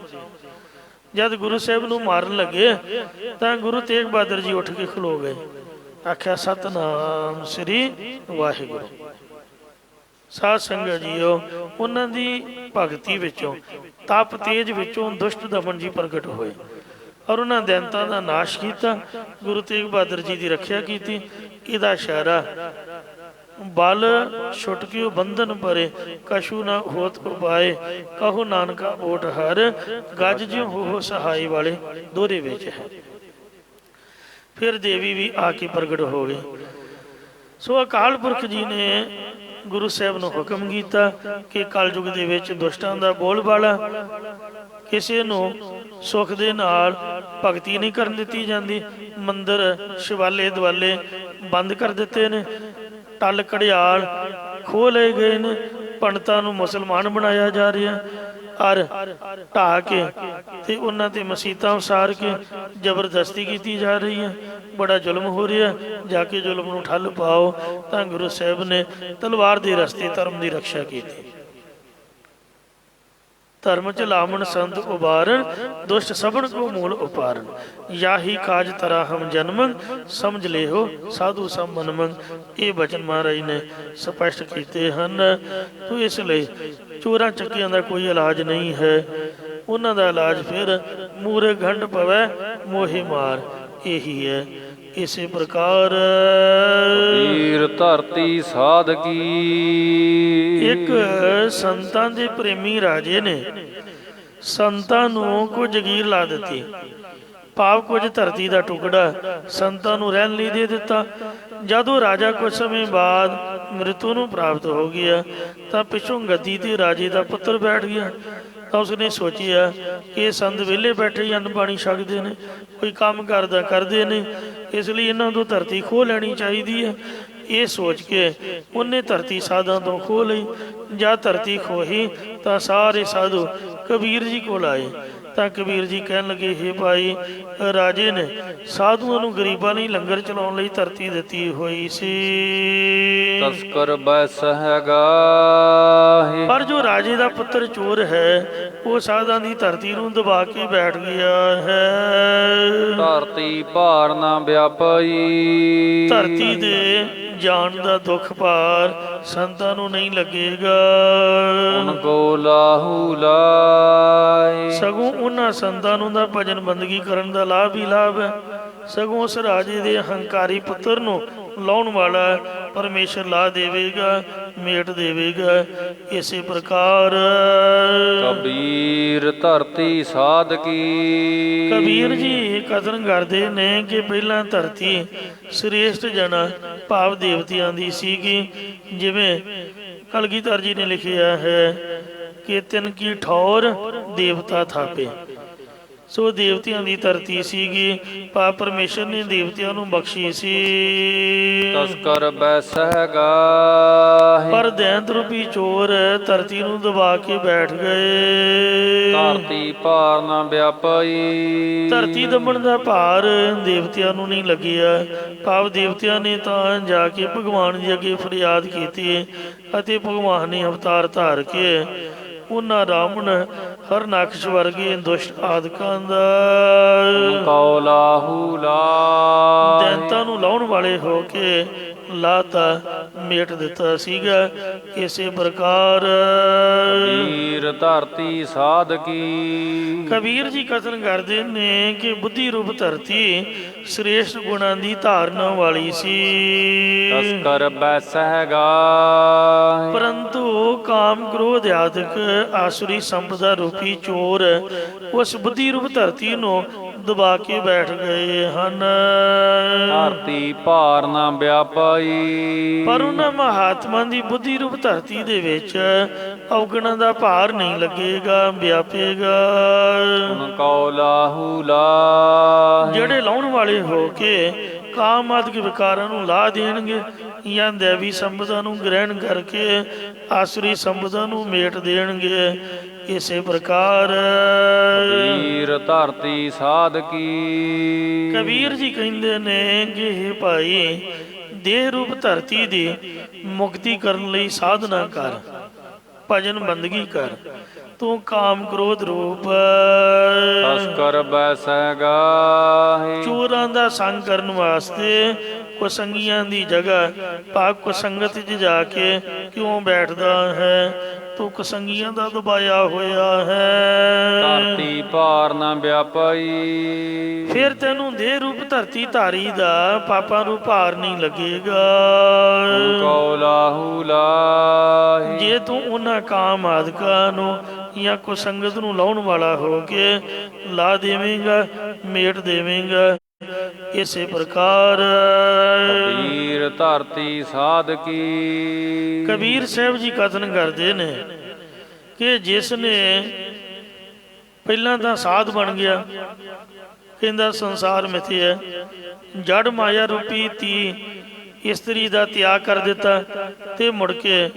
S2: ਜਦ ਗੁਰੂ ਸਾਹਿਬ ਨੂੰ ਮਾਰਨ ਲੱਗੇ ਤਾਂ ਗੁਰੂ ਤੇਗ ਬਹਾਦਰ ਜੀ ਉੱਠ ਕੇ ਖਲੋ ਗਏ, ਆਖਿਆ ਸਤਨਾਮ ਸ੍ਰੀ ਵਾਹਿਗੁਰੂ। ਸਾਧ ਸੰਗਤ ਜੀਓ, ਉਹਨਾਂ ਦੀ ਭਗਤੀ ਵਿੱਚੋਂ ਤਪ ਤੇਜ ਵਿੱਚੋਂ ਦੁਸ਼ਟ ਦਮਨ ਜੀ ਪ੍ਰਗਟ ਹੋਏ ਔਰ ਉਹਨਾਂ ਦੈਂਤਾਂ ਦਾ ਨਾਸ਼ ਕੀਤਾ। ਗੁਰੂ ਤੇਗ ਬਹਾਦਰ ਜੀ ਦੀ ਰੱਖਿਆ ਕੀਤੀ। ਇਹਦਾ ਇਸ਼ਾਰਾ ਬਲ ਛੁਟਕਿਓ ਬੰਧਨ ਪਰੇ, ਕਛੂ ਨਾ ਹੋਤ ਉਪਾਏ, ਕਹੋ ਨਾਨਕਾ ਓਟ ਹਰ, ਗੱਜ ਜਿਉ ਹੋ ਸਹਾਈ ਵਾਲੇ ਦੋਹਰੇ ਵਿੱਚ ਹੈ। ਫਿਰ ਦੇਵੀ ਵੀ ਆ ਕੇ ਪ੍ਰਗਟ ਹੋ ਗਈ। ਸੋ ਅਕਾਲ ਪੁਰਖ ਜੀ ਨੇ ਗੁਰੂ ਸਾਹਿਬ ਨੂੰ ਹੁਕਮ ਕੀਤਾ ਕਿ ਕਲਯੁਗ ਦੇ ਵਿੱਚ ਦੁਸ਼ਟਾਂ ਦਾ ਬੋਲਬਾਲਾ, ਕਿਸੇ ਨੂੰ ਸੁੱਖ ਦੇ ਨਾਲ ਭਗਤੀ ਨਹੀਂ ਕਰਨ ਦਿੱਤੀ ਜਾਂਦੀ। ਮੰਦਿਰ ਸ਼ਿਵਾਲੇ ਦੁਆਲੇ ਬੰਦ ਕਰ ਦਿੱਤੇ ਨੇ, ਟੱਲ ਘੜਿਆਲ ਖੋਹ ਲਏ ਗਏ ਨੇ, ਪੰਡਤਾਂ ਨੂੰ ਮੁਸਲਮਾਨ ਬਣਾਇਆ ਜਾ ਰਿਹਾ ਔਰ ਢਾਹ ਕੇ ਤੇ ਉਹਨਾਂ ਤੇ ਮਸੀਤਾਂ ਉਸਾਰ ਕੇ ਜ਼ਬਰਦਸਤੀ ਕੀਤੀ ਜਾ ਰਹੀ ਹੈ। ਬੜਾ ਜ਼ੁਲਮ ਹੋ ਰਿਹਾ, ਜਾ ਕੇ ਜ਼ੁਲਮ ਨੂੰ ਠੱਲ ਪਾਓ। ਤਾਂ ਗੁਰੂ ਸਾਹਿਬ ਨੇ ਤਲਵਾਰ ਦੇ ਰਸਤੇ ਧਰਮ ਦੀ ਰੱਖਿਆ ਕੀਤੀ। ਧਰਮ ਚ ਲਾਵਣ ਸੰਤ ਉਬਾਰਨ, ਦੁਸ਼ਟ ਸਭਨ ਕੋ ਮੂਲ ਉਪਾਰਨ, ਯਾਹੀ ਕਾਜ ਤਰਾ ਹਮ ਜਨਮਨ, ਸਮਝ ਲਿਓ ਸਾਧੂ ਸਭ ਮਨਮਨ। ਇਹ ਬਚਨ ਮਹਾਰਾਜ ਨੇ ਸਪਸ਼ਟ ਕੀਤੇ ਹਨ। ਤੋ ਇਸ ਲਈ ਚੋਰਾਂ ਚੱਕਿਆਂ ਦਾ ਕੋਈ ਇਲਾਜ ਨਹੀਂ ਹੈ, ਉਹਨਾਂ ਦਾ ਇਲਾਜ ਫਿਰ ਮੂਰੇ ਗੰਢ ਪਵੈ ਮੋਹੇ ਮਾਰ, ਇਹੀ ਹੈ। ਇਸੇ ਪ੍ਰਕਾਰ
S1: ਵੀਰ ਧਰਤੀ ਸਾਧ ਕੀ।
S2: ਇੱਕ ਸੰਤਾਂ ਦੇ ਪ੍ਰੇਮੀ ਰਾਜੇ ਨੇ ਸੰਤਾਂ ਨੂੰ ਕੁਝ ਜਗੀਰ ਲਾ ਦਿੱਤੀ, ਭਾਵ ਕੁਝ ਧਰਤੀ ਦਾ ਟੁਕੜਾ ਸੰਤਾਂ ਨੂੰ ਰਹਿਣ ਲਈ ਦੇ ਦਿੱਤਾ। ਜਦੋਂ ਰਾਜਾ ਕੁਝ ਸਮੇਂ ਬਾਅਦ ਮ੍ਰਿਤੂ ਨੂੰ ਪ੍ਰਾਪਤ ਹੋ ਗਿਆ ਤਾਂ ਪਿੱਛੋਂ ਗੱਦੀ ਤੇ ਰਾਜੇ ਦਾ ਪੁੱਤਰ ਬੈਠ ਗਿਆ। ਤਾਂ ਉਸਨੇ ਸੋਚਿਆ ਕਿ ਇਹ ਸੰਤ ਵਿਹਲੇ ਬੈਠੇ ਹੀ ਅੰਨ ਪਾਣੀ ਛਕਦੇ ਨੇ, ਕੋਈ ਕੰਮ ਕਰਦਾ ਕਰਦੇ ਨੇ, ਇਸ ਲਈ ਇਹਨਾਂ ਤੋਂ ਧਰਤੀ ਖੋਹ ਲੈਣੀ ਚਾਹੀਦੀ ਹੈ। ਇਹ ਸੋਚ ਕੇ ਉਹਨੇ ਧਰਤੀ ਸਾਧਾਂ ਤੋਂ ਖੋਹ ਲਈ। ਜਦ ਧਰਤੀ ਖੋਹੀ ਤਾਂ ਸਾਰੇ ਸਾਧੂ ਕਬੀਰ ਜੀ ਕੋਲ ਆਏ। ਤਾਂ ਕਬੀਰ ਜੀ ਕਹਿਣ ਲੱਗੇ, ਹੇ ਭਾਈ, ਰਾਜੇ ਨੇ ਸਾਧੂਆਂ ਨੂੰ ਗਰੀਬਾਂ ਲਈ ਲੰਗਰ ਚਲਾਉਣ ਲਈ ਧਰਤੀ ਦਿੱਤੀ ਹੋਈ ਸੀ,
S1: ਤਸਕਰ ਬੈਸ ਹੈਗਾ,
S2: ਪਰ ਜੋ ਰਾਜੇ ਦਾ ਪੁੱਤਰ ਚੋਰ ਹੈ ਉਹ ਸਾਧਾਂ ਦੀ ਧਰਤੀ ਨੂੰ ਦਬਾ ਕੇ ਬੈਠ ਗਿਆ ਹੈ।
S1: ਧਰਤੀ ਭਾਰ ਨਾ ਵਿਆਪਈ,
S2: ਧਰਤੀ ਦੇ ਜਾਣ ਦਾ ਦੁੱਖ ਭਾਰ ਸੰਤਾਂ ਨੂੰ ਨਹੀਂ ਲੱਗੇਗਾ।
S1: ਉਨ ਕੋ ਲਾਹੂ ਲਾਏ,
S2: ਸਗੋਂ ਉਹਨਾਂ ਸੰਤਾਂ ਨੂੰ ਦਾ ਭਜਨ ਬੰਦਗੀ ਕਰਨ ਦਾ ਲਾਭ ਹੀ ਲਾਭ ਹੈ। ਸਗੋਂ ਉਸ ਰਾਜੇ ਦੇ ਹੰਕਾਰੀ ਪੁੱਤਰ ਨੂੰ ਲਾਉਣ ਵਾਲਾ ਪਰਮੇਸ਼ਰ ਲਾ ਦੇਵੇਗਾ, ਮੇਟ ਦੇਵੇਗਾ। ਇਸੇ ਪ੍ਰਕਾਰ
S1: ਕਬੀਰ ਧਰਤੀ ਸਾਧ ਕੀ।
S2: ਕਬੀਰ ਜੀ ਕਥਨ ਕਰਦੇ ਨੇ ਕਿ ਪਹਿਲਾਂ ਧਰਤੀ ਸ੍ਰੇਸ਼ਟ ਜਨਾਂ ਭਾਵ ਦੇਵਤਿਆਂ ਦੀ ਸੀਗੀ। ਜਿਵੇਂ ਕਲਗੀਧਰ ਜੀ ਨੇ ਲਿਖਿਆ ਹੈ ਕਿ ਤਿਨ ਕੀ ਠੌਰ ਦੇਵਤਾ ਥਾਪੇ, ਸੋ ਦੇਵਤਿਆਂ ਦੀ ਧਰਤੀ ਸੀਗੀ, ਭਾਵ ਪਰਮੇਸ਼ਰ ਨੇ ਦੇਵਤਿਆਂ ਨੂੰ ਬਖਸ਼ੀ ਸੀ।
S1: ਤਸਕਰ ਬੈਸ ਹੈਗਾ,
S2: ਪਰ ਦੈਂਤ ਰੂਪੀ ਚੋਰ ਧਰਤੀ ਨੂੰ ਦਬਾ ਕੇ ਬੈਠ ਗਏ।
S1: ਧਰਤੀ ਭਾਰ ਨਾ ਵਿਆਪਈ,
S2: ਧਰਤੀ ਦਬਣ ਦਾ ਭਾਰ ਦੇਵਤਿਆਂ ਨੂੰ ਨਹੀਂ ਲੱਗਿਆ, ਭਾਵ ਦੇਵਤਿਆਂ ਨੇ ਤਾਂ ਜਾ ਕੇ ਭਗਵਾਨ ਜੀ ਅੱਗੇ ਫਰਿਆਦ ਕੀਤੀ ਅਤੇ ਭਗਵਾਨ ਨੇ ਅਵਤਾਰ ਧਾਰ ਕੇ ਉਹਨਾਂ ਰਾਵਣ ਹਰਨਾਕਸ਼ ਵਰਗੇ ਦੁਸ਼ਟ ਆਦਿਕਾਂ ਦਾ
S1: ਕਉ ਲਾਹੂ ਲਾਏ,
S2: ਦੈਂਤਾਂ ਨੂੰ ਲਾਉਣ ਵਾਲੇ ਹੋ ਕੇ ਲਾਤਾ ਮੇਟ ਦਿੱਤਾ ਸੀਗਾ। ਇਸੇ ਪ੍ਰਕਾਰ
S1: ਕਬੀਰ ਧਰਤੀ ਸਾਧ ਕੀ।
S2: ਕਬੀਰ ਜੀ ਕਥਨ ਕਰਦੇ ਨੇ ਕਿ ਬੁੱਧੀ ਰੂਪ ਧਰਤੀ ਸ੍ਰੇਸ਼ਟ ਗੁਣਾਂ ਦੀ ਧਾਰਨਾ ਵਾਲੀ ਸੀ,
S1: ਤਸਕਰ ਬੈਸ ਹੈਗਾ,
S2: ਪਰੰਤੂ ਕਾਮ ਕ੍ਰੋਧ ਆਦਿਕ ਆਸੁਰੀ ਸੰਪਦਾ ਰੂਪੀ ਚੋਰ ਉਸ ਬੁੱਧੀ ਰੂਪ ਧਰਤੀ ਨੂੰ ਦਬਾ ਕੇ ਬੈਠ ਗਏ ਹਨ।
S1: ਧਰਤੀ ਭਾਰ ਨਾ ਵਿਆਪਾਈ।
S2: ਪਰ ਉਹਨਾਂ ਮਹਾਤਮਾ ਦੀ ਬੁੱਧੀ ਰੂਪ ਧਰਤੀ ਦੇ ਵਿੱਚ ਔਗਣਾਂ ਦਾ ਭਾਰ ਨਹੀਂ ਲੱਗੇਗਾ, ਵਿਆਪੇਗਾ।
S1: ਹੁਣ ਕਉ ਲਾਹੂ ਲਾਹੀ।
S2: ਜਿਹੜੇ ਲਾਉਣ ਵਾਲੇ ਹੋ ਕੇ ਕਾਮ ਆਦਿਕ ਵਿਕਾਰਾਂ ਨੂੰ ਲਾ ਦੇਣਗੇ ਜਾਂ ਦੇਵੀ ਸੰਪਦਾ ਨੂੰ ਗ੍ਰਹਿਣ ਕਰਕੇ ਆਸੁਰੀ ਸੰਪਦਾ ਨੂੰ ਮੇਟ ਦੇਣਗੇ। ਇਸੇ ਪ੍ਰਕਾਰ
S1: ਕਬੀਰ ਧਰਤੀ ਸਾਧਕੀ।
S2: ਕਬੀਰ ਜੀ ਕਹਿੰਦੇ ਨੇ ਕਿ ਹੇ ਭਾਈ, ਦੇਹ ਰੂਪ ਧਰਤੀ ਦੀ ਮੁਕਤੀ ਕਰਨ ਲਈ ਸਾਧਨਾ ਕਰ, ਭਜਨ ਬੰਦਗੀ ਕਰ। ਤੂੰ ਕਾਮ ਕ੍ਰੋਧ ਰੂਪ
S1: ਤਸਕਰ ਬੈਸੈ ਗਾਹੀ।
S2: ਚੋਰਾਂ ਦਾ ਸੰਗ ਕਰਨ ਵਾਸਤੇ ਕੁਸੰਗੀਆਂ ਦੀ ਜਗ੍ਹਾ ਭਾਵ ਕੁਸੰਗਤ 'ਚ ਜਾ ਕੇ ਕਿਉਂ ਬੈਠਦਾ ਹੈ? ਤੂੰ ਕੁਸੰਗੀਆਂ ਦਾ ਦਬਾਇਆ ਹੋਇਆ ਹੈ।
S1: ਧਰਤੀ ਭਾਰ ਨਾ ਵਿਆਪਾਈ।
S2: ਫਿਰ ਤੈਨੂੰ ਦੇਹ ਰੂਪ ਧਰਤੀ ਧਾਰੀ ਦਾ ਪਾਪਾਂ ਨੂੰ ਭਾਰ ਨਹੀਂ ਲੱਗੇਗਾ।
S1: ਕਉ ਲਾਹੂ ਲਾਹੀ।
S2: ਜੇ ਤੂੰ ਉਹਨਾਂ ਕਾਮ ਆਦਿਕਾਂ ਨੂੰ ਜਾਂ ਕੁਸੰਗਤ ਨੂੰ ਲਾਉਣ ਵਾਲਾ ਹੋ ਕੇ ਲਾ ਦੇਵੇਂਗਾ, ਮੇਟ ਦੇਵੇਂਗਾ। ਇਸੇ ਪ੍ਰਕਾਰ
S1: ਕਬੀਰ ਧਰਤੀ ਸਾਧਕੀ।
S2: ਕਬੀਰ ਸਾਹਿਬ ਜੀ ਕਥਨ ਕਰਦੇ ਨੇ ਕਿ ਜਿਸ ਨੇ ਪਹਿਲਾਂ ਤਾਂ ਸਾਧ ਬਣ ਗਿਆ, ਕਹਿੰਦਾ ਸੰਸਾਰ ਮਿਥਿਆ, ਜੜ ਮਾਇਆ ਰੂਪੀ ਤੀ ਇਸਤਰੀ ਦਾ ਤਿਆਗ ਕਰ ਦਿੱਤਾ ਤੇ ਮੁੜ ਕੇ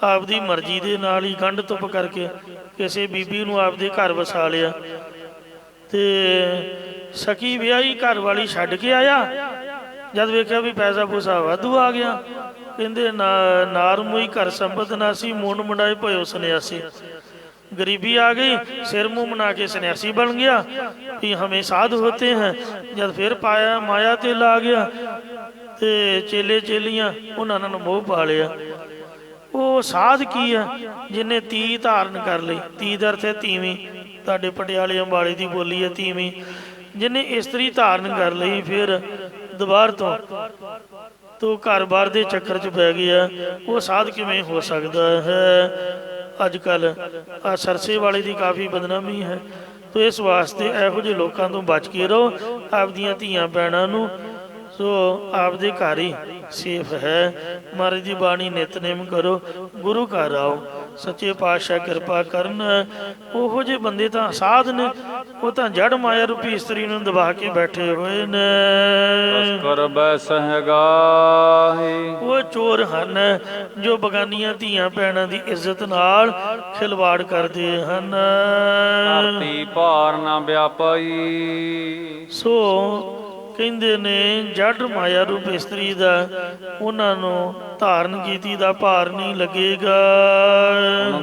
S2: ਆਪਦੀ ਮਰਜ਼ੀ ਦੇ ਨਾਲ ਹੀ ਗੰਢ ਧੁੱਪ ਕਰਕੇ ਕਿਸੇ ਬੀਬੀ ਨੂੰ ਆਪਦੇ ਘਰ ਵਸਾ ਲਿਆ ਤੇ ਸਕੀ ਵਿਆਹੀ ਘਰ ਵਾਲੀ ਛੱਡ ਕੇ ਆਇਆ। ਜਦ ਵੇਖਿਆ ਵੀ ਪੈਸਾ ਪੂਸਾ ਵਾਧੂ ਆ ਗਿਆ, ਕਹਿੰਦੇ ਨਾਰ ਮੋਈ ਘਰ ਸੰਪਤ ਨਾਸੀ, ਮੁੰਡ ਮੁੰਡਾਏ ਭਇਓ ਸੰਨਿਆਸੀ। गरीबी आ गई, सिर मुंह बना के सन्यासी बन गया कि हमें साध होते हैं। जब फिर पाया माया ते ला गया ते चेले चेलियां उन्होंने मोह पा लिया। वो साध की है जिन्हें ती धारण कर ली। ती का अर्थ है तीवी, तुहाडे पटियाले अंबाले की बोली है तीवी। जिन्हें इस्त्री धारण कर ली फिर दोबारा तो घर बार के चक्कर च पै गया। वो साध किवें हो सकता है? अजकल सरसे वाले की काफ़ी बदनामी है। तो इस वास्ते इहो जिहे लोगों तो बच के रहो। आपदियां धीआं भैणां नूं सो आपदे घर ही सेफ है। महाराज की बाणी नितनेम करो, गुरु घर आओ, सच्चे पातशाह किरपा करन। ओहो जे बंदे तां साध ने, वो तां जड़ माया रूपी इस्त्री नूं दबा के बैठे हुए ने।
S1: तस्कर बैसह गाहे।
S2: वो चोर हन जो बगानियां धीआं भैणां दी इज्जत नाल खिलवाड़ करदे हन।
S1: धरती भार ना व्यापाई।
S2: सो ਕਹਿੰਦੇ ਨੇ ਜੜ ਮਾਇਆ ਰੂਪ ਇਸਤਰੀ ਦਾ ਉਹਨਾਂ ਨੂੰ ਧਾਰਨ ਕੀਤੀ ਦਾ ਭਾਰ ਨਹੀਂ ਲੱਗੇਗਾ।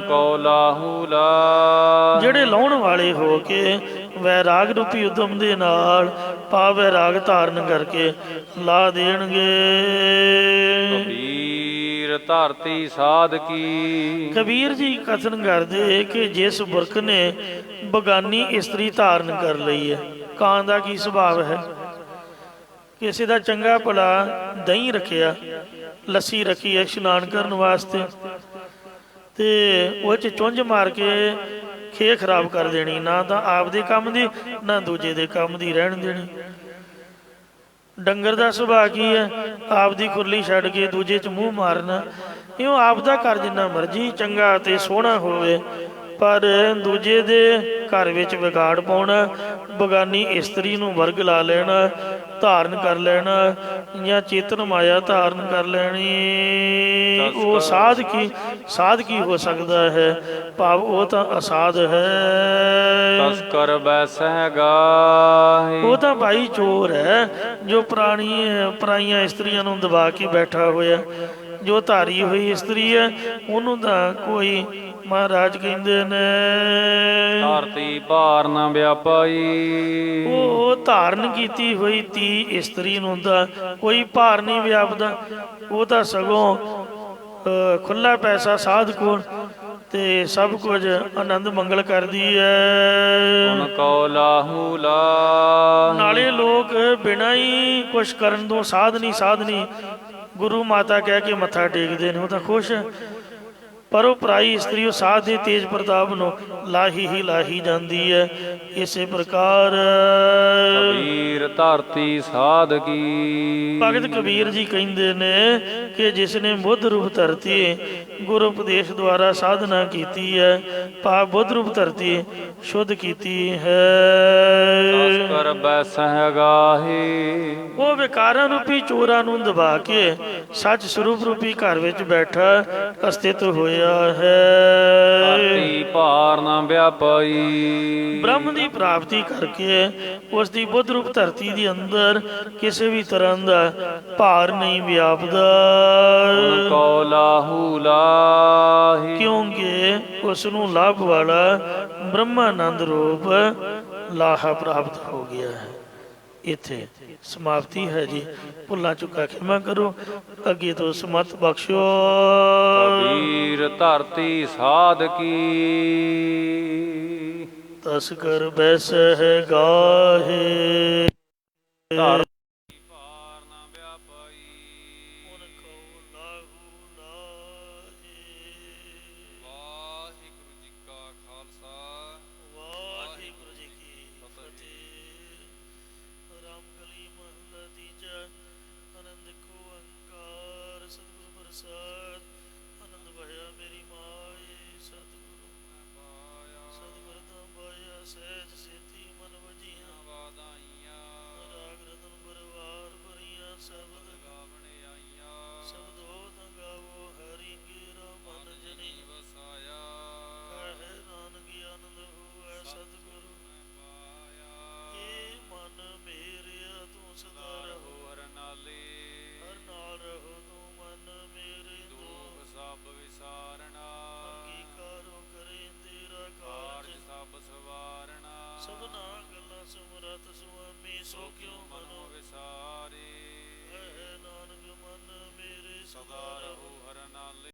S1: ਕਉ ਲਾਹੂ ਲਾ।
S2: ਜਿਹੜੇ ਲਾਉਣ ਵਾਲੇ ਹੋ ਕੇ ਵੈਰਾਗ ਰੂਪੀ ਉਦਮ ਦੇ ਨਾਲ ਪਾ ਵੈਰਾਗ ਧਾਰਨ ਕਰਕੇ ਲਾ ਦੇਣਗੇ।
S1: ਕਬੀਰ ਧਰਤੀ ਸਾਧਕੀ।
S2: ਕਬੀਰ ਜੀ ਕਥਨ ਕਰਦੇ ਕਿ ਜਿਸ ਪੁਰਖ ਨੇ ਬਗਾਨੀ ਇਸਤਰੀ ਧਾਰਨ ਕਰ ਲਈ ਹੈ। ਕਾਂ ਦਾ ਕੀ ਸੁਭਾਅ ਹੈ? ਕਿਸੇ ਦਾ ਚੰਗਾ ਭਲਾ ਦਹੀਂ ਰੱਖਿਆ, ਲੱਸੀ ਰੱਖੀ ਹੈ ਇਸ਼ਨਾਨ ਕਰਨ ਵਾਸਤੇ, ਤੇ ਉਹ 'ਚ ਚੁੰਝ ਮਾਰ ਕੇ ਖੇ ਖਰਾਬ ਕਰ ਦੇਣੀ। ਨਾ ਤਾਂ ਆਪਦੇ ਕੰਮ ਦੀ ਨਾ ਦੂਜੇ ਦੇ ਕੰਮ ਦੀ ਰਹਿਣ ਦੇਣੀ। ਡੰਗਰ ਦਾ ਸੁਭਾਅ ਕੀ ਹੈ? ਆਪਦੀ ਖੁਰਲੀ ਛੱਡ ਕੇ ਦੂਜੇ 'ਚ ਮੂੰਹ ਮਾਰਨਾ। ਇਉਂ ਆਪਦਾ ਘਰ ਜਿੰਨਾ ਮਰਜ਼ੀ ਚੰਗਾ ਤੇ ਸੋਹਣਾ ਹੋਵੇ, ਪਰ ਦੂਜੇ ਦੇ ਘਰ ਵਿੱਚ ਵਿਗਾੜ ਪਾਉਣਾ, ਬਗਾਨੀ ਇਸਤਰੀ ਨੂੰ ਵਰਗ ਲਾ ਲੈਣਾ, ਧਾਰਨ ਕਰ ਲੈਣਾ, ਜਾਂ ਚੇਤਨ ਮਾਇਆ ਧਾਰਨ ਕਰ ਲੈਣੀ। ਉਹ ਸਾਧ ਕੀ ਹੋ ਸਕਦਾ ਹੈ? ਭਾਵ ਉਹ ਤਾਂ ਅਸਾਧ ਹੈ।
S1: ਤਸਕਰ ਬੈਸਹਿ ਗਾਹੇ।
S2: ਉਹ ਤਾਂ ਭਾਈ ਚੋਰ ਹੈ ਜੋ ਪਰਾਈਆਂ ਇਸਤਰੀਆਂ ਨੂੰ ਦਬਾ ਕੇ ਬੈਠਾ ਹੋਇਆ। ਜੋ ਧਾਰੀ ਹੋਈ ਇਸਤਰੀ ਹੈ ਉਹਨੂੰ ਤਾਂ ਕੋਈ ਮਹਾਰਾਜ ਕਹਿੰਦੇ ਨੇ
S1: ਧਰਤੀ ਭਾਰ ਨਾ ਵਿਆਪਾਈ।
S2: ਉਹ ਧਾਰਨ ਕੀਤੀ ਹੋਈ ਤੀ ਇਸਤਰੀ ਨੂੰ ਤਾਂ ਕੋਈ ਭਾਰ ਨਹੀਂ ਵਿਆਪਦਾ। ਉਹ ਤਾਂ ਸਗੋਂ ਖੁੱਲਾ ਪੈਸਾ ਸਾਧ ਕੋਲ ਤੇ ਸਭ ਕੁਝ ਆਨੰਦ ਮੰਗਲ ਕਰਦੀ ਹੈ।
S1: ਹੁਣ ਕਉ ਲਾਹੂ ਲਾ।
S2: ਨਾਲੇ ਲੋਕ ਬਿਨਾਂ ਹੀ ਕੁਛ ਕਰਨ ਤੋਂ ਸਾਧਨੀ ਗੁਰੂ ਮਾਤਾ ਕਹਿ ਕੇ ਮੱਥਾ ਟੇਕਦੇ ਨੇ, ਉਹ ਤਾਂ ਖੁਸ਼ ਹੈ। ਪਰ ਉਹ ਪਰਾਈ ਇਸਤਰੀ ਉਹ ਸਾਧ ਦੇ ਤੇਜ ਪ੍ਰਤਾਪ ਨੂੰ ਲਾਹੀ ਹੀ ਲਾਹੀ ਜਾਂਦੀ ਹੈ। ਇਸੇ ਪ੍ਰਕਾਰ
S1: ਕਬੀਰ ਧਰਤੀ ਸਾਧ ਕੀ।
S2: ਭਗਤ ਕਬੀਰ ਜੀ ਕਹਿੰਦੇ ਨੇ ਕਿ ਜਿਸ ਨੇ ਬੁੱਧ ਰੂਪ ਧਰਤੀ ਗੁਰੂ ਉਪਦੇਸ਼ ਦੁਆਰਾ ਸਾਧਨਾ ਕੀਤੀ ਹੈ, ਭਾਵ ਬੁੱਧ ਰੂਪ ਧਰਤੀ ਸ਼ੁੱਧ ਕੀਤੀ ਹੈ,
S1: ਤਸ ਕਰ ਬੈਸਹਿ ਗਾਹੀ।
S2: ਉਹ ਵਿਕਾਰਾਂ ਰੂਪੀ ਚੋਰਾਂ ਨੂੰ ਦਬਾ ਕੇ ਸੱਚ ਸਰੂਪ ਰੂਪੀ ਘਰ ਵਿੱਚ ਬੈਠਾ ਅਸਥਿਤ ਹੋਇਆ ਹੈ।
S1: ਧਰਤੀ ਭਾਰ ਨਾ ਵਿਆਪਾਈ।
S2: ਬ੍ਰਹਮ ਦੀ ਪ੍ਰਾਪਤੀ ਕਰਕੇ ਉਸ ਦੀ ਬੁੱਧ ਰੂਪ ਧਰਤੀ ਦੇ ਅੰਦਰ ਕਿਸੇ ਵੀ ਤਰ੍ਹਾਂ ਦਾ ਭਾਰ ਨਹੀਂ ਵਿਆਪਦਾ,
S1: ਕੋ ਲਾਹੂ ਲਾਹੀ।
S2: ਕਿਉਂਕਿ ਉਸ ਨੂੰ ਲਾਭ ਵਾਲਾ ਬ੍ਰਹਮਾਨੰਦ ਰੂਪ ਲਾਹਾ ਪ੍ਰਾਪਤ ਹੋ ਗਿਆ ਹੈ। ਇੱਥੇ ਸਮਾਪਤੀ ਹੈ ਜੀ। ਭੁੱਲਾਂ ਚੁੱਕਾ ਖਿਮਾ ਕਰੋ, ਅੱਗੇ ਤੋਂ ਸਮਤ ਬਖਸ਼ੋ।
S1: ਕਬੀਰ ਧਰਤੀ ਸਾਧ ਕੀ।
S2: ਤਸ ਕਰ ਬੈਸਹਿ ਗਾਹੇ।
S1: ਧਰਤੀ ਭਾਰ ਨਾ ਵਿਆਪਾਈ। ਵਾਹਿਗੁਰੂ ਜੀ ਕਾ ਖਾਲਸਾ,
S2: ਵਾਹਿਗੁਰੂ ਜੀ ਕੀ ਫਤਿਹ। ਰਾਮਕਲੀ ਮਹੱਲਾ ਤੀਜਾ। ਆਨੰਦ ਕੋ ਓੰਕਾਰ ਸਤਿਗੁਰ ਪ੍ਰਸਾਦ। ਆਨੰਦ ਭਇਆ ਮੇਰੀ ਮਾਏ ਸਤਿਗੁਰੂ ਸਤਿਗੁਰ ਤਾਂ ਪਾਇਆ ਸਹਿਜ ਸੇਤੀ ਮਨ ਵਜੀਆਂ
S1: ਵਾਦਾਈਆਂ।
S2: ਰਾਗ ਰਤਨ ਪਰਵਾਰ ਭਰੀਆਂ ਸ਼ਬਦ
S1: ਗਾਵਣ ਆਈਆਂ।
S2: ਸ਼ਬਦ ਹੋ ਤਾਂ ਗਾਵੋ ਹਰੀ ਕੀਰਾ ਮਨ ਜਨੀ
S1: ਵਸਾਇਆ।
S2: ਕਹੇ ਨਾਨਕ ਆਨੰਦ ਹੋਵੇ ਸਤਿਗੁਰੂ
S1: ਪਾਇਆ।
S2: ਏ ਮਨ ਮੇਰਿਆ ਤੂੰ ਸਦਾ ਰਹੋ,
S1: ਹਰ ਨਾਲੇ।
S2: ਹਰ ਨਾਲ ਰਹੋ ਤੂੰ ਮਨ ਮੇਰੇ।
S1: ਦੁਖ ਸਭ ਵਿਸਾਰਣਾ।
S2: ਅੰਗੀਕਾਰੋ ਕਰੇ ਤੇਰਾ
S1: ਕਾਰਜ
S2: ਕਾਰਜ,
S1: ਸਭ ਸਵਾਰਣਾ।
S2: ਸਭਨਾ ਗੱਲਾਂ ਸਮਰੱਥ ਸੁਆਮੀ ਸੋ ਕਿਉ ਮਨੋ
S1: ਵਿਸਾਰੇ।
S2: ਹੈ ਨਾਨਕ ਮਨ ਮੇਰੇ
S1: ਸਦਾ ਰਹੋ